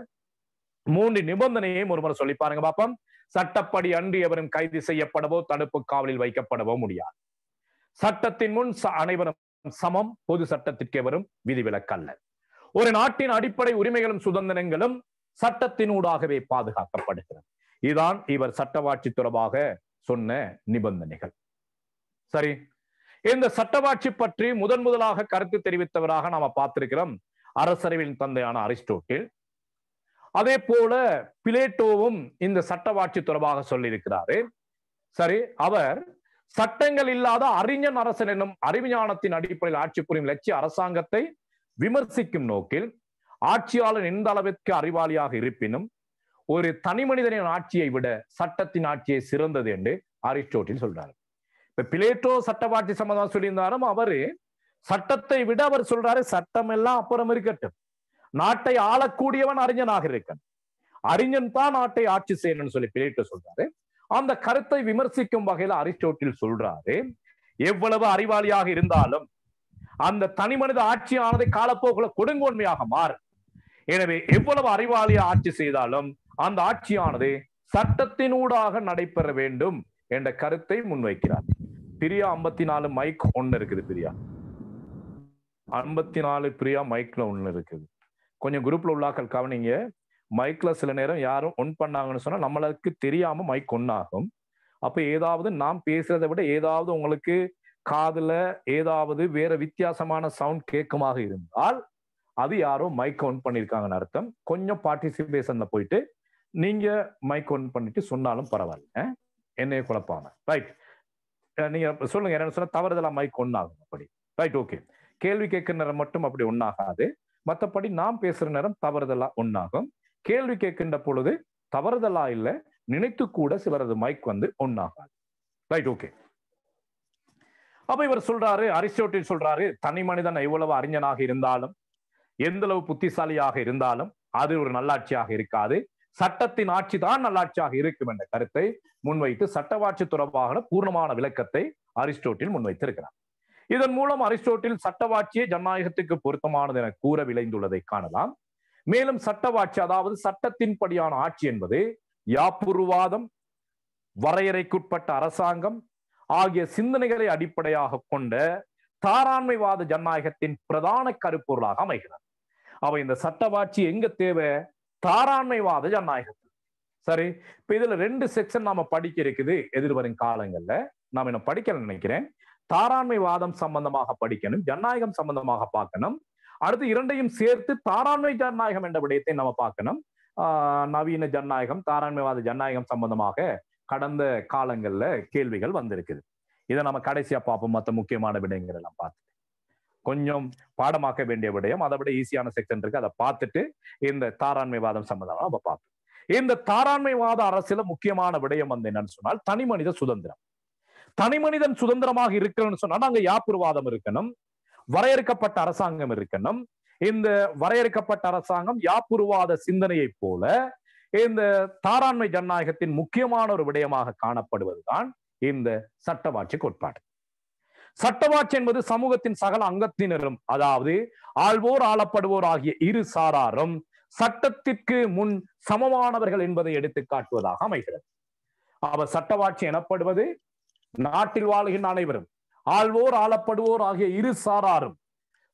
3 நிபந்தனையையும் ஒரு முறை சொல்லி பாருங்க பாப்போம். சட்டப்படி அன்றி எவரும் கைது செய்யப்படவோ தடுப்பு காவலில் வைக்கப்படவோ முடியாது. சட்டத்தின் முன் அனைவரும் சமம், பொது சட்டத்திற்கு எவரும் விதிவிலக்கல்ல. ஒரு நாட்டின் அடிப்படை உரிமைகளும் சுதந்திரங்களும் சட்டத்தினூடாகவே பாதுகாக்கப்படுகிறது. இதுதான் இவர் சட்டவாட்சி தொடர்பாக சொன்ன நிபந்தனைகள். சரி, இந்த சட்டவாட்சி பற்றி முதலாக கருத்து தெரிவித்தவராக நாம பார்த்திருக்கிறோம் அரசறிவின் தந்தையான அரிஸ்டோட்டில். அதே போல பிளேட்டோவும் இந்த சட்டவாட்சி தொடர்பாக சொல்லியிருக்கிறாரு. சரி, அவர் சட்டங்கள் இல்லாத அறிஞன் அரசன் என்னும் அறிவிஞானத்தின் அடிப்படையில் ஆட்சி புரியும் லட்சிய அரசாங்கத்தை விமர்சிக்கும் நோக்கில் ஆட்சியாளர் எந்த அளவிற்கு அறிவாளியாக இருப்பினும் ஒரு தனி மனிதனின் ஆட்சியை விட சட்டத்தின் ஆட்சியை சிறந்தது என்று அரிஸ்டோட்டில் சொல்றாரு. இப்ப பிளேட்டோ சட்டவாட்சி சம்பந்தம் சொல்லியிருந்தாலும் அவரு சட்டத்தை விட அவர் சொல்றாரு சட்டம் எல்லாம் அப்புறம் இருக்கட்டும், நாட்டை ஆளக்கூடியவன் அறிஞனாக இருக்கணும், அறிஞன் தான் நாட்டை ஆட்சி செய்யணும்னு சொல்லி பிளேட்டோ சொல்றாரு. அந்த கருத்தை விமர்சிக்கும் வகையில அரிஸ்டோட்டில் சொல்றாரு, எவ்வளவு அறிவாளியாக இருந்தாலும் அந்த தனி மனித ஆட்சியானது காலப்போக்குல கொடுங்கோன்மையாக மாறும். எனவே எவ்வளவு அறிவாளியா ஆட்சி செய்தாலும் அந்த ஆட்சியானது சட்டத்தினூடாக நடைபெற வேண்டும் என்ற கருத்தை முன்வைக்கிறார். பிரியா 54 மைக் ஒன்னு இருக்குது. பிரியா 54 பிரியா மைக்ல ஒண்ணு இருக்குது. கொஞ்சம் குரூப்ல உள்ளாக்கள் கவனிங்க. மைக்ல சில நேரம் யாரும் ஒன் பண்ணாங்கன்னு சொன்னா நம்மளுக்கு தெரியாம மைக் ஒன் ஆகும். அப்ப ஏதாவது நாம் பேசுறதை விட ஏதாவது உங்களுக்கு காதுல ஏதாவது வேற வித்தியாசமான சவுண்ட் கேட்குமாக இருந்தால் அது யாரோ மைக் ஒன் பண்ணிருக்காங்கன்னு அர்த்தம். கொஞ்சம் பார்ட்டிசிபேஷன்ல போயிட்டு நீங்க மைக் ஒன் பண்ணிட்டு சொன்னாலும் பரவாயில்ல, என்னைய குழப்பாம. ரைட், நீங்க சொல்லுங்க. என்னன்னு சொன்னா தவறுதலா மைக் ஒன் ஆகும். அப்படி ரைட், ஓகே. கேள்வி கேட்கிற நேரம் மட்டும் அப்படி ஒன்னாகாது, மற்றபடி நாம் பேசுற நேரம் தவறுதலா ஒன்னாகும். கேள்வி கேட்கின்ற பொழுது தவறுதலா இல்ல, நினைத்து கூட சிலரது மைக் வந்து ஒன்னாகாது. Right, okay. அப்ப இவர் சொல்றாரு, அரிஸ்டோட்டில் சொல்றாரு, தனி மனிதன் எவ்வளவு அறிஞனாக இருந்தாலும் எந்த அளவு புத்திசாலியாக இருந்தாலும் அது ஒரு நல்லாட்சியாக இருக்காது, சட்டத்தின் ஆட்சி தான் நல்லாட்சியாக இருக்கும் என்ற கருத்தை முன்வைத்து சட்டவாட்சி தொடர்பாக பூர்ணமான விளக்கத்தை அரிஸ்டோட்டில் முன்வைத்திருக்கிறார். இதன் மூலம் அரிஸ்டோட்டில் சட்டவாட்சியை ஜனநாயகத்துக்கு பொருத்தமானது என கூற விளைந்துள்ளதை காணலாம். மேலும் சட்டவாட்சி, அதாவது சட்டத்தின்படியான ஆட்சி என்பது யாப்புருவாதம், வரையறைக்குட்பட்ட அரசாங்கம் ஆகிய சிந்தனைகளை அடிப்படையாக கொண்ட தாராண்மைவாத ஜனநாயகத்தின் பிரதான கருப்பொருளாக அமைகிறது. அவ இந்த சட்டவாட்சி எங்க தேவை? தாராண்மைவாத ஜனநாயகத்தில். சரி, இப்ப இதுல 2 செக்ஷன் நாம படிக்க இருக்குது. எதிர்வரும் காலங்கள்ல நாம என்ன படிக்கணும்னு நினைக்கிறேன். தாராண்மைவாதம் சம்பந்தமாக படிக்கணும், ஜனநாயகம் சம்பந்தமாக பார்க்கணும். அடுத்து இரண்டையும் சேர்த்து தாராண்மை ஜனநாயகம் என்ற விடயத்தை நம்ம பார்க்கணும். நவீன ஜனநாயகம், தாராண்மைவாத ஜனநாயகம் சம்பந்தமாக கடந்த காலங்கள்ல கேள்விகள் வந்திருக்குது. இதை நம்ம கடைசியா பார்ப்போம். மற்ற முக்கியமான விடயங்கள் எல்லாம் பார்த்துட்டு கொஞ்சம் பாடமாக்க வேண்டிய விடயம், அதை விட ஈஸியான செக்ஷன் இருக்கு, அதை பார்த்துட்டு இந்த தாராண்மைவாதம் சம்பந்தமா நம்ம பார்ப்போம். இந்த தாராண்மைவாத அரசியல முக்கியமான விடயம் வந்து என்னன்னு சொன்னால் தனி மனித சுதந்திரம். தனி மனிதன் சுதந்திரமாக இருக்கணும்னு சொன்னா அங்க யாப்புருவாதம் இருக்கணும், வரையறுக்கப்பட்ட அரசாங்கம் இருக்கணும். இந்த வரையறுக்கப்பட்ட அரசாங்கம் யாப்புருவாத சிந்தனையை போல இந்த தாராண்மை ஜனநாயகத்தின் முக்கியமான ஒரு விடயமாக காணப்படுவதுதான் இந்த சட்டவாட்சி கோட்பாடு. சட்டவாட்சி என்பது சமூகத்தின் சகல அங்கத்தினரும், அதாவது ஆள்வோர் ஆளப்படுவோர் ஆகிய இரு சாராரும் சட்டத்திற்கு முன் சமமானவர்கள் என்பதை எடுத்து காட்டுவதாக அமைகிறது. அவர் சட்டவாட்சி எனப்படுவது நாட்டில் வாழ்கின்ற அனைவரும் ஆள்வோர் ஆளப்படுவோர் ஆகிய இரு சாராரும்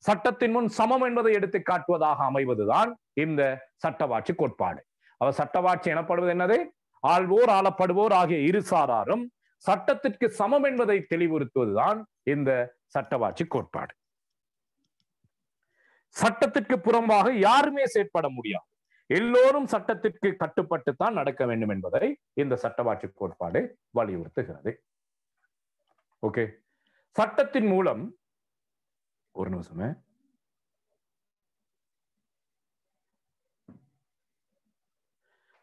சட்டத்தின் முன் சமம் என்பதை எடுத்து காட்டுவதாக அமைவதுதான் இந்த சட்டவாட்சி கோட்பாடு. அவர் சட்டவாட்சி எனப்படுவது என்னது? ஆள்வோர் ஆளப்படுவோர் ஆகிய இரு சாராரும் சட்டத்திற்கு சமம் என்பதை தெளிவுறுத்துவதுதான் இந்த சட்டவாட்சி கோட்பாடு. சட்டத்திற்கு புறம்பாக யாருமே செயற்பட முடியாது, எல்லோரும் சட்டத்திற்கு கட்டுப்பட்டு தான் நடக்க வேண்டும் என்பதை இந்த சட்டவாட்சி கோட்பாடு வலியுறுத்துகிறது. ஓகே, சட்டத்தின் மூலம் ஒரு நிமிஷமே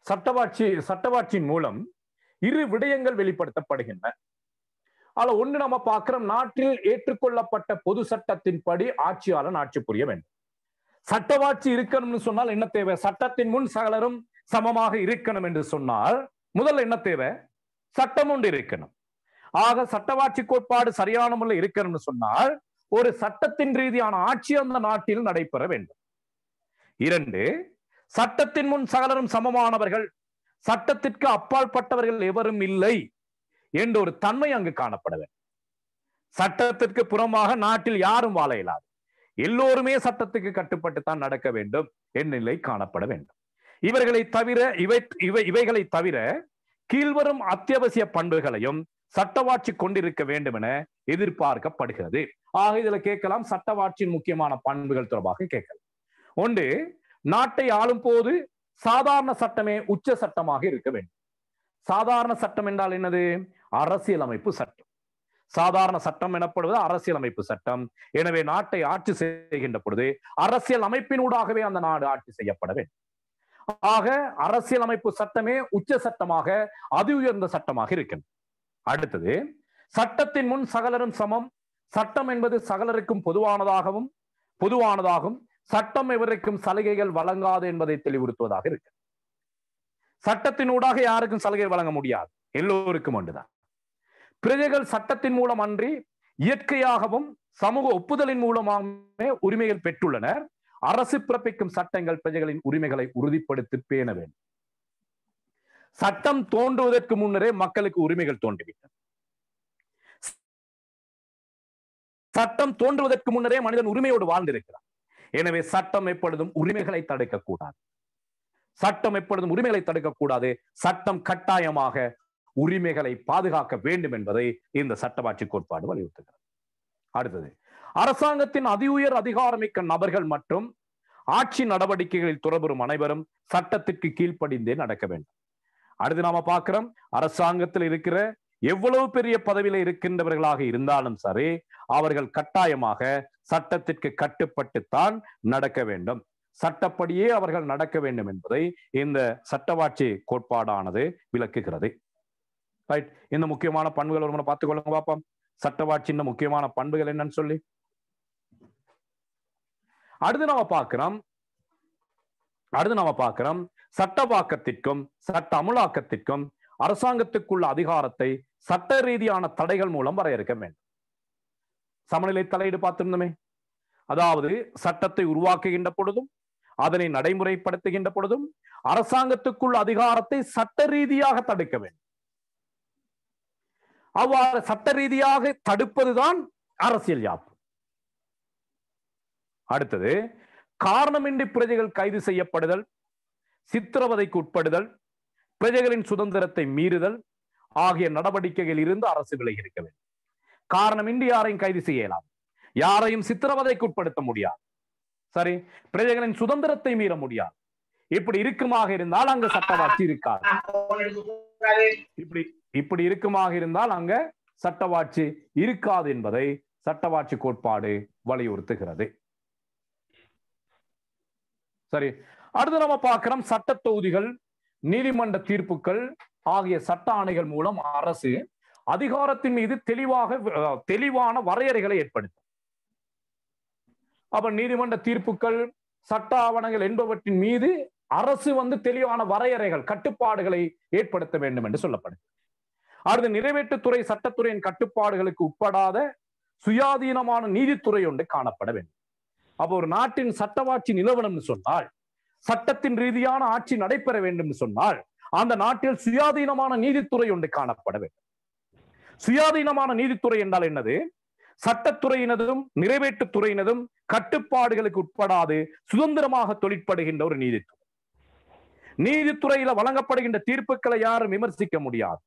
சட்டவாட்சியின் மூலம் இரு விடயங்கள் வெளிப்படுத்தப்படுகின்றன. அதுல ஒண்ணு நம்ம பார்க்கிறோம், நாட்டில் ஏற்றுக்கொள்ளப்பட்ட பொது சட்டத்தின்படி ஆட்சியாளன் ஆட்சி புரிய வேண்டும். சட்டவாட்சி இருக்கணும்னு சொன்னால் என்ன தேவை? சட்டத்தின் முன் சகலரும் சமமாக இருக்கணும் என்று சொன்னால் முதல்ல என்ன தேவை? சட்டம் ஒன்று இருக்கணும். ஆக சட்டவாட்சி கோட்பாடு சரியான முறையில் இருக்கணும்னு சொன்னால் ஒரு சட்டத்தின் ரீதியான ஆட்சி அந்த நாட்டில் நடைபெற வேண்டும். 2, சட்டத்தின் முன் சகலரும் சமமானவர்கள், சட்டத்திற்கு அப்பாற்பட்டவர்கள் எவரும் இல்லை என்ற ஒரு தன்மை அங்கு காணப்பட வேண்டும். சட்டத்திற்கு புறமாக நாட்டில் யாரும் வாழ இயலாது, எல்லோருமே சட்டத்துக்கு கட்டுப்பட்டு தான் நடக்க வேண்டும் என்ற நிலை காணப்பட வேண்டும். இவைகளை தவிர கீழ்வரும் அத்தியாவசிய பண்புகளையும் சட்டவாட்சி கொண்டிருக்க வேண்டும் என எதிர்பார்க்கப்படுகிறது. ஆக இதுல கேட்கலாம், சட்டவாட்சியின் முக்கியமான பண்புகள் தொடர்பாக கேட்கலாம். ஒன்று, நாட்டை ஆளும் போது சாதாரண சட்டமே உச்ச சட்டமாக இருக்க வேண்டும். சாதாரண சட்டம் என்றால் என்னது? அரசியலமைப்பு சட்டம். சாதாரண சட்டம் எனப்படுவது அரசியலமைப்பு சட்டம். எனவே நாட்டை ஆட்சி செய்கின்ற பொழுது அரசியல் அமைப்பினூடாகவே அந்த நாடு ஆட்சி செய்யப்பட வேண்டும். ஆக அரசியலமைப்பு சட்டமே உச்ச சட்டமாக, அதி உயர்ந்த சட்டமாக இருக்கின்றது. அடுத்தது, சட்டத்தின் முன் சகலரும் சமம். சட்டம் என்பது சகலருக்கும் பொதுவானதாகும். சட்டம் எவருக்கும் சலுகைகள் வழங்காது என்பதை தெளிவுறுத்துவதாக இருக்கு. சட்டத்தினூடாக யாருக்கும் சலுகை வழங்க முடியாது, எல்லோருக்கும் ஒன்றுதான். பிரஜைகள் சட்டத்தின் மூலம் அன்றி இயற்கையாகவும் சமூக ஒப்புதலின் மூலமாகவே உரிமைகள் பெற்றுள்ளனர். அரசு பிறப்பிக்கும் சட்டங்கள் பிரஜைகளின் உரிமைகளை உறுதிப்படுத்தி பேண வேண்டும். சட்டம் தோன்றுவதற்கு முன்னரே மக்களுக்கு உரிமைகள் தோன்றிவிட்டன. சட்டம் தோன்றுவதற்கு முன்னரே மனிதன் உரிமையோடு வாழ்ந்திருக்கிறார். எனவே சட்டம் எப்பொழுதும் உரிமைகளை தடுக்கக்கூடாது. சட்டம் கட்டாயமாக உரிமைகளை பாதுகாக்க வேண்டும் என்பதை இந்த சட்டவாட்சி கோட்பாடு வலியுறுத்துகிறது. அடுத்தது, அரசாங்கத்தின் அதி உயர் அதிகாரமிக்க நபர்கள் மற்றும் ஆட்சி நடவடிக்கைகளில் தொடர்புறும் அனைவரும் சட்டத்திற்கு கீழ்ப்படிந்தே நடக்க வேண்டும். அடுத்து நாம பார்க்கிறோம், அரசாங்கத்தில் இருக்கிற எவ்வளவு பெரிய பதவியில இருக்கின்றவர்களாக இருந்தாலும் சரி, அவர்கள் கட்டாயமாக சட்டத்திற்கு கட்டுப்பட்டுத்தான் நடக்க வேண்டும். சட்டப்படியே அவர்கள் நடக்க வேண்டும் என்பதை இந்த சட்டவாட்சி கோட்பாடானது விளக்குகிறது. ரைட், இந்த முக்கியமான பண்புகள் ஒரு முறை பார்த்துக்கொள்ளுங்க பாப்போம். சட்டவாட்சியின் முக்கியமான பண்புகள் என்னன்னு சொல்லி அடுத்து நாம பார்க்கிறோம் சட்டவாக்கத்திற்கும் சட்ட அமுலாக்கத்திற்கும் அரசாங்கத்துக்குள்ள அதிகாரத்தை சட்ட ரீதியான தடைகள் மூலம் வரையறுக்க வேண்டும். சமநிலை தலையீடு பார்த்திருந்தோமே, அதாவது சட்டத்தை உருவாக்குகின்ற பொழுதும் அதனை நடைமுறைப்படுத்துகின்ற பொழுதும் அரசாங்கத்துக்குள்ள அதிகாரத்தை சட்ட ரீதியாக தடுக்க வேண்டும். அவ்வாறு சட்ட ரீதியாக தடுப்பதுதான் அரசியல் யாப்பு. அடுத்தது, காரணமின்றி பிரஜைகள் கைது செய்யப்படுதல், சித்திரவதைக்கு உட்படுதல், பிரஜைகளின் சுதந்திரத்தை மீறுதல் ஆகிய நடவடிக்கைகளில் இருந்து அரசு விலகி இருக்க வேண்டும். காரணமின்றி யாரையும் கைது செய்யலாம், யாரையும் சித்திரவதைக்கு உட்படுத்த முடியாது, சரி, பிரஜைகளின் சுதந்திரத்தை மீற முடியாது. இப்படி இருக்குமாக இருந்தால் அங்க சட்டவாட்சி இருக்காது. இப்படி இருக்குமாக இருந்தால் அங்க சட்டவாட்சி இருக்காது என்பதை சட்டவாட்சி கோட்பாடு வலியுறுத்துகிறது. சரி, அடுத்து நம்ம பார்க்கிறோம் சட்ட தொகுதிகள், நீதிமன்ற தீர்ப்புகள் ஆகிய சட்ட ஆணைகள் மூலம் அரசு அதிகாரத்தின் மீது தெளிவான வரையறைகளை ஏற்படுத்தும். அப்ப நீதிமன்ற தீர்ப்புகள், சட்ட ஆவணங்கள் என்பவற்றின் மீது அரசு தெளிவான வரையறைகள், கட்டுப்பாடுகளை ஏற்படுத்த வேண்டும் என்று சொல்லப்படுது. அடுத்து, நிறைவேற்றுத்துறை சட்டத்துறையின் கட்டுப்பாடுகளுக்கு உட்படாத சுயாதீனமான நீதித்துறை ஒன்று காணப்பட வேண்டும். அப்போ ஒரு நாட்டின் சட்டவாட்சி நிலவரம் சொன்னால், சட்டத்தின் ரீதியான ஆட்சி நடைபெற வேண்டும் சொன்னால், அந்த நாட்டில் சுயாதீனமான நீதித்துறை ஒன்று காணப்பட வேண்டும். சுயாதீனமான நீதித்துறை என்றால் என்னது? சட்டத்துறையினதும் நிறைவேற்றுத்துறையினதும் கட்டுப்பாடுகளுக்கு உட்படாது சுதந்திரமாக தொழிற்படுகின்ற ஒரு நீதித்துறை. நீதித்துறையில வழங்கப்படுகின்ற தீர்ப்புகளை யாரும் விமர்சிக்க முடியாது.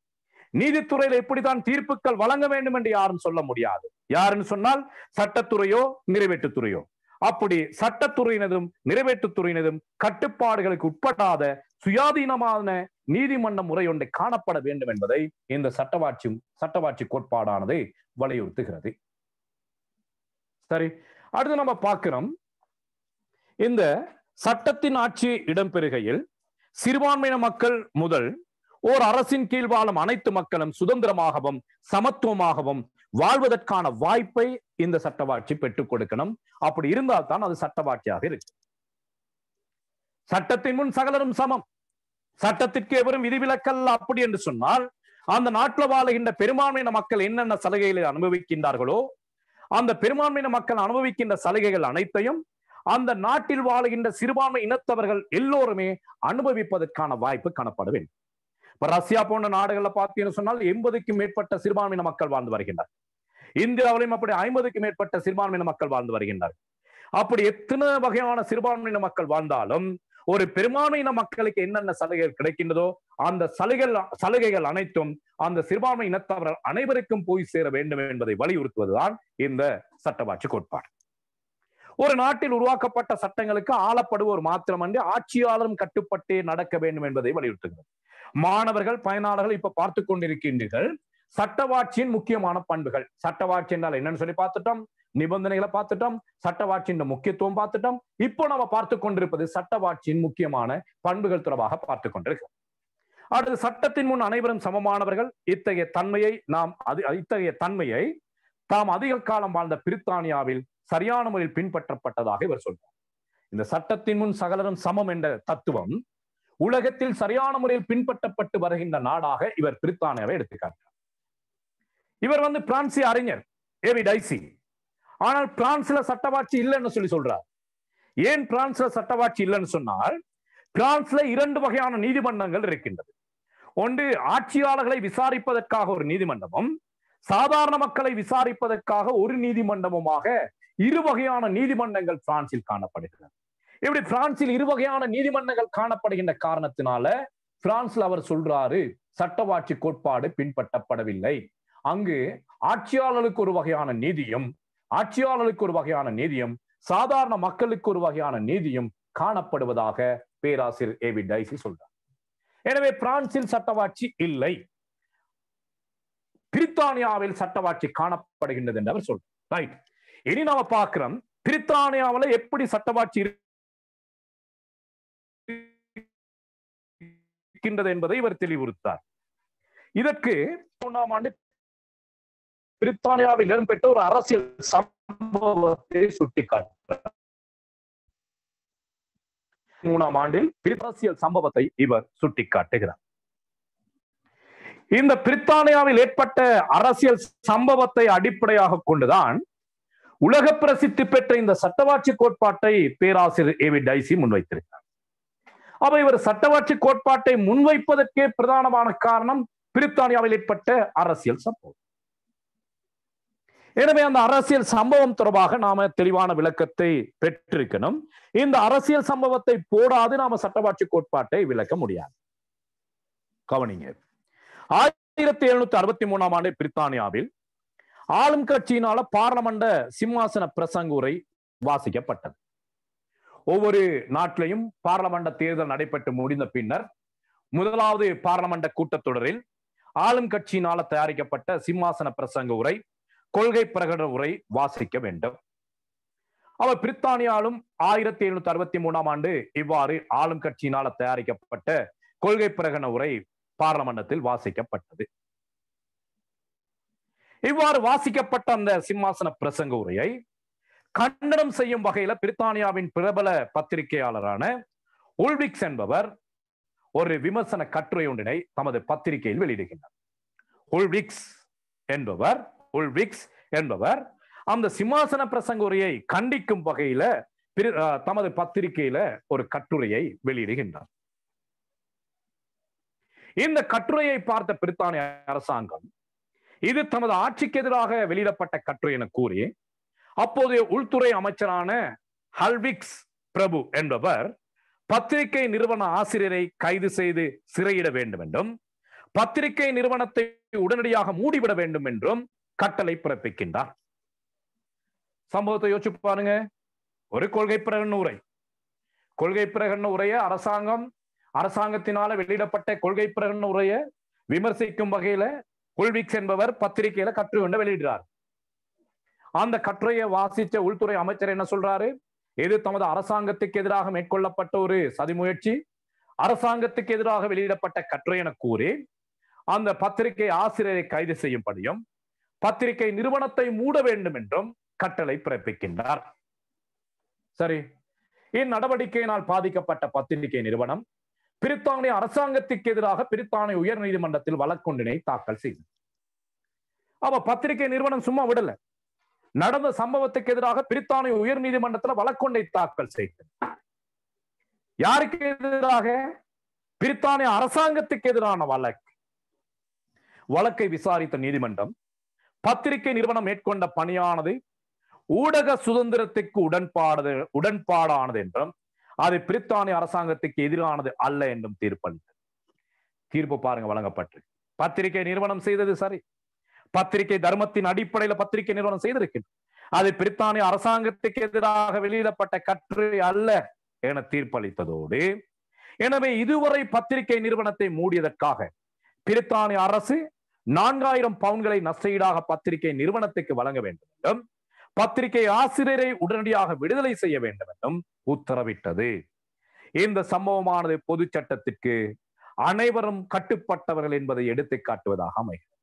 நீதித்துறையில எப்படித்தான் தீர்ப்புகள் வழங்க வேண்டும் என்று யாரும் சொல்ல முடியாது. யாருன்னு சொன்னால் சட்டத்துறையோ நிறைவேற்றுத்துறையோ. அப்படி சட்டத்துறையினதும் நிறைவேற்றுத்துறையினதும் கட்டுப்பாடுகளுக்கு உட்படாத சுயாதீனமான நீதிமன்ற முறை ஒன்றை காணப்பட வேண்டும் என்பதை இந்த சட்டவாட்சி கோட்பாடானது வலியுறுத்துகிறது. சரி, அடுத்து நம்ம பார்க்கிறோம், இந்த சட்டத்தின் ஆட்சி இடம்பெறுகையில் சிறுபான்மையின மக்கள் முதல் ஓர் அரசின் கீழ் வாழும் அனைத்து மக்களும் சுதந்திரமாகவும் சமத்துவமாகவும் வாழ்வதற்கான வாய்ப்பை இந்த சட்டவாட்சி பெற்றுக் கொடுக்கணும். அப்படி இருந்தால் தான் அது சட்டவாட்சியாக இருக்கு. சட்டத்தின் முன் சகலரும் சமம், சட்டத்திற்கு எவரும் விதிவிலக்கல்ல அப்படி என்று சொன்னால், அந்த நாட்டில் வாழுகின்ற பெரும்பான்மையின மக்கள் என்னென்ன சலுகைகளை அனுபவிக்கின்றார்களோ அந்த பெரும்பான்மையின மக்கள் அனுபவிக்கின்ற சலுகைகள் அனைத்தையும் அந்த நாட்டில் வாழுகின்ற சிறுபான்மை இனத்தவர்கள் எல்லோருமே அனுபவிப்பதற்கான வாய்ப்பு காணப்பட வேண்டும். இப்ப ரஷ்யா போன்ற நாடுகள்ல பார்த்தீங்கன்னு சொன்னால் 80க்கும் மேற்பட்ட சிறுபான்மையின மக்கள் வாழ்ந்து வருகின்றனர். இந்தியாவிலும் அப்படி 50க்கும் மேற்பட்ட சிறுபான்மையின மக்கள் வாழ்ந்து வருகின்றனர். அப்படி எத்தனை வகையான சிறுபான்மையின மக்கள் வாழ்ந்தாலும் ஒரு பெரும்பான்மையின மக்களுக்கு என்னென்ன சலுகைகள் கிடைக்கின்றதோ அந்த சலுகைகள் அனைத்தும் அந்த சிறுபான்மை இனத்தவர்கள் அனைவருக்கும் போய் சேர வேண்டும் என்பதை வலியுறுத்துவதுதான் இந்த சட்டவாட்சி கோட்பாடு. ஒரு நாட்டில் உருவாக்கப்பட்ட சட்டங்களுக்கு ஆளப்படுவோர் மாத்திரமன்றி ஆட்சியாளரும் கட்டுப்பட்டே நடக்க வேண்டும் என்பதை வலியுறுத்துகிறது. மாணவர்கள், பயனாளர்கள் இப்ப பார்த்து கொண்டிருக்கின்றீர்கள் சட்டவாட்சியின் முக்கியமான பண்புகள். சட்டவாட்சி என்றால் என்னன்னு சொல்லி பார்த்துட்டோம், நிபந்தனைகளை பார்த்துட்டோம், சட்டவாட்சியின் முக்கியத்துவம் பார்த்துட்டோம். இப்போ நம்ம பார்த்து கொண்டிருப்பது சட்டவாட்சியின் முக்கியமான பண்புகள் தொடர்பாக பார்த்து கொண்டிருக்கிறோம். அடுத்து, சட்டத்தின் முன் அனைவரும் சமமானவர்கள். இத்தகைய தன்மையை தாம் அதிக காலம் வாழ்ந்த பிரித்தானியாவில் சரியான முறையில் பின்பற்றப்பட்டதாக இவர் சொல்றார். இந்த சட்டத்தின் முன் சகலரும் சமம் என்ற தத்துவம் உலகத்தில் சரியான முறையில் பின்பற்றப்பட்டு வருகின்ற நாடாக இவர் பிரித்தானியாவை எடுத்துக்காட்டார். இவர் பிரான்சிய அறிஞர் ஏவி டைசி. ஆனால் பிரான்ஸ்ல சட்டவாட்சி இல்லைன்னு சொல்றார். ஏன் பிரான்ஸ்ல சட்டவாட்சி இல்லைன்னு சொன்னால், பிரான்ஸ்ல 2 வகையான நீதிமன்றங்கள் இருக்கின்றது. ஒன்று ஆட்சியாளர்களை விசாரிப்பதற்காக ஒரு நீதிமன்றமும், சாதாரண மக்களை விசாரிப்பதற்காக ஒரு நீதிமன்றமுமாக 2 வகையான நீதிமன்றங்கள் பிரான்சில் காணப்படுகிறது. இப்படி பிரான்சில் 2 வகையான நீதிமன்றங்கள் காணப்படுகின்ற காரணத்தினால பிரான்ஸ்ல அவர் சொல்றாரு சட்டவாட்சி கோட்பாடு பின்பற்றப்படவில்லை. அங்கு ஆட்சியாளர்களுக்கு ஒரு வகையான நீதியும் சாதாரண மக்களுக்கு ஒரு வகையான நீதியும் காணப்படுவதாக பேராசிரியர் ஏவி டைசி சொல்றார். எனவே பிரான்சில் சட்டவாட்சி இல்லை, பிரித்தானியாவில் சட்டவாட்சி காணப்படுகின்றது என்று அவர் சொல்றார். ரைட், இனி நாம பார்க்கிறோம் பிரித்தானியாவில் எப்படி சட்டவாட்சி இருக்கின்றது என்பதை இவர் தெளிவுறுத்தார். இதற்கு 3ஆம் ஆண்டு பிரித்தானியாவில் இடம்பெற்ற ஒரு அரசியல் சம்பவத்தை சுட்டிக்காட்டுகிறார். 3ஆம் ஆண்டில் அரசியல் சம்பவத்தை இவர் சுட்டிக்காட்டுகிறார். இந்த பிரித்தானியாவில் ஏற்பட்ட அரசியல் சம்பவத்தை அடிப்படையாக கொண்டுதான் உலக பிரசித்தி பெற்ற இந்த சட்டவாட்சி கோட்பாட்டை பேராசிரியர் ஏவி டைசி முன்வைத்திருக்கிறார். அப்ப இவர் சட்டவாட்சி கோட்பாட்டை முன்வைப்பதற்கே பிரதானமான காரணம் பிரித்தானியாவில் ஏற்பட்ட அரசியல் சம்பவம். எனவே அந்த அரசியல் சம்பவம் தொடர்பாக நாம தெளிவான விளக்கத்தை பெற்றிருக்கணும். இந்த அரசியல் சம்பவத்தை போடாது நாம சட்டவாட்சி கோட்பாட்டை விளக்க முடியாது. கவனிங்க, 1763ஆம் ஆண்டு பிரித்தானியாவில் ஆளும் கட்சியினால பார்லமெண்ட் சிம்மாசன பிரசங்க உரை வாசிக்கப்பட்டது. ஒவ்வொரு நாட்டிலையும் பார்லமெண்ட் தேர்தல் நடைபெற்று முடிந்த பின்னர் 1வது பார்லமெண்ட் கூட்டத்தொடரில் ஆளும் கட்சியினால தயாரிக்கப்பட்ட சிம்மாசன பிரசங்க உரை, கொள்கை பிரகடன உரை வாசிக்க வேண்டும். அவர் பிரித்தானியாலும் 1763ஆம் ஆண்டு இவ்வாறு ஆளும் கட்சியினால தயாரிக்கப்பட்ட கொள்கை பிரகடன உரை பார்லமெண்டத்தில் வாசிக்கப்பட்டது. இவ்வாறு வாசிக்கப்பட்ட அந்த சிம்மாசன பிரசங்க உரையை கண்டனம் செய்யும் வகையில பிரித்தானியாவின் பிரபல பத்திரிகையாளரான உல்விக்ஸ் என்பவர் ஒரு விமர்சன கட்டுரை ஒன்றினை தமது பத்திரிகையில் வெளியிடுகின்றார். உல்விக்ஸ் என்பவர் அந்த சிம்மாசன பிரசங்க உரையை கண்டிக்கும் வகையில தமது பத்திரிகையில ஒரு கட்டுரையை வெளியிடுகின்றார். இந்த கட்டுரையை பார்த்த பிரித்தானிய அரசாங்கம் இது தமது ஆட்சிக்கு எதிராக வெளியிடப்பட்ட கட்டுரை என கூறி அப்போதைய உள்துறை அமைச்சரான ஹல்விக்ஸ் பிரபு என்பவர் பத்திரிகை நிறுவன ஆசிரியரை கைது செய்து சிறையிட வேண்டும் என்றும், பத்திரிகை நிறுவனத்தை உடனடியாக மூடிவிட வேண்டும் என்றும் கட்டளை பிறப்பிக்கின்றார். சம்பவத்தை யோசிச்சு பாருங்க. ஒரு கொள்கை பிரகடன உரைய அரசாங்கத்தினால வெளியிடப்பட்ட கொள்கை பிரகடன உரைய விமர்சிக்கும் வகையில உல்விக்ஸ் என்பவர் பத்திரிகையில கட்டுரை ஒன்றை வெளியிடுறார். அந்த கட்டுரையை வாசிச்ச உள்துறை அமைச்சர் என்ன சொல்றாரு? இது தமது அரசாங்கத்துக்கு எதிராக மேற்கொள்ளப்பட்ட ஒரு சதி முயற்சி, அரசாங்கத்துக்கு எதிராக வெளியிடப்பட்ட கட்டுரை என கூறி அந்த பத்திரிகை ஆசிரியரை கைது செய்யும்படியும் பத்திரிகை நிறுவனத்தை மூட வேண்டும் என்றும் கட்டளை பிறப்பிக்கின்றார். சரி, இந்நடவடிக்கையினால் பாதிக்கப்பட்ட பத்திரிகை நிறுவனம் பிரித்தானிய அரசாங்கத்துக்கு எதிராக பிரித்தானிய உயர் நீதிமன்றத்தில் வழக்கொன்றினை தாக்கல் செய்தது. அப்ப பத்திரிகை நிறுவனம் சும்மா விடல, நடந்த சம்பவத்துக்கு எதிராக பிரித்தானிய உயர் நீதிமன்றத்தில் வழக்கொன்றை தாக்கல் செய்தது. யாருக்கு எதிராக? பிரித்தானிய அரசாங்கத்துக்கு எதிரான வழக்கை விசாரித்த நீதிமன்றம் பத்திரிகை நிறுவனம் மேற்கொண்ட பணியானது ஊடக சுதந்திரத்துக்கு உடன்பாடானது என்றும் அது பிரித்தானிய அரசாங்கத்துக்கு எதிரானது அல்ல என்றும் தீர்ப்பளித்தது. தீர்ப்பு பாருங்க வழங்கப்பட்டு. பத்திரிகை நிறுவனம் செய்தது சரி, பத்திரிகை தர்மத்தின் அடிப்படையில் பத்திரிகை நிறுவனம் செய்திருக்கு. அது பிரித்தானிய அரசாங்கத்துக்கு எதிராக வெளியிடப்பட்ட கட்டுரை அல்ல என தீர்ப்பளித்ததோடு, எனவே இதுவரை பத்திரிகை நிறுவனத்தை மூடியதற்காக பிரித்தானிய அரசு 4000 பவுன்களை நஷ்டஈடாக பத்திரிகை நிறுவனத்துக்கு வழங்க வேண்டும் என்றும் பத்திரிகை ஆசிரியரை உடனடியாக விடுதலை செய்ய வேண்டும் என்றும் உத்தரவிட்டது. இந்த சம்பவமானது பொது சட்டத்திற்கு அனைவரும் கட்டுப்பட்டவர்கள் என்பதை எடுத்து காட்டுவதாக அமைகிறது.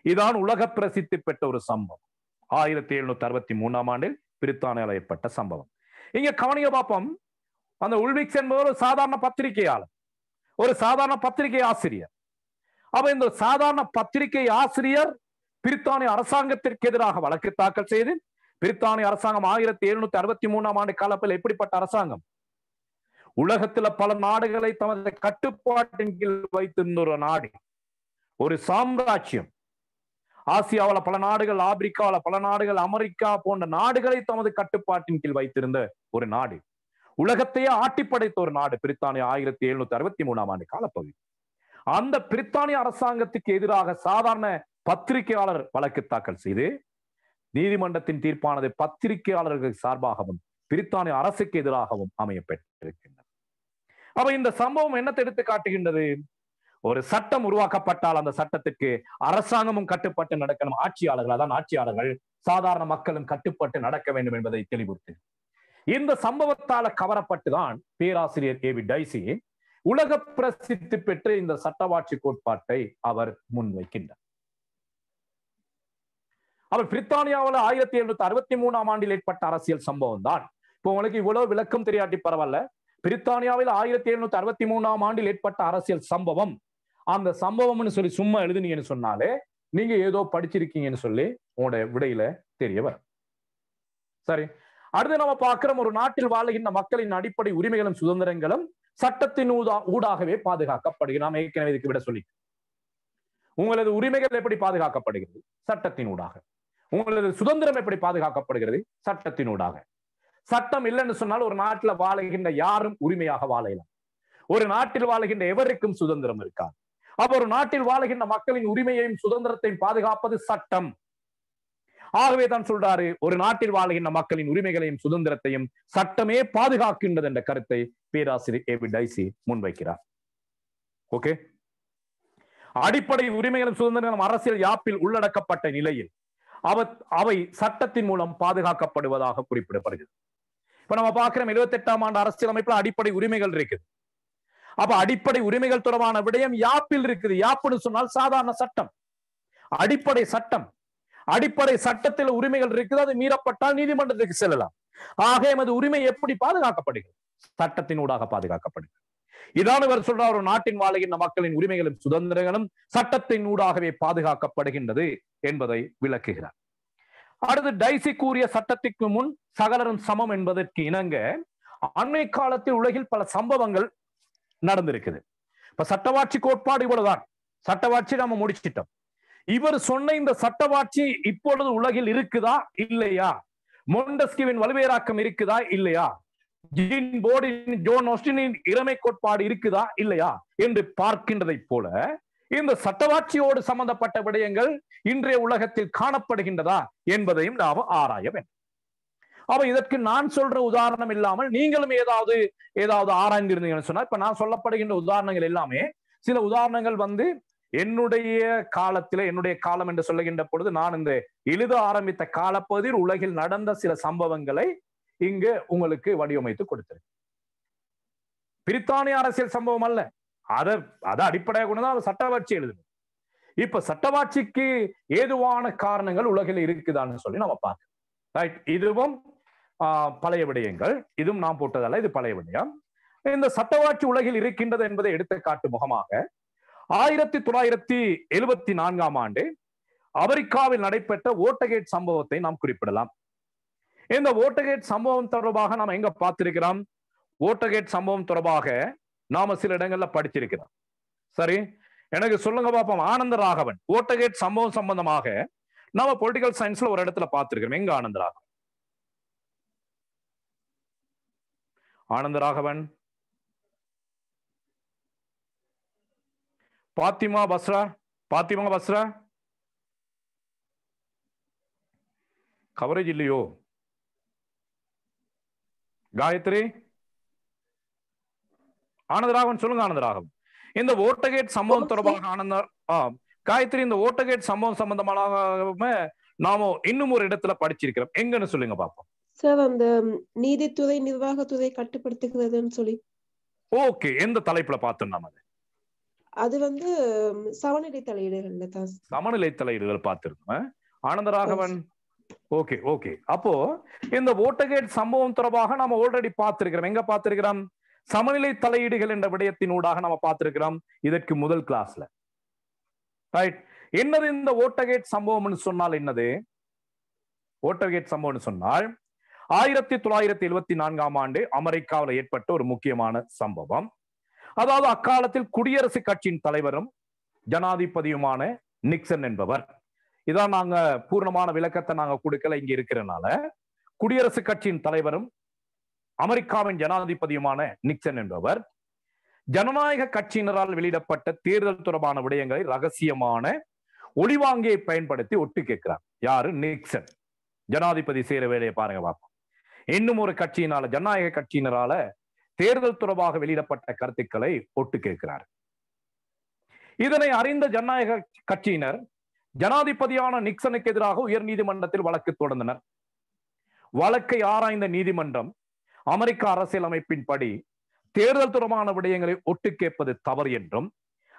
இதான் உலக பிரசித்தி பெற்ற ஒரு சம்பவம். 1763ஆம் ஆண்டில் பிரித்தானியாவில் ஏற்பட்ட சம்பவம். இங்க கவனிக்க பார்ப்போம். அந்த உல்விக்ஸ் என்பவர் ஒரு சாதாரண பத்திரிகையாளர், ஒரு சாதாரண பத்திரிகை ஆசிரியர். அப்ப இந்த சாதாரண பத்திரிகை ஆசிரியர் பிரித்தானிய அரசாங்கத்திற்கு எதிராக வழக்கு தாக்கல் செய்து, பிரித்தானிய அரசாங்கம் 1763ஆம் ஆண்டு காலத்தில் எப்படிப்பட்ட அரசாங்கம்? உலகத்துல பல நாடுகளை தமது கட்டுப்பாட்டின் கீழ் வைத்திருந்த ஒரு நாடு, ஒரு சாம்ராஜ்யம். ஆசியாவில் பல நாடுகள், ஆப்பிரிக்காவில் பல நாடுகள், அமெரிக்கா போன்ற நாடுகளை தமது கட்டுப்பாட்டின் கீழ் வைத்திருந்த ஒரு நாடு, உலகத்தையே ஆட்டி படைத்த ஒரு நாடு பிரித்தானியா 1763ஆம் ஆண்டு காலப்பகுதி. அந்த பிரித்தானிய அரசாங்கத்துக்கு எதிராக சாதாரண பத்திரிகையாளர் வழக்கு தாக்கல் செய்து, நீதிமன்றத்தின் தீர்ப்பானது பத்திரிகையாளர்கள் சார்பாகவும் பிரித்தானிய அரசுக்கு எதிராகவும் அமையப்பட்டிருக்கின்றது. அப்ப இந்த சம்பவம் என்னத்தை எடுத்து காட்டுகின்றது? ஒரு சட்டம் உருவாக்கப்பட்டால் அந்த சட்டத்துக்கு அரசாங்கமும் கட்டுப்பட்டு நடக்கணும். ஆட்சியாளர்கள், அதான் ஆட்சியாளர்கள், சாதாரண மக்களும் கட்டுப்பட்டு நடக்க வேண்டும் என்பதை தெளிவுறுத்து. இந்த சம்பவத்தால கவரப்பட்டுதான் பேராசிரியர் ஏவி டைசி உலக பிரசித்தி பெற்ற இந்த சட்டவாட்சி கோட்பாட்டை அவர் முன்வைக்கின்றார். அவர் பிரித்தானியாவில் 1763ஆம் ஆண்டில் ஏற்பட்ட அரசியல் சம்பவம் தான். இப்போ உங்களுக்கு இவ்வளவு விளக்கம் தெரியாட்டி பரவாயில்ல. பிரித்தானியாவில் 1763ஆம் ஆண்டில் ஏற்பட்ட அரசியல் சம்பவம், அந்த சம்பவம்னு சொல்லி சும்மா எழுதுனீங்கன்னு சொன்னாலே நீங்க ஏதோ படிச்சிருக்கீங்கன்னு சொல்லி உங்களுடைய விடையில தெரிய வரும். சரி, அடுத்து நம்ம பார்க்கிறோம், ஒரு நாட்டில் வாழுகின்ற மக்களின் அடிப்படை உரிமைகளும் சுதந்திரங்களும் சட்டத்தின் ஊடாகவே பாதுகாக்கப்படுகிறது. நாம் ஏற்கனவே இதுக்கு விட சொல்லி, உங்களது உரிமைகள் எப்படி பாதுகாக்கப்படுகிறது? சட்டத்தின் ஊடாக. உங்களது சுதந்திரம் எப்படி பாதுகாக்கப்படுகிறது? சட்டத்தின் ஊடாக. சட்டம் இல்லைன்னு சொன்னால் ஒரு நாட்டில் வாழுகின்ற யாரும் உரிமையாக வாழலாம். ஒரு நாட்டில் வாழுகின்ற எவருக்கும் சுதந்திரம் இருக்காது. அப்ப ஒரு நாட்டில் வாழுகின்ற மக்களின் உரிமையையும் சுதந்திரத்தையும் பாதுகாப்பது சட்டம். ஆகவே தான் சொல்றாரு, ஒரு நாட்டில் வாழுகின்ற மக்களின் உரிமைகளையும் சுதந்திரத்தையும் சட்டமே பாதுகாக்கின்றது என்ற கருத்தை பேராசிரியர் ஏவி டைசி முன்வைக்கிறார். ஓகே, அடிப்படை உரிமைகளும் சுதந்திரங்களும் அரசியல் யாப்பில் உள்ளடக்கப்பட்ட நிலையில் அவை சட்டத்தின் மூலம் பாதுகாக்கப்படுவதாக குறிப்பிடப்படுகிறது. இப்ப நம்ம பார்க்கிறோம், 78ஆம் ஆண்டு அரசியலமைப்புல அடிப்படை உரிமைகள் இருக்குது. அப்ப அடிப்படை உரிமைகள் தொடர்பான விடயம் யாப்பில் இருக்குது. யாப்புன்னு சொன்னால் சாதாரண சட்டம், அடிப்படை சட்டம். அடிப்படை சட்டத்தில் உரிமைகள் இருக்குது, அது மீறப்பட்டால் நீதிமன்றத்துக்கு செல்லலாம். ஆக எமது உரிமை எப்படி பாதுகாக்கப்படுகிறது? சட்டத்தின் ஊடாக பாதுகாக்கப்படுகிறது. இதான் இவர் சொல்றார், ஒரு நாட்டின் வாழுகின்ற மக்களின் உரிமைகளும் சுதந்திரங்களும் சட்டத்தின் ஊடாகவே பாதுகாக்கப்படுகின்றது என்பதை விளக்குகிறார். அடுத்து டைசி கூறிய சட்டத்திற்கு முன் சகலரும் சமம் என்பதற்கு இணங்க அண்மை காலத்தில் உலகில் பல சம்பவங்கள் நடந்திருக்குது. இப்ப சட்டவாட்சி கோட்பாடு இவ்வளவுதான். சட்டவாட்சி நம்ம முடிச்சிட்டோம். இவர் சொன்ன இந்த சட்டவாட்சி இப்பொழுது உலகில் இருக்குதா இல்லையா? மொண்டஸ்கிவின் வலுவேராக்கம் இருக்குதா இல்லையா? ஜோன் ஆஸ்டினின் இறைமை கோட்பாடு இருக்குதா இல்லையா என்று பார்க்கின்றதை போல இந்த சட்டவாட்சியோடு சம்பந்தப்பட்ட விடயங்கள் இன்றைய உலகத்தில் காணப்படுகின்றதா என்பதையும் நாம் ஆராய வேண்டும். அப்ப இதற்கு நான் சொல்ற உதாரணம் இல்லாமல் நீங்களும் ஏதாவது ஆராய்ந்திருந்தீங்கன்னு சொன்னா, இப்ப நான் சொல்லப்படுகின்ற உதாரணங்கள் எல்லாமே சில உதாரணங்கள் என்னுடைய காலத்தில, என்னுடைய காலம் என்று சொல்லுகின்ற பொழுது நான் இந்த எழுத ஆரம்பித்த காலப்பகுதியில் உலகில் நடந்த சில சம்பவங்களை இங்கு உங்களுக்கு வடிவமைத்து கொடுத்திருக்கு. பிரித்தானிய அரசியல் சம்பவம் அல்ல, அதை அடிப்படையாக கொண்டுதான் சட்டவாட்சி எழுதுது. இப்ப சட்டவாட்சிக்கு ஏதுவான காரணங்கள் உலகில் இருக்குதான்னு சொல்லி நம்ம பார்க்கணும். ரைட், இதுவும் பழைய விடயங்கள், இதுவும் நாம் போட்டதல்ல, இது பழைய விடயம். இந்த சட்டவாட்சி உலகில் இருக்கின்றது என்பதை எடுத்துக்காட்டு முகமாக 1974ஆம் ஆண்டு அமெரிக்காவில் நடைபெற்ற ஓட்டகேட் சம்பவத்தை நாம் குறிப்பிடலாம். இந்த ஓட்டகேட் சம்பவம் தொடர்பாக நாம் எங்க பார்த்திருக்கிறோம்? ஓட்டகேட் சம்பவம் தொடர்பாக நாம சில இடங்கள்ல படிச்சிருக்கிறோம். சரி, எனக்கு சொல்லுங்க பாப்போம். ஆனந்த ராகவன் ஓட்டகேட் சம்பவம் சம்பந்தமாக நாம பொலிட்டிக்கல் சயின்ஸ்ல ஒரு இடத்துல பார்த்திருக்கிறோம். எங்க ஆனந்த ராகவன்? ஆனந்த ராகவன், பாத்திமா பஸ்ரா, கவரேஜ் இல்லையோ? காயத்ரி, ஆனந்தராகவன் சொல்லுங்க. ஆனந்தராகவன், இந்த ஓட்டகேட் சம்பவம் தொடர்பாக காயத்ரி, இந்த ஓட்டகேட் சம்பவம் சம்பந்தமாக நாம இன்னும் ஒரு இடத்துல படிச்சிருக்கிறோம். எங்கன்னு சொல்லுங்க பாப்போம். சார், அந்த நீதித்துறை நிர்வாகத்துறை கட்டுப்படுத்துகிறதுன்னு சொல்லி. ஓகே, எந்த தலைப்புல பார்த்தோம் நாம? அது வந்து சமநிலை தலையீடுகள்ல தான். சமநிலை தலையீடுகள் பார்த்திருக்கோம். ஆனந்தராகவன், ஓகே ஓகே. அப்போ இந்த ஓட்டகேட் சம்பவம் தொடர்பாக நாம ஆல்ரெடி பார்த்திருக்கிறோம். எங்க பார்த்திருக்கிறோம்? சமநிலை தலையீடுகள் என்ற விடயத்தினூடாக நாம பார்த்திருக்கிறோம் இதற்கு முதல் கிளாஸ்ல. ரைட். என்னது இந்த ஓட்டகேட் சம்பவம்னு சொன்னால் என்னது? ஓட்டகேட் சம்பவம்னு சொன்னால் 1974ஆம் ஆண்டு அமெரிக்காவில் ஏற்பட்ட ஒரு முக்கியமான சம்பவம். அதாவது அக்காலத்தில் குடியரசுக் கட்சியின் தலைவரும் ஜனாதிபதியுமான நிக்சன் என்பவர். இதான் நாங்க பூர்ணமான விளக்கத்தை நாங்க கொடுக்கல இங்க இருக்கிறனால. குடியரசுக் கட்சியின் தலைவரும் அமெரிக்காவின் ஜனாதிபதியுமான நிக்சன் என்பவர் ஜனநாயக கட்சியினரால் வெளியிடப்பட்ட தேர்தல் தொடர்பான விடயங்களை ரகசியமான ஒளிவாங்கியை பயன்படுத்தி ஒட்டு கேட்கிறார். யாரு? நிக்சன். ஜனாதிபதி செய்யற வேலையை பாருங்க பார்ப்போம். இன்னும் ஒரு கட்சியினால, ஜனநாயக கட்சியினரால தேர்தல் தொடர்பாக வெளியிடப்பட்ட கருத்துக்களை ஒட்டு கேட்கிறார். இதனை அறிந்த ஜனநாயக கட்சியினர் ஜனாதிபதியான நிக்சனுக்கு எதிராக உயர் நீதிமன்றத்தில் வழக்கு தொடர்ந்தனர். வழக்கை ஆராய்ந்த நீதிமன்றம் அமெரிக்க அரசியலமைப்பின்படி தேர்தல் தொடர்பான விடயங்களை ஒட்டு கேட்பது தவறு என்றும்,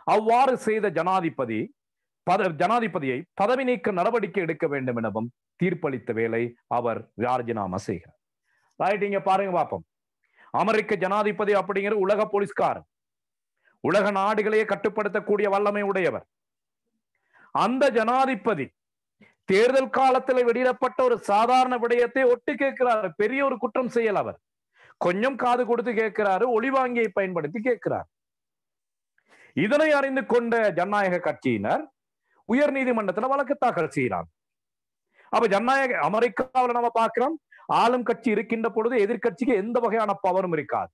அவ்வாறு செய்த ஜனாதிபதியை பதவி நீக்க நடவடிக்கை எடுக்க வேண்டும் எனவும் தீர்ப்பளித்த வேளை அவர் ராஜினாமா செய்கிறார். ரைட், இங்க பாருங்க பாப்போம். அமெரிக்க ஜனாதிபதி அப்படிங்கிற உலக போலீஸ்காரர், உலக நாடுகளையே கட்டுப்படுத்தக்கூடிய வல்லமை உடையவர். அந்த ஜனாதிபதி தேர்தல் காலத்தில் வெளியிடப்பட்ட ஒரு சாதாரண விடயத்தை ஒட்டு கேட்கிறார். பெரிய ஒரு குற்றம் செய்யல. அவர் கொஞ்சம் காது கொடுத்து கேட்கிறாரு, ஒளிவாங்கியை பயன்படுத்தி கேட்கிறார். இதனை அறிந்து கொண்ட ஜனநாயக கட்சியினர் உயர் நீதிமன்றத்தில் வழக்கு தாக்கல் செய்கிறார். அப்ப ஜனநாயக அமெரிக்காவில் நம்ம பார்க்கிறோம், ஆளும் கட்சி இருக்கின்ற பொழுது எதிர்கட்சிக்கு எந்த வகையான பவரும் இருக்காது.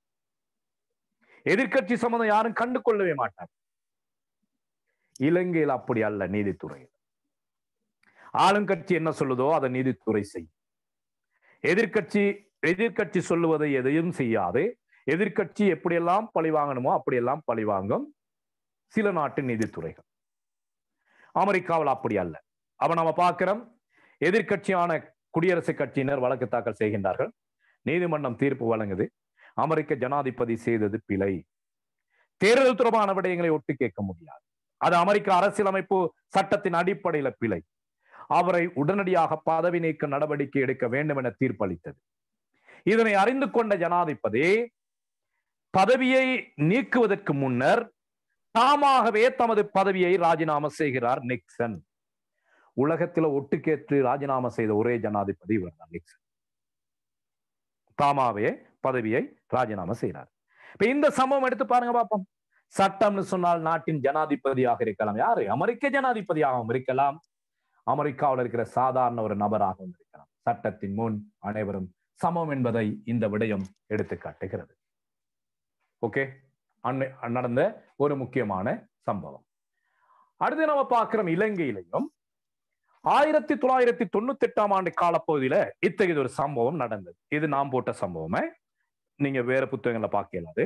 எதிர்கட்சி சம்பந்தம் யாரும் கண்டு கொள்ளவே மாட்டார். இலங்கையில் அப்படி அல்ல. நீதித்துறை ஆளுங்கட்சி என்ன சொல்லுதோ அதை நீதித்துறை செய்யும். எதிர்கட்சி சொல்லுவதை எதையும் செய்யாது. எதிர்கட்சி எப்படியெல்லாம் பழி வாங்கணுமோ அப்படியெல்லாம் பழி வாங்கும் சில நாட்டு நீதித்துறைகள். அமெரிக்காவில் அப்படி அல்ல. அப்ப நம்ம பார்க்கிறோம், எதிர்கட்சியான குடியரசுக் கட்சியினர் வழக்கு தாக்கல் செய்கின்றார்கள். நீதிமன்றம் தீர்ப்பு வழங்குது, அமெரிக்க ஜனாதிபதி செய்தது பிழை, தேர்தல் தொடர்பான விடயங்களை ஒட்டு கேட்க முடியாது, அது அமெரிக்க அரசியலமைப்பு சட்டத்தின் அடிப்படையில பிழை, அவரை உடனடியாக பதவி நீக்க நடவடிக்கை எடுக்க வேண்டும் என தீர்ப்பளித்தது. இதனை அறிந்து கொண்ட ஜனாதிபதி பதவியை நீக்குவதற்கு முன்னர் தாமாகவே தமது பதவியை ராஜினாமா செய்கிறார் நிக்சன். உலகத்தில் ஒட்டுக்கேற்று ராஜினாமா செய்த ஒரே ஜனாதிபதி இவர் தான், நிக்சன். தாமாவே பதவியை ராஜினாமா செய்கிறார். இப்ப இந்த சம்பவம் எடுத்து பாருங்க பாப்போம். சட்டம்னு சொன்னால் நாட்டின் ஜனாதிபதியாக இருக்கலாம். யாரு? அமெரிக்க ஜனாதிபதியாகவும் இருக்கலாம், அமெரிக்காவில் இருக்கிற சாதாரண ஒரு நபராகவும் இருக்கலாம். சட்டத்தின் முன் அனைவரும் சமம் என்பதை இந்த விடயம் எடுத்து காட்டுகிறது. ஓகே, நடந்த ஒரு முக்கியமான சம்பவம். அடுத்து நம்ம பார்க்கிறோம், இலங்கையிலையும் 1998ஆம் ஆண்டு காலப்பகுதியில இத்தகைய ஒரு சம்பவம் நடந்தது. இது நாம் போட்ட சம்பவமே, நீங்க வேற புத்தகங்களை பார்க்க இயலாது.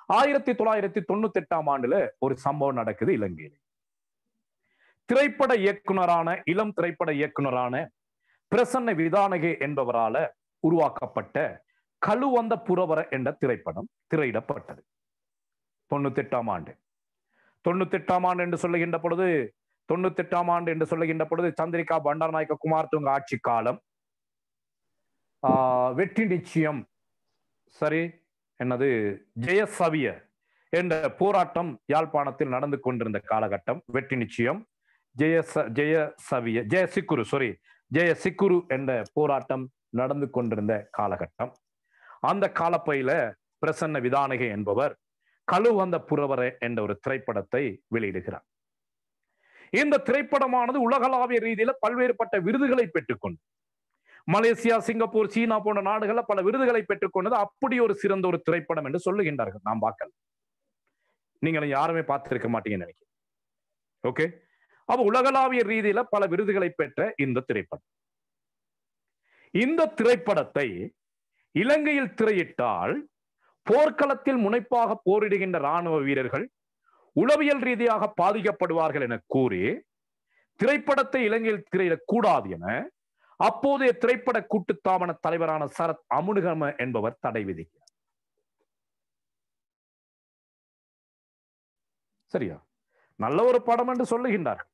1998ஆம் ஆண்டுல ஒரு சம்பவம் நடக்குது இலங்கையில. திரைப்பட இயக்குனரான, இளம் திரைப்பட இயக்குனரான பிரசன்ன விதானகே என்பவரால உருவாக்கப்பட்ட கழுவந்த புறவர என்ற திரைப்படம் திரையிடப்பட்டது 98ஆம் ஆண்டு. 98ஆம் ஆண்டு என்று சொல்லுகின்ற பொழுது 98ஆம் ஆண்டு என்று சொல்லுகின்ற பொழுது சந்திரிகா பண்டாரநாயக்க குமாரதுங்க ஆட்சி காலம். வெற்றி நிச்சயம், சரி, என்னது ஜெயசவிய என்ற போராட்டம் யாழ்ப்பாணத்தில் நடந்து கொண்டிருந்த காலகட்டம். வெற்றி நிச்சயம், ஜெயசிக்குரு என்ற போராட்டம் நடந்து கொண்டிருந்த காலகட்டம். அந்த காலப்பையில பிரசன்ன விதானகே என்பவர் கழுவந்த புறவர என்ற ஒரு திரைப்படத்தை வெளியிடுகிறார். இந்த திரைப்படமானது உலகளாவிய ரீதியில பல்வேறுபட்ட விருதுகளை பெற்றுக்கொண்டு, மலேசியா, சிங்கப்பூர், சீனா போன்ற நாடுகள்ல பல விருதுகளை பெற்றுக்கொண்டது. அப்படி ஒரு சிறந்த ஒரு திரைப்படம் என்று சொல்லுகின்றார்கள். நாம் பார்க்கல, நீங்களும் யாருமே பார்த்திருக்க மாட்டீங்கன்னு நினைக்கிறேன். ஓகே, அப்ப உலகளாவிய ரீதியில பல விருதுகளை பெற்ற இந்த திரைப்படம் இந்த திரைப்படத்தை இலங்கையில் திரையிட்டால் போர்க்களத்தில் முனைப்பாக போரிடுகின்ற ராணுவ வீரர்கள் உளவியல் ரீதியாக பாதிக்கப்படுவார்கள் என கூறி திரைப்படத்தை இலங்கையில் திரையிடக்கூடாது என அப்போதைய திரைப்பட கூட்டுத்தாபன தலைவரான சரத் அமுனுகம என்பவர் தடை விதிக்கிறார். சரியா? நல்ல ஒரு படம் என்று சொல்லுகின்றார்கள்.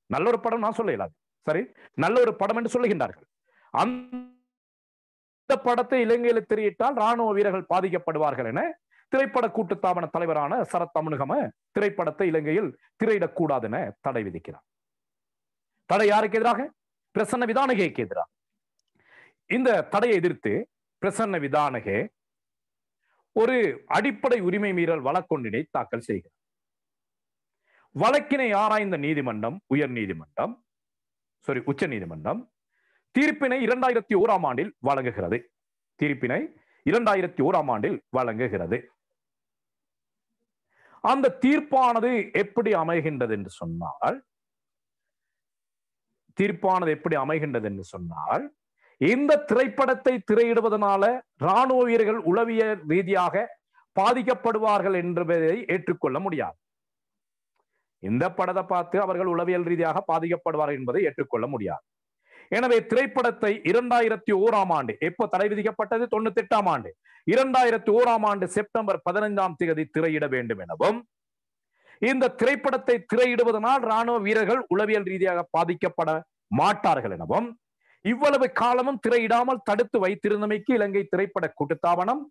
நல்ல ஒரு படம் நான் சொல்ல இயலாது. சரி, நல்ல ஒரு படம் என்று சொல்லுகின்றார்கள். அந்த படத்தை இலங்கையில் திரையிட்டால் ராணுவ வீரர்கள் பாதிக்கப்படுவார்கள் என திரைப்பட கூட்டுத்தாபன தலைவரான சரத் அமுனுகம திரைப்படத்தை இலங்கையில் திரையிடக்கூடாது என தடை விதிக்கிறார். தடை யாருக்கு எதிராக? பிரசன்ன விதானகேக்கு எதிராக. இந்த தடையை எதிர்த்து பிரசன்ன விதானகே ஒரு அடிப்படை உரிமை மீறல் வழக்கொன்றினை தாக்கல் செய்கிறார். வழக்கினை ஆராய்ந்த நீதிமன்றம் உச்ச நீதிமன்றம் தீர்ப்பினை 2001 ஆண்டில் வழங்குகிறது. தீர்ப்பினை 2001 ஆண்டில் வழங்குகிறது. அந்த தீர்ப்பானது எப்படி அமைகின்றது என்று சொன்னால் இந்த திரைப்படத்தை திரையிடுவதனால ராணுவ வீரர்கள் உளவியல் ரீதியாக பாதிக்கப்படுவார்கள் என்பதை ஏற்றுக்கொள்ள முடியாது. இந்த படத்தை பார்த்து அவர்கள் உளவியல் ரீதியாக பாதிக்கப்படுவார்கள் என்பதை ஏற்றுக்கொள்ள முடியாது. எனவே திரைப்படத்தை 2001 ஆண்டு எப்போ தடை விதிக்கப்பட்டது? 98 ஆண்டு. 2001 ஆண்டு செப்டம்பர் 15 திரையிட வேண்டும் எனவும் இந்த திரைப்படத்தை திரையிடுவதனால் ராணுவ வீரர்கள் உளவியல் ரீதியாக பாதிக்கப்பட மாட்டார்கள் எனவும் இவ்வளவு காலமும் திரையிடாமல் தடுத்து வைத்திருந்தமைக்கு இலங்கை திரைப்பட கூட்டுத்தாபனம்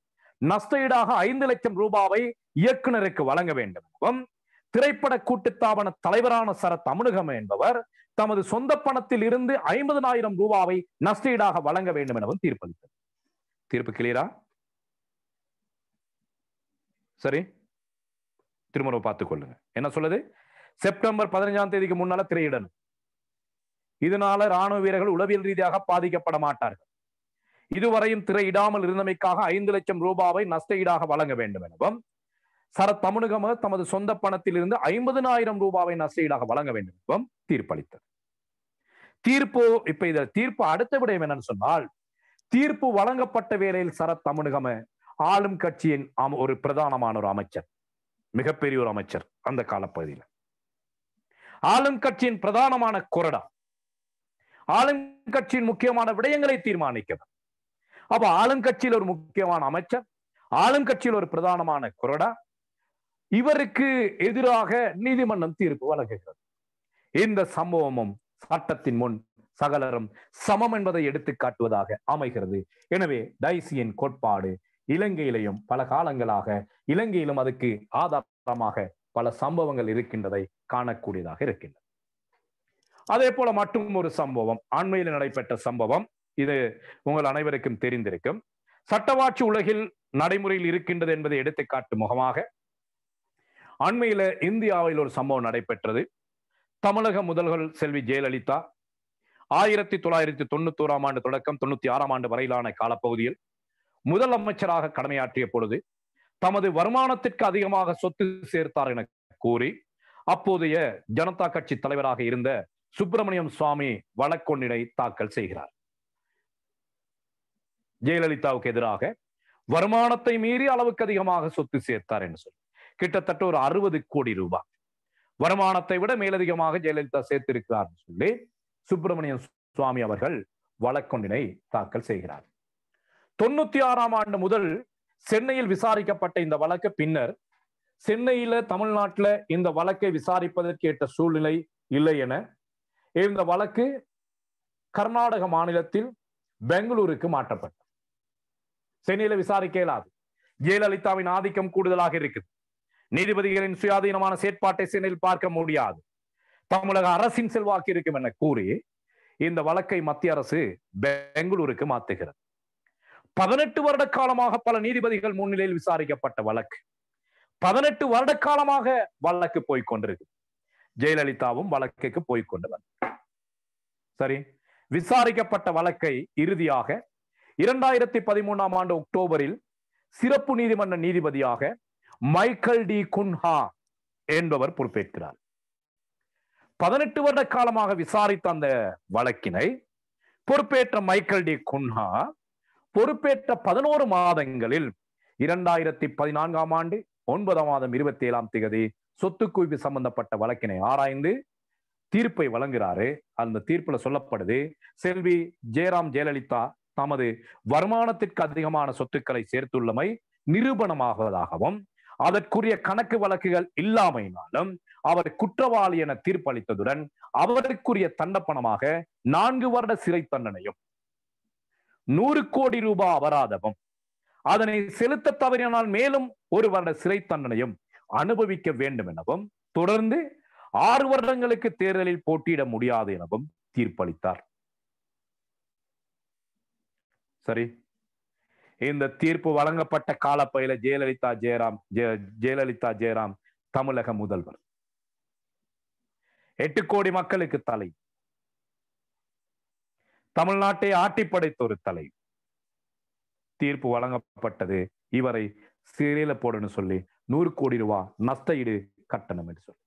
நஷ்டஈடாக 5 லட்சம் ரூபாவை இயக்குநருக்கு வழங்க வேண்டும் எனவும் திரைப்பட கூட்டுத்தாபன தலைவரான சரத் அமுனுகம என்பவர் தமது சொந்த பணத்தில் இருந்து 50,000 ரூபாவை நஷ்டஈடாக வழங்க வேண்டும் எனவும் தீர்ப்பளித்தார். தீர்ப்பு கிளியரா? சரி, திரும்ப பார்த்துக் கொள்ளுங்க. என்ன சொல்லுது? செப்டம்பர் 15 முன்னால திரையிடணும். இதனால ராணுவ வீரர்கள் உளவியல் ரீதியாக பாதிக்கப்பட மாட்டார்கள். இதுவரையும் திரையிடாமல் இருந்தமைக்காக 5 லட்சம் ரூபாவை நஷ்டஈடாக வழங்க வேண்டும் எனவும் சரத் அமுனுகம தமது சொந்த பணத்தில் இருந்து 50,000 ரூபாவை நஷ்டஈடாக வழங்க வேண்டும் எனவும் தீர்ப்பளித்தார். தீர்ப்பு அடுத்த விடயம் என்னன்னு சொன்னால், தீர்ப்பு வழங்கப்பட்ட வேளையில் சரத் அமுனுகம ஆளும் கட்சியின் ஒரு பிரதானமான ஒரு அமைச்சர், மிகப்பெரிய ஒரு அமைச்சர். அந்த காலப்பகுதியில் ஆளும் கட்சியின் பிரதானமான கொறடா, ஆளும் கட்சியின் முக்கியமான விடயங்களை தீர்மானிக்கிறார். அப்ப ஆளும் கட்சியில் ஒரு முக்கியமான அமைச்சர், ஆளும் கட்சியில் ஒரு பிரதானமான கொறடா, இவருக்கு எதிராக நீதிமன்றம் தீர்ப்பு வழங்குகிறது. இந்த சம்பவமும் சட்டத்தின் முன் சகலரும் சமம் என்பதை எடுத்து காட்டுவதாக அமைகிறது. எனவே டைசியின் கோட்பாடு இலங்கையிலையும் பல காலங்களாக இலங்கையிலும் அதுக்கு ஆதாரமாக பல சம்பவங்கள் இருக்கின்றதை காணக்கூடியதாக இருக்கின்றது. அதே போல மட்டும் ஒரு சம்பவம் அண்மையில் நடைபெற்ற சம்பவம், இது உங்கள் அனைவருக்கும் தெரிந்திருக்கும். சட்டவாட்சி உலகில் நடைமுறையில் இருக்கின்றது என்பதை எடுத்துக்காட்டும் முகமாக அண்மையில இந்தியாவில் ஒரு சம்பவம் நடைபெற்றது. தமிழக முதல்வர் செல்வி ஜெயலலிதா 1991 ஆண்டு தொடக்கம் 96 ஆண்டு வரையிலான காலப்பகுதியில் முதலமைச்சராக கடமையாற்றிய பொழுது தமது வருமானத்திற்கு அதிகமாக சொத்து சேர்த்தார் என கூறி அப்போதைய ஜனதா கட்சி தலைவராக இருந்த சுப்பிரமணியம் சுவாமி வழக்கொன்றினை தாக்கல் செய்கிறார். ஜெயலலிதாவுக்கு எதிராக வருமானத்தை மீறி அளவுக்கு அதிகமாக சொத்து சேர்த்தார் என்று சொல்லி கிட்டத்தட்ட ஒரு 60 கோடி ரூபாய் வருமானத்தை விட மேலதிகமாக ஜெயலலிதா சேர்த்திருக்கிறார் சொல்லி சுப்பிரமணியம் சுவாமி அவர்கள் வழக்கொன்றினை தாக்கல் செய்கிறார். 96 ஆண்டு முதல் சென்னையில் விசாரிக்கப்பட்ட இந்த வழக்கு பின்னர் சென்னையில தமிழ்நாட்டில் இந்த வழக்கை விசாரிப்பதற்கு ஏற்ற சூழ்நிலை இல்லை என இந்த வழக்கு கர்நாடக மாநிலத்தில் பெங்களூருக்கு மாற்றப்பட்டது. சென்னையில விசாரிக்க இயலாது. ஜெயலலிதாவின் ஆதிக்கம் கூடுதலாக இருக்குது. நீதிபதிகளின் சுயாதீனமான செயற்பாட்டை சென்னையில் பார்க்க முடியாது. தமிழக அரசின் செல்வாக்கு இருக்கும் என கூறி இந்த வழக்கை மத்திய அரசு பெங்களூருக்கு மாற்றுகிறது. 18 வருட காலமாக பல நீதிபதிகள் முன்னிலையில் விசாரிக்கப்பட்ட வழக்கு 18 வருட காலமாக வழக்கு போய்கொண்டிருக்கு. ஜெயலலிதாவும் வழக்குக்கு போய்கொண்டு வந்தார். சரி, விசாரிக்கப்பட்ட வழக்கை இறுதியாக 2013 ஆண்டு அக்டோபரில் சிறப்பு நீதிமன்ற நீதிபதியாக மைக்கேல் டி குன்ஹா என்பவர் பொறுப்பேற்கிறார். 18 வருட காலமாக விசாரித்த அந்த வழக்கினை பொறுப்பேற்ற மைக்கேல் டி குன்ஹா பொறுப்பேற்ற 11 மாதங்களில் 2014ஆம் ஆண்டு 9ஆம் மாதம் 27ஆம் தேதி சொத்து குவிப்பு சம்பந்தப்பட்ட வழக்கினை ஆராய்ந்து தீர்ப்பை வழங்குகிறாரு. அந்த தீர்ப்புல சொல்லப்படுது, செல்வி ஜெயராம் ஜெயலலிதா தமது வருமானத்திற்கு அதிகமான சொத்துக்களை சேர்த்துள்ளமை நிரூபணமாவதாகவும் அதற்குரிய கணக்கு வழக்குகள் இல்லாமையினாலும் அவர் குற்றவாளி என தீர்ப்பளித்ததுடன் அவருக்குரிய தண்டப்பணமாக 4 வருட சிறை தண்டனையும் 100 கோடி ரூபாய் அபராதமும் அதனை செலுத்த தவறினால் மேலும் 1 வருட சிறை தண்டனையும் அனுபவிக்க வேண்டும் எனவும் தொடர்ந்து 6 வருடங்களுக்கு தேர்தலில் போட்டியிட முடியாது எனவும் தீர்ப்பளித்தார். சரி, இந்த தீர்ப்பு வழங்கப்பட்ட காலப்பையில ஜெயலலிதா ஜெயராம் தமிழக முதல்வர், 8 கோடி மக்களுக்கு தலை, தமிழ்நாட்டை ஆட்டி படைத்த ஒரு தலை. தீர்ப்பு வழங்கப்பட்டது, இவரை சிறையில போடணும் சொல்லி 100 கோடி ரூபாய் நஷ்டஈடு கட்டணம் என்று சொல்லி.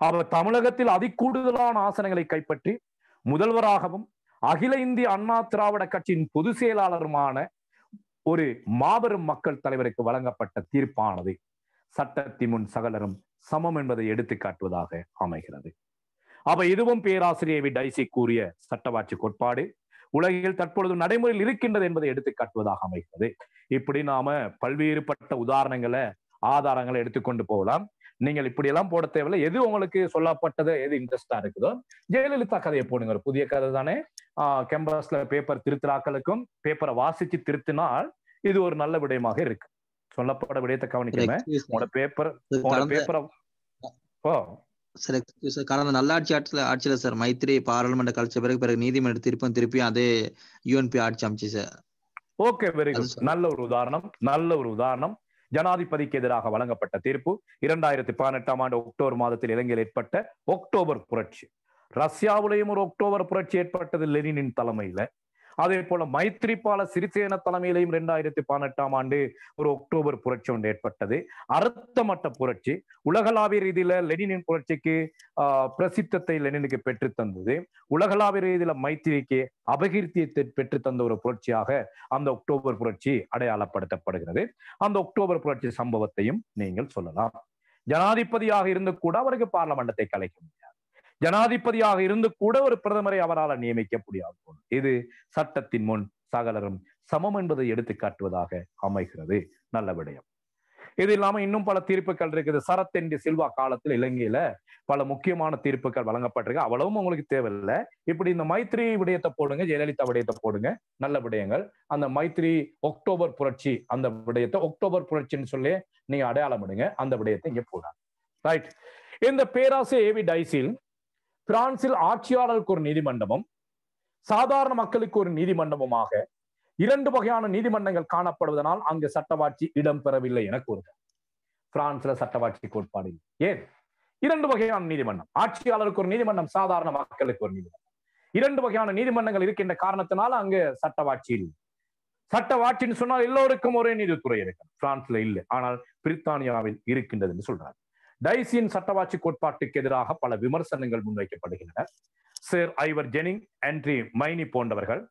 அவர் தமிழகத்தில் அதிகூடுதலான ஆசனங்களை கைப்பற்றி முதல்வராகவும் அகில இந்திய அண்ணா திராவிட கட்சியின் பொதுச் செயலாளருமான ஒரு மாபெரும் மக்கள் தலைவருக்கு வழங்கப்பட்ட தீர்ப்பானது சட்டத்தின் முன் சகலரும் சமம் என்பதை எடுத்து காட்டுவதாக அமைகிறது. அப்ப இதுவும் பேராசிரியர் டைசி கூறிய சட்டவாட்சி கோட்பாடு உலகில் தற்பொழுது நடைமுறையில் இருக்கின்றது என்பதை எடுத்து காட்டுவதாக அமைகிறது. இப்படி நாம பல்வேறுபட்ட உதாரணங்களை ஆதாரங்களை எடுத்துக்கொண்டு போகலாம். நீங்கள் இப்படி எல்லாம் போட தேவையில்லை. எது உங்களுக்கு சொல்லப்பட்டது, எது இன்ட்ரெஸ்டா இருக்குதோ, ஜெயலலிதா கதையை போடுங்க. ஒரு புதிய கதை தானே. கேம்பஸ்ல பேப்பர் திருத்திராக்களுக்கும் பேப்பரை வாசிச்சு திருத்தினால் இது ஒரு நல்ல விடயமாக இருக்கு. சொல்லப்பட விடயத்தை கவனிக்கணும். உங்களோட பேப்பரை கடந்த நல்லாட்சி ஆட்சியில சார் மைத்ரி பாராளுமன்ற கழிச்ச பிறகு நீதிமன்ற திருப்பி அதே யூஎன்பி ஆட்சி அமைச்சு சார். Okay, very good. நல்ல ஒரு உதாரணம். ஜனாதிபதிக்கு எதிராக வழங்கப்பட்ட தீர்ப்பு 2018ஆம் ஆண்டு அக்டோபர் மாதத்தில் இலங்கையில் ஏற்பட்ட அக்டோபர் புரட்சி. ரஷ்யாவிலேயும் ஒரு அக்டோபர் புரட்சி ஏற்பட்டது லெனினின் தலைமையில. அதே போல மைத்ரிபால சிறிசேன தலைமையிலையும் 2018ஆம் ஆண்டு ஒரு அக்டோபர் புரட்சி ஒன்று ஏற்பட்டது. அர்த்தமட்ட புரட்சி. உலகளாவிய ரீதியில லெனினின் புரட்சிக்கு பிரசித்தத்தை லெனினுக்கு பெற்று தந்தது. உலகளாவிய ரீதியில மைத்திரிக்கு அபகீர்த்தியத்தை பெற்று தந்த ஒரு புரட்சியாக அந்த அக்டோபர் புரட்சி அடையாளப்படுத்தப்படுகிறது. அந்த அக்டோபர் புரட்சி சம்பவத்தையும் நீங்கள் சொல்லலாம். ஜனாதிபதியாக இருந்து கூட அவருக்கு பார்லமெண்டத்தை கலைக்க முடியாது. ஜனாதிபதியாக இருந்து கூட ஒரு பிரதமரை அவரால் நியமிக்க முடியாது. இது சட்டத்தின் முன் சகலரும் சமம் என்பதை எடுத்து காட்டுவதாக அமைகிறது. நல்ல விடயம். இது இல்லாம இன்னும் பல தீர்ப்புகள் இருக்குது. சரத் சில்வா காலத்தில் இலங்கையில பல முக்கியமான தீர்ப்புகள் வழங்கப்பட்டிருக்கு. அவ்வளவும் உங்களுக்கு தேவையில்லை. இப்படி இந்த மைத்ரி விடயத்தை போடுங்க, ஜெயலலிதா விடயத்தை போடுங்க, நல்ல விடயங்கள். அந்த மைத்ரி அக்டோபர் புரட்சி அந்த விடயத்தை அக்டோபர் புரட்சின்னு சொல்லி நீங்க அடையாளம் விடுங்க. அந்த விடயத்தை இங்க போடாங்க. ரைட். இந்த பேராசிரியர் டைசில் பிரான்சில் ஆட்சியாளருக்கு ஒரு நீதிமன்றமும் சாதாரண மக்களுக்கு ஒரு நீதிமன்றமுமாக 2 வகையான நீதிமன்றங்கள் காணப்படுவதனால் அங்கு சட்டவாட்சி இடம்பெறவில்லை என கூறுகிறார். பிரான்ஸ்ல சட்டவாட்சி கோட்பாடு ஏன் 2 வகையான நீதிமன்றம், ஆட்சியாளருக்கு ஒரு நீதிமன்றம், சாதாரண மக்களுக்கு ஒரு நீதிமன்றம், 2 வகையான நீதிமன்றங்கள் இருக்கின்ற காரணத்தினால அங்கு சட்டவாட்சி இல்லை. சட்டவாட்சின்னு சொன்னால் எல்லோருக்கும் ஒரே நீதித்துறை இருக்கு. பிரான்ஸ்ல இல்லை, ஆனால் பிரித்தானியாவில் இருக்கின்றது என்று சொல்றாங்க. டைசியின் சட்டவாட்சி கோட்பாட்டுக்கு எதிராக பல விமர்சனங்கள் முன்வைக்கப்படுகின்றன. சர் ஐவர் ஜெனிங், ஆண்ட்ரி மைனி போன்றவர்கள்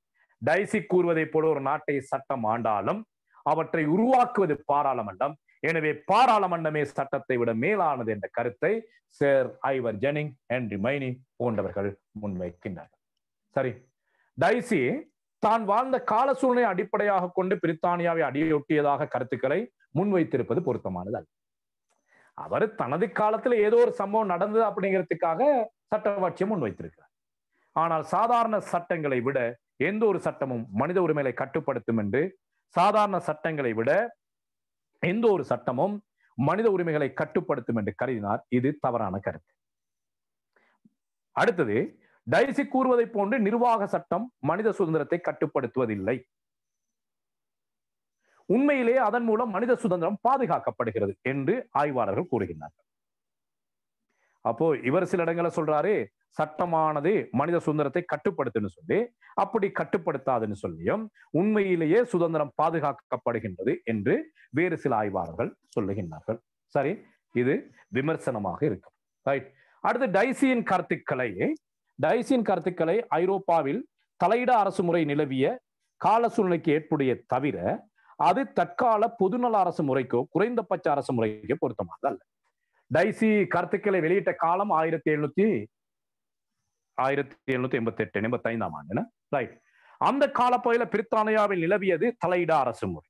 டைசி கூறுவதை போல ஒரு நாட்டை சட்டம் ஆண்டாலும் அவற்றை உருவாக்குவது பாராளுமன்றம், எனவே பாராளுமன்றமே சட்டத்தை விட மேலானது என்ற கருத்தை சர் ஐவர் ஜெனிங், ஆண்ட்ரி மைனி போன்றவர்கள் முன்வைக்கின்றனர். சரி, டைசி தான் வாழ்ந்த கால சூழ்நிலை அடிப்படையாக கொண்டு பிரித்தானியாவை அடியொட்டியதாக கருத்துக்களை முன்வைத்திருப்பது பொருத்தமானது அல்ல. அவர் தனது காலத்துல ஏதோ ஒரு சம்பவம் நடந்தது அப்படிங்கிறதுக்காக சட்டவாட்சியை முன்வைத்திருக்கிறார். ஆனால் சாதாரண சட்டங்களை விட எந்த ஒரு சட்டமும் மனித உரிமைகளை கட்டுப்படுத்தும் என்று, சாதாரண சட்டங்களை விட எந்த ஒரு சட்டமும் மனித உரிமைகளை கட்டுப்படுத்தும் என்று கருதினார். இது தவறான கருத்து. அடுத்தது, டைசி கூறுவதை போன்று நிர்வாக சட்டம் மனித சுதந்திரத்தை கட்டுப்படுத்துவதில்லை. உண்மையிலேயே அதன் மூலம் மனித சுதந்திரம் பாதுகாக்கப்படுகிறது என்று ஆய்வாளர்கள் கூறுகின்றனர். அப்போ இவர் சில இடங்களை சொல்றாரு, சட்டமானது மனித சுதந்திரத்தை கட்டுப்படுத்துன்னு சொல்லி, அப்படி கட்டுப்படுத்தாதுன்னு சொல்லியும் உண்மையிலேயே சுதந்திரம் பாதுகாக்கப்படுகின்றது என்று வேறு சில ஆய்வாளர்கள் சொல்லுகின்றார்கள். சரி, இது விமர்சனமாக இருக்கும். ரைட். அடுத்து டைசியின் கருத்துக்களை டைஸின் கருத்துக்களை ஐரோப்பாவில் தலையிட அரசு முறை நிலவிய கால சூழ்நிலைக்கு ஏற்புடைய தவிர அது தற்கால பொதுநல அரசு முறைக்கோ குறைந்தபட்ச அரசு முறைக்கோ பொருத்தமானது அல்ல. டைசி கருத்துக்களை வெளியிட்ட காலம் 1788-85 ஆண்டு. ரைட். அந்த காலப்பகுதியில பிரித்தானியாவில் நிலவியது தலையிட அரசு முறை.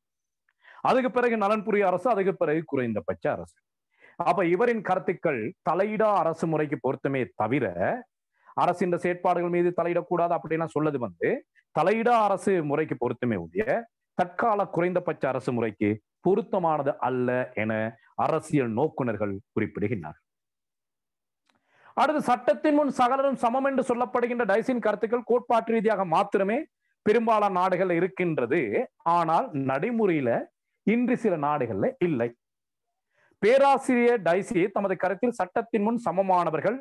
அதுக்கு பிறகு நலன்புரி அரசு, அதுக்கு பிறகு குறைந்தபட்ச அரசு. அப்ப இவரின் கருத்துக்கள் தலையிட அரசு முறைக்கு பொருத்தமே தவிர அரசின் செயற்பாடுகள் மீது தலையிடக்கூடாது அப்படின்னா சொல்லது தலையிட அரசு முறைக்கு பொருத்தமே உடைய தற்கால குறைந்தபட்ச அரசு முறைக்கு பொருத்தமானது அல்ல என அரசியல் நோக்குனர்கள் குறிப்பிடுகின்றனர். அடுத்து, சட்டத்தின் முன் சகலரும் சமம் என்று சொல்லப்படுகின்ற டைஸின் கருத்துக்கள் கோட்பாட்டு ரீதியாக மாத்திரமே பெரும்பாலான நாடுகள் இருக்கின்றது. ஆனால் நடைமுறையில இன்று சில நாடுகள்ல இல்லை. பேராசிரியர் டைசி தமது கருத்தில் சட்டத்தின் முன் சமமானவர்கள்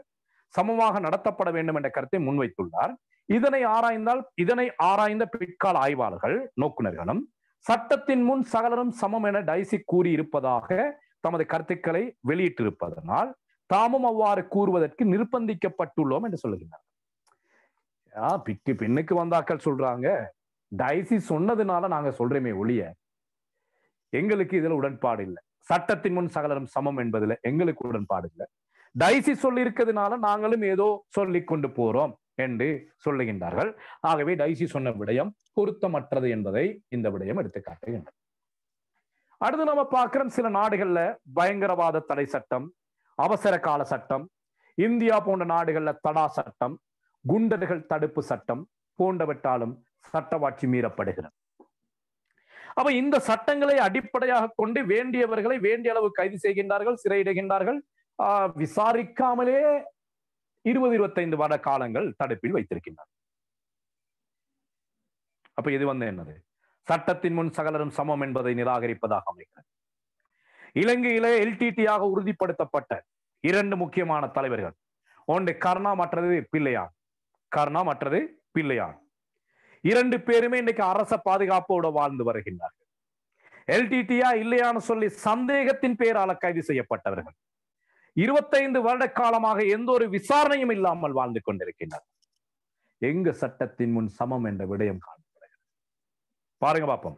சமமாக நடத்தப்பட வேண்டும் என்ற கருத்தை முன்வைத்துள்ளார். இதனை ஆராய்ந்த பிற்கால ஆய்வாளர்கள் நோக்குனர்களும் சட்டத்தின் முன் சகலரும் சமம் என டைசி கூறியிருப்பதாக தமது கருத்துக்களை வெளியிட்டிருப்பதனால் தாமும் அவ்வாறு கூறுவதற்கு நிர்பந்திக்கப்பட்டுள்ளோம் என்று சொல்லுகின்றனர். பின்னுக்கு வந்தாக்கள் சொல்றாங்க, டைசி சொன்னதுனால நாங்க சொல்றோமே ஒழிய எங்களுக்கு இதுல உடன்பாடு இல்லை. சட்டத்தின் முன் சகலரும் சமம் என்பதுல எங்களுக்கு உடன்பாடு இல்லை. டைசி சொல்லி இருக்கிறதுனால நாங்களும் ஏதோ சொல்லி கொண்டு போறோம் என்று சொல்லுகின்றார்கள். ஆகவே டைசி சொன்ன விடயம் பொருத்தமற்றது என்பதை இந்த விடயம் எடுத்து காட்டுகின்றனர். அடுத்து நம்ம பார்க்கிறோம், சில நாடுகள்ல பயங்கரவாத தடை சட்டம், அவசர கால சட்டம், இந்தியா போன்ற நாடுகள்ல தடா சட்டம், குண்டர்கள் தடுப்பு சட்டம் போன்றவற்றாலும் சட்டவாட்சி மீறப்படுகிறது. அப்ப இந்த சட்டங்களை அடிப்படையாக கொண்டு வேண்டியவர்களை வேண்டிய அளவு கைது செய்கின்றார்கள், சிறையிடுகின்றார்கள். விசாரிக்காமலே 20-25 வருட காலங்கள் தடுப்பில் வைத்திருக்கின்றார். அப்ப இது என்னது? சட்டத்தின் முன் சகலரும் சமம் என்பதை நிராகரிப்பதாக அமைக்கிறது. இலங்கையிலே எல்டிடியாக உறுதிப்படுத்தப்பட்ட 2 முக்கியமான தலைவர்கள், ஒன்று கருணா, மற்றது பிள்ளையான். கருணா மற்றது பிள்ளையான் 2 பேருமே இன்னைக்கு அரச பாதுகாப்போடு வாழ்ந்து வருகின்றார்கள். எல்டிடியா இல்லையான்னு சொல்லி சந்தேகத்தின் பேரால கைது செய்யப்பட்டவர்கள் 25 வருட காலமாக எந்த ஒரு விசாரணையும் இல்லாமல் வாழ்ந்து கொண்டிருக்கின்றனர். எங்க சட்டத்தின் முன் சமம் என்ற விடயம் காணப்படுகிறது? பாருங்க பார்ப்போம்.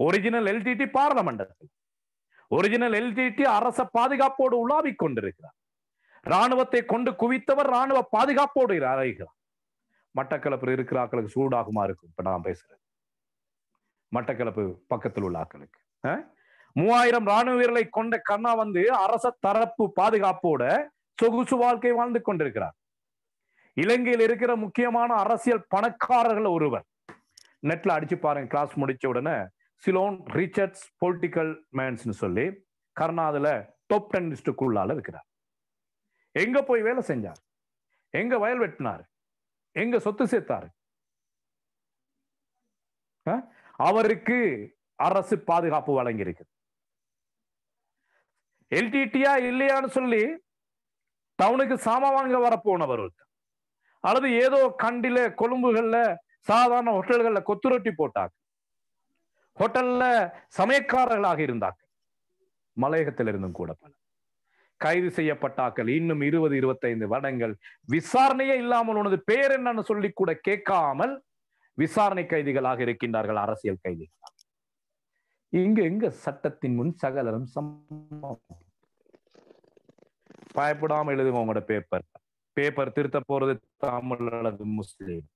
ஒரிஜினல் எல்டிடி பார்லமெண்டத்தில், ஒரிஜினல் எல்டிடி அரச பாதுகாப்போடு உலாவிக் கொண்டிருக்கிறார். இராணுவத்தை கொண்டு குவித்தவர் இராணுவ பாதுகாப்போடு அறைகிறார். மட்டக்களப்பு இருக்கிற ஆக்களுக்கு சூடாகுமா இருக்கும் இப்ப நான் பேசுறேன். மட்டக்களப்பு பக்கத்தில் உள்ள ஆக்களுக்கு 3000 ராணுவ வீரர்களை கொண்ட கர்ணா அரச தரப்பு பாதுகாப்போட சொகுசு வாழ்க்கை வாழ்ந்து கொண்டிருக்கிறார். இலங்கையில் இருக்கிற முக்கியமான அரசியல் பணக்காரர்கள் ஒருவர், நெட்ல அடிச்சு பாருங்க, கிளாஸ் முடிச்ச உடனே சிலோன் ரிச்சர்ட்ஸ் பொலிட்டிக்கல் மேன்ஸ் சொல்லி கர்ணா அதுல டாப் 10 லிஸ்டுக்குள்ளால இருக்கிறார். எங்க போய் வேலை செஞ்சார்? எங்க வயல் வெட்டினார்? எங்க சொத்து சேர்த்தாரு? அவருக்கு அரசு பாதுகாப்பு வழங்கி இருக்கு. எல்டிடியா இல்லையான்னு சொல்லி டவுனுக்கு சாமா வாங்க வர போனவர் அல்லது ஏதோ கண்டில கொழும்புகள்ல சாதாரண ஹோட்டல்கள்ல கொத்து ரொட்டி போட்டாங்க, ஹோட்டல்ல சமயக்காரர்களாக இருந்தாங்க. மலையகத்தில் இருந்தும் கூட பல கைது செய்யப்பட்டாக்கள் இன்னும் 20-25 வருடங்கள் விசாரணையே இல்லாமல் உனது பேர் என்னன்னு சொல்லி கூட கேட்காமல் விசாரணை கைதிகளாக இருக்கின்றார்கள், அரசியல் கைதிகள். இங்க எங்க சட்டத்தின் முன் சகலரும் சமம்? பயப்படாம எழுதுங்க உங்களோட பேப்பர் திருத்த போறது தமிழ் அல்லது முஸ்லீம்.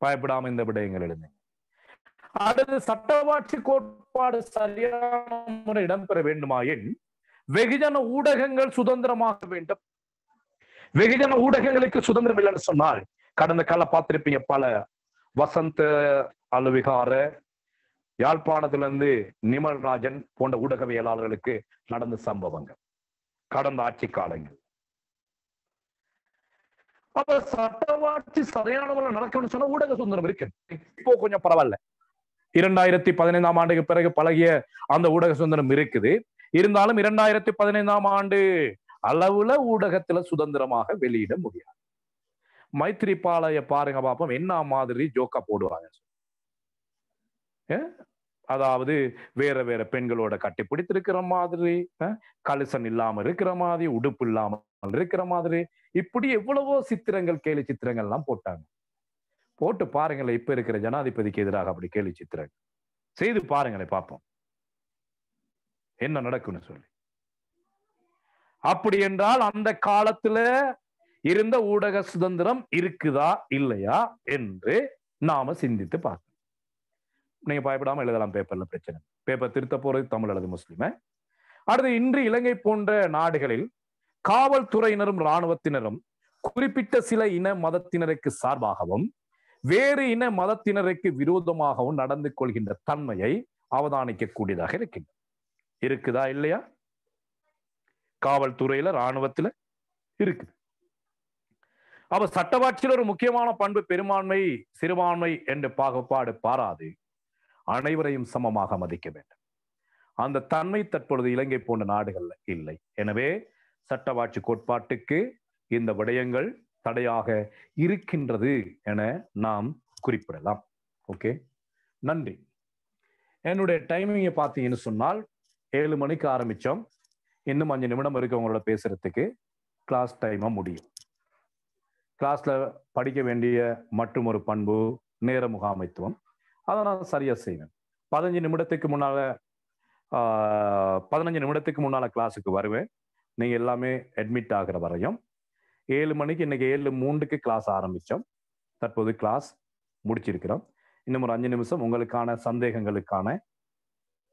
பயப்படாம இந்த விடயங்கள் எழுதுங்க. அடுத்து, சட்டவாட்சி கோட்பாடு சரியான முறை இடம்பெற வேண்டுமாயின் வெகுஜன ஊடகங்கள் சுதந்திரமாக வேண்டும். வெகுஜன ஊடகங்களுக்கு சுதந்திரம் இல்லைன்னு சொன்னால், கடந்த கால பார்த்திருப்பீங்க, பல வசந்த அலுவிகார, யாழ்ப்பாணத்திலிருந்து நிமல்ராஜன் போன்ற ஊடகவியலாளர்களுக்கு நடந்த சம்பவங்கள் கடந்த ஆட்சி காலங்கள். அப்ப சட்டவாட்சி சரியான முறையில் நடக்கணும்னு சொன்னா ஊடக சுதந்திரம் இருக்கு. இப்போ கொஞ்சம் பரவாயில்ல, 2015 ஆண்டுக்கு பிறகு பழகிய அந்த ஊடக சுதந்திரம் இருக்குது. இருந்தாலும் 2015 ஆண்டு அளவுல ஊடகத்துல சுதந்திரமாக வெளியிட முடியாது. மைத்ரிபாலைய பாருங்க பாப்போம், என்ன மாதிரி ஜோக்கா போடுவாங்க. அதாவது வேற வேற பெண்களோட கட்டி பிடித்திருக்கிற மாதிரி, கலுசன் இல்லாம இருக்கிற மாதிரி, உடுப்பு இல்லாமல் இருக்கிற மாதிரி, இப்படி எவ்வளவோ சித்திரங்கள், கேலி சித்திரங்கள் எல்லாம் போட்டாங்க. போட்டு பாருங்களேன், இப்ப இருக்கிற ஜனாதிபதிக்கு எதிராக அப்படி கேலி சித்திரங்கள் செய்து பாருங்களேன், பார்ப்போம் என்ன நடக்கும்னு சொல்லி. அப்படி என்றால் அந்த காலத்துல இருந்த ஊடக சுதந்திரம் இருக்குதா இல்லையா என்று நாம சிந்தித்து பார்க்கணும். நீங்க பயப்படாம எழுதலாம், பேப்பர்ல பிரச்சனை. பேப்பர் திருத்த போறது தமிழ் அல்லது முஸ்லிம. அடுத்து, இன்று இலங்கை போன்ற நாடுகளில் காவல்துறையினரும் இராணுவத்தினரும் குறிப்பிட்ட சில இன மதத்தினருக்கு சார்பாகவும் வேறு இன மதத்தினருக்கு விரோதமாகவும் நடந்து கொள்கின்ற தன்மையை அவதானிக்க கூடியதாக இருக்கின்றது. இருக்குதா இல்லையா? காவல்துறையில, இராணுவத்துல இருக்குது. அப்ப சட்டவாட்சியில் ஒரு முக்கியமான பண்பு பெரும்பான்மை சிறுபான்மை என்ற பாகுபாடு பாராது அனைவரையும் சமமாக மதிக்க வேண்டும். அந்த தன்மை தற்பொழுது இலங்கை போன்ற நாடுகள்ல இல்லை. எனவே சட்டவாட்சி கோட்பாட்டுக்கு இந்த விடயங்கள் தடையாக இருக்கின்றது என நாம் குறிப்பிடலாம். ஓகே, நன்றி. என்னுடைய டைமிங்கை பார்த்தீங்கன்னு சொன்னால் 7 மணிக்கு ஆரம்பிச்சோம். இன்னும் 5 நிமிடம் இருக்கு உங்களோட பேசுறதுக்கு. கிளாஸ் டைமா முடியும். கிளாஸ்ல படிக்க வேண்டிய மற்றும் ஒரு பண்பு நேர முகாமைத்துவம், அதை நான் சரியா செய்வேன். 15 நிமிடத்துக்கு முன்னால கிளாஸுக்கு வருவேன். நீங்க எல்லாமே அட்மிட் ஆகிற வரையும். 7 மணிக்கு, இன்னைக்கு 7:03க்கு கிளாஸ் ஆரம்பிச்சோம். தற்போது கிளாஸ் முடிச்சிருக்கிறோம். இன்னும் ஒரு 5 நிமிஷம் உங்களுக்கான சந்தேகங்களுக்கான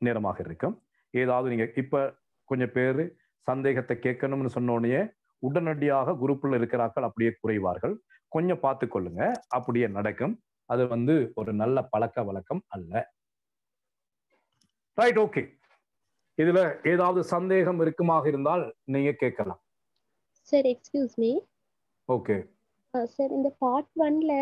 நேரமாக இருக்கும். ஏதாவது நீங்க இப்ப கொஞ்சம் பேர் சந்தேகத்தை கேட்கணும்னு சொன்னோடனே உடனடியாக குரூப்ல இருக்கிறார்கள் அப்படியே குறைவார்கள். கொஞ்சம் பார்த்து கொள்ளுங்க, அப்படியே நடக்கும். அது ஒரு நல்ல பழக்க வழக்கம் அல்ல. Right, okay. இதுல ஏதாவது சந்தேகம் இருக்குமாக இருந்தால் நீங்க கேட்கலாம். Sir, excuse me. Okay sir, இந்த பார்ட் 1ல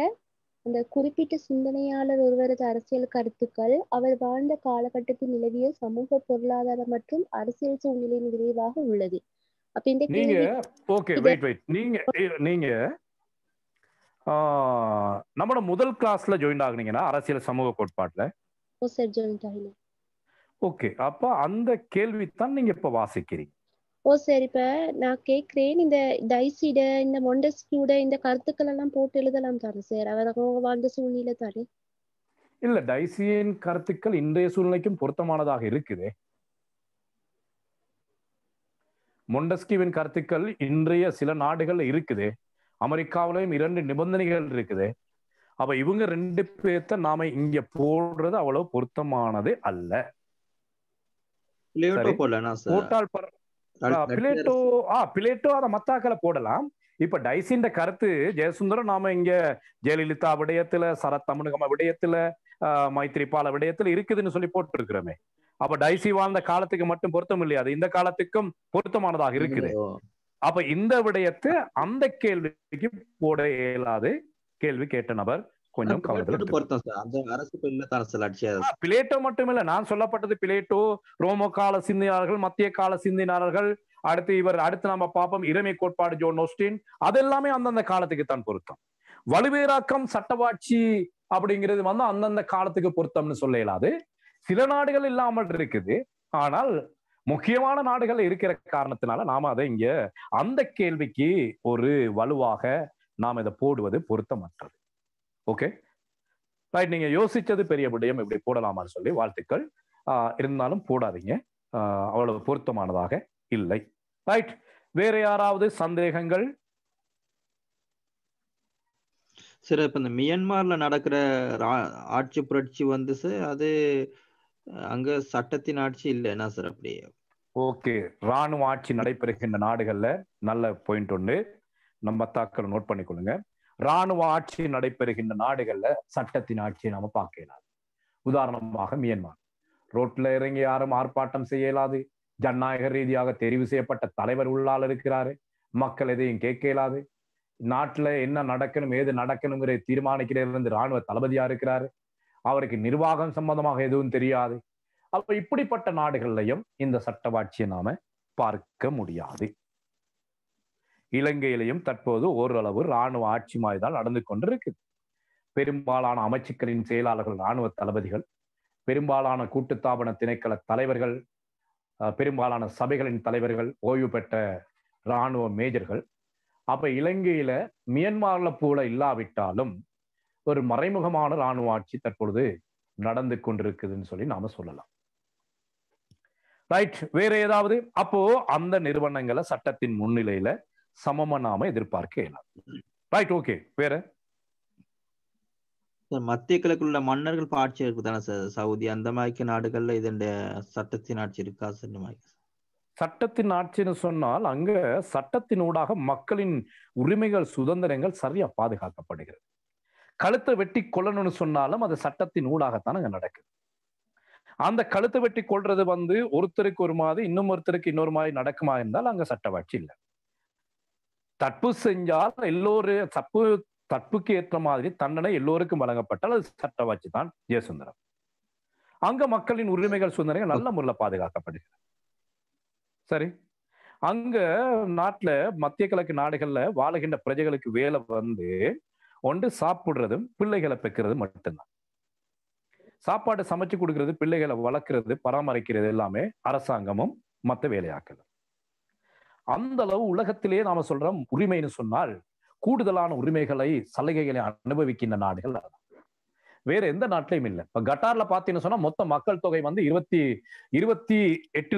அந்த குறிப்பிட்ட சிந்தனையாளர் ஒருவரது அரசியல் கருத்துக்கள் அவர் வாழ்ந்த காலகட்டத்தில் நிலவிய சமூக, பொருளாதார மற்றும் அரசியல் சூழ்நிலையின் விளைவாக உள்ளது. அப்ப இந்த நீங்க ஓகே வெயிட் நீங்க நம்மளோட முதல் கிளாஸ்ல ஜாயின் ஆகுனீங்கன்னா அரசியல் சமூக கோட்பாட்டுல. ஓ சார், ஜாயின் ஆகல. ஓகே, அப்ப அந்த கேள்வி தான் நீங்க இப்ப வாசிக்கிறீங்க. ஓ சார், இப்ப நான் கேக்குறேன், இந்த டைசிட, இந்த மொண்டஸ்கியூட இந்த கருத்துக்கள் எல்லாம் போட்டு எழுதலாம் தானே சார்? அவர் வாழ்ந்த சூழ்நிலை தானே. இல்ல, டைசியின் கருத்துக்கள் இன்றைய சூழ்நிலைக்கும் பொருத்தமானதாக இருக்குது. மொண்டஸ்கியூவின் கருத்துக்கள் இன்றைய சில நாடுகள்ல இருக்குது. அமெரிக்காவிலையும் 2 நிபந்தனைகள் இருக்குது. அப்ப இவங்க 2 பேர்த்த நாம இங்க போடுறது அவ்வளவு பொருத்தமானது அல்ல. போட்டால் பிளேட்டோ அதை மத்தாக்களை போடலாம். இப்ப டைசின் கருத்து ஜெயசுந்தரம் நாம இங்க ஜெயலலிதா விடயத்துல, சரத் தமிழகம விடயத்துல, மைத்திரிபால விடயத்துல இருக்குதுன்னு சொல்லி போட்டு இருக்கிறோமே. அப்ப டைசி வாழ்ந்த காலத்துக்கு மட்டும் பொருத்தம் இல்லையா? அது இந்த காலத்துக்கும் பொருத்தமானதாக இருக்குது. அப்ப இந்த விடயத்தை அந்த கேள்விக்கு போட இயலாது. கேள்வி கேட்ட நபர் கொஞ்சம் பிளேட்டோ மட்டும் இல்ல, நான் சொல்லப்பட்டது பிளேட்டோ, ரோமோ கால சிந்தனையாளர்கள், மத்திய கால சிந்தனையாளர்கள், அடுத்து நம்ம பார்ப்போம் இறைமை கோட்பாடு ஜோன் ஆஸ்டின், அதெல்லாமே அந்தந்த காலத்துக்கு தான் பொருத்தம். வலுவேராக்கம், சட்டவாட்சி அப்படிங்கிறது அந்தந்த காலத்துக்கு பொருத்தம்னு சொல்ல இயலாது. சில நாடுகள் இல்லாமல் இருக்குது, ஆனால் முக்கியமான நாடுகள் இருக்கிற காரணத்தினால நாம அதை இங்க அந்த கேள்விக்கு ஒரு வலுவாக நாம் இதை போடுவது பொருத்தமற்றது. ஓகே ரைட், நீங்க யோசிச்சது பெரிய விடயம், இப்படி போடலாமான்னு சொல்லி வாழ்த்துக்கள். இருந்தாலும் போடாதீங்க, அவ்வளவு பொருத்தமானதாக இல்லை. ரைட், வேற யாராவது சந்தேகங்கள்? சரி, இப்ப இந்த மியான்மர்ல நடக்கிற ஆட்சி புரட்சி சார், அது அங்க சட்டத்தின் ஆட்சி இல்லைன்னா சார் அப்படியே? ஓகே, ராணுவ ஆட்சி நடைபெறுகின்ற நாடுகள்ல நல்ல பாயிண்ட் ஒன்று நம்ம தாக்கள் நோட் பண்ணிக்கொள்ளுங்க. ராணுவ ஆட்சி நடைபெறுகின்ற நாடுகள்ல சட்டத்தின் ஆட்சியை நாம பார்க்க இயலாது. உதாரணமாக மியான்மர், ரோட்ல இறங்கி யாரும் ஆர்ப்பாட்டம் செய்ய இயலாது. ஜனநாயக ரீதியாக தெரிவு செய்யப்பட்ட தலைவர் உள்ளால் இருக்கிறாரு. மக்கள் எதையும் கேட்க இயலாது. நாட்டுல என்ன நடக்கணும், ஏது நடக்கணுங்கிற தீர்மானிக்கிறது ராணுவ தளபதியா இருக்கிறாரு. அவருக்கு நிர்வாகம் சம்பந்தமாக எதுவும் தெரியாது. அப்ப இப்படிப்பட்ட நாடுகள்லையும் இந்த சட்டவாட்சியை நாம பார்க்க முடியாது. இலங்கையிலையும் தற்போது ஓரளவு இராணுவ ஆட்சி மாதிரி தான் நடந்து கொண்டிருக்குது. பெரும்பாலான அமைச்சுக்களின் செயலாளர்கள் இராணுவ தளபதிகள். பெரும்பாலான கூட்டுத்தாபன திணைக்கள தலைவர்கள், பெரும்பாலான சபைகளின் தலைவர்கள், ஓய்வு பெற்ற இராணுவ மேஜர்கள். அப்ப இலங்கையில மியன்மார்ல போல இல்லாவிட்டாலும் ஒரு மறைமுகமான இராணுவ ஆட்சி தற்பொழுது நடந்து கொண்டிருக்குதுன்னு சொல்லி நாம சொல்லலாம். ரைட், வேற ஏதாவது? அப்போ அந்த நிறுவனங்களை சட்டத்தின் முன்னிலையில சமமா நாம எதிர்பார்க்க இயலாது. Right, okay. வேற மத்திய கிழக்கில் உள்ள மன்னர்கள் ஆட்சி இருக்குதானே சார்? சவுதி அந்த மாதிரி நாடுகள்ல இதனுடைய சட்டத்தின் ஆட்சி இருக்கா சார்? சட்டத்தின் ஆட்சின்னு சொன்னால் அங்க சட்டத்தினூடாக மக்களின் உரிமைகள், சுதந்திரங்கள் சரியா பாதுகாக்கப்படுகிறது. கழுத்தை வெட்டி கொல்லணும்னு சொன்னாலும் அது சட்டத்தின் ஊடாகத்தான் அங்க நடக்குது. அந்த கழுத்தை வெட்டி கொள்றது ஒருத்தருக்கு ஒரு மாதிரி, இன்னும் ஒருத்தருக்கு இன்னொரு மாதிரி நடக்குமா இருந்தால் அங்க சட்டவாட்சி இல்லை. தப்பு செஞ்சால் எல்லோரும் தப்புக்கு ஏற்ற மாதிரி தண்டனை எல்லோருக்கும் வழங்கப்பட்டால் அது சட்டவாட்சி தான் ஜெயசுந்தரம். அங்க மக்களின் உரிமைகள், சுதந்திரங்கள் நல்ல முறையில் பாதுகாக்கப்படுகிறது. சரி, அங்க நாட்டுல மத்திய கிழக்கு நாடுகள்ல வாழுகின்ற பிரஜைகளுக்கு வேலை ஒன்று சாப்பிடுறதும் பிள்ளைகளை பெக்கிறது மட்டும்தான். சாப்பாடு சமைச்சு கொடுக்கறது, பிள்ளைகளை வளர்க்கறது, பராமரிக்கிறது எல்லாமே அரசாங்கமும் மற்ற வேலையாக்கள். அந்த அளவு உலகத்திலேயே நாம சொல்றோம் உரிமைன்னு சொன்னால் கூடுதலான உரிமைகளை, சலுகைகளை அனுபவிக்கின்ற நாடுகள் அதான். வேற எந்த நாட்டிலையும் இல்லை. இப்ப கட்டார்ல பாத்தீங்கன்னு சொன்னா மொத்த மக்கள் தொகை 28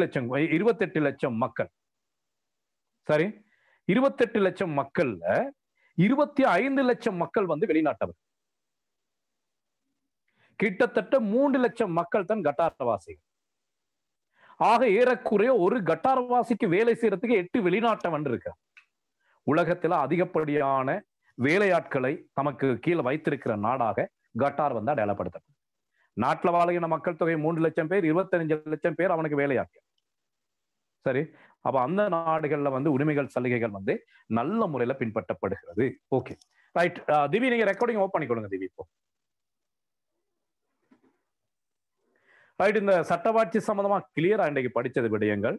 லட்சம் மக்கள். சரி, 28 லட்சம் மக்கள்ல 25 லட்சம் மக்கள் வெளிநாட்டவர். கிட்டத்தட்ட 3 லட்சம் மக்கள் தான் கட்டாரவாசிகள். ஆக ஏறக்குறைய ஒரு கட்டாரவாசிக்கு வேலை செய்யறதுக்கு 8 வெளிநாட்டவன் இருக்க. உலகத்துல அதிகப்படியான வேலையாட்களை தமக்கு கீழே வைத்திருக்கிற நாடாக கட்டார் அடையாளப்படுத்தப்படும். நாட்டில் வாழ்கிற மக்கள் தொகை 3 லட்சம் பேர், 25 லட்சம் பேர் அவனுக்கு வேலையாட்கள். சரி, அப்ப அந்த நாடுகள்ல உரிமைகள், சலுகைகள் நல்ல முறையில பின்பற்றப்படுகிறது. Okay, right. திவி, நீங்க ரெக்கார்டிங் ஓபன் பண்ணிக்கொள்ளுங்க திவி. இப்போ ரைட், இந்த சட்டவாட்சி சம்பந்தமா கிளியரா இன்றைக்கு படிச்சது விடயங்கள்.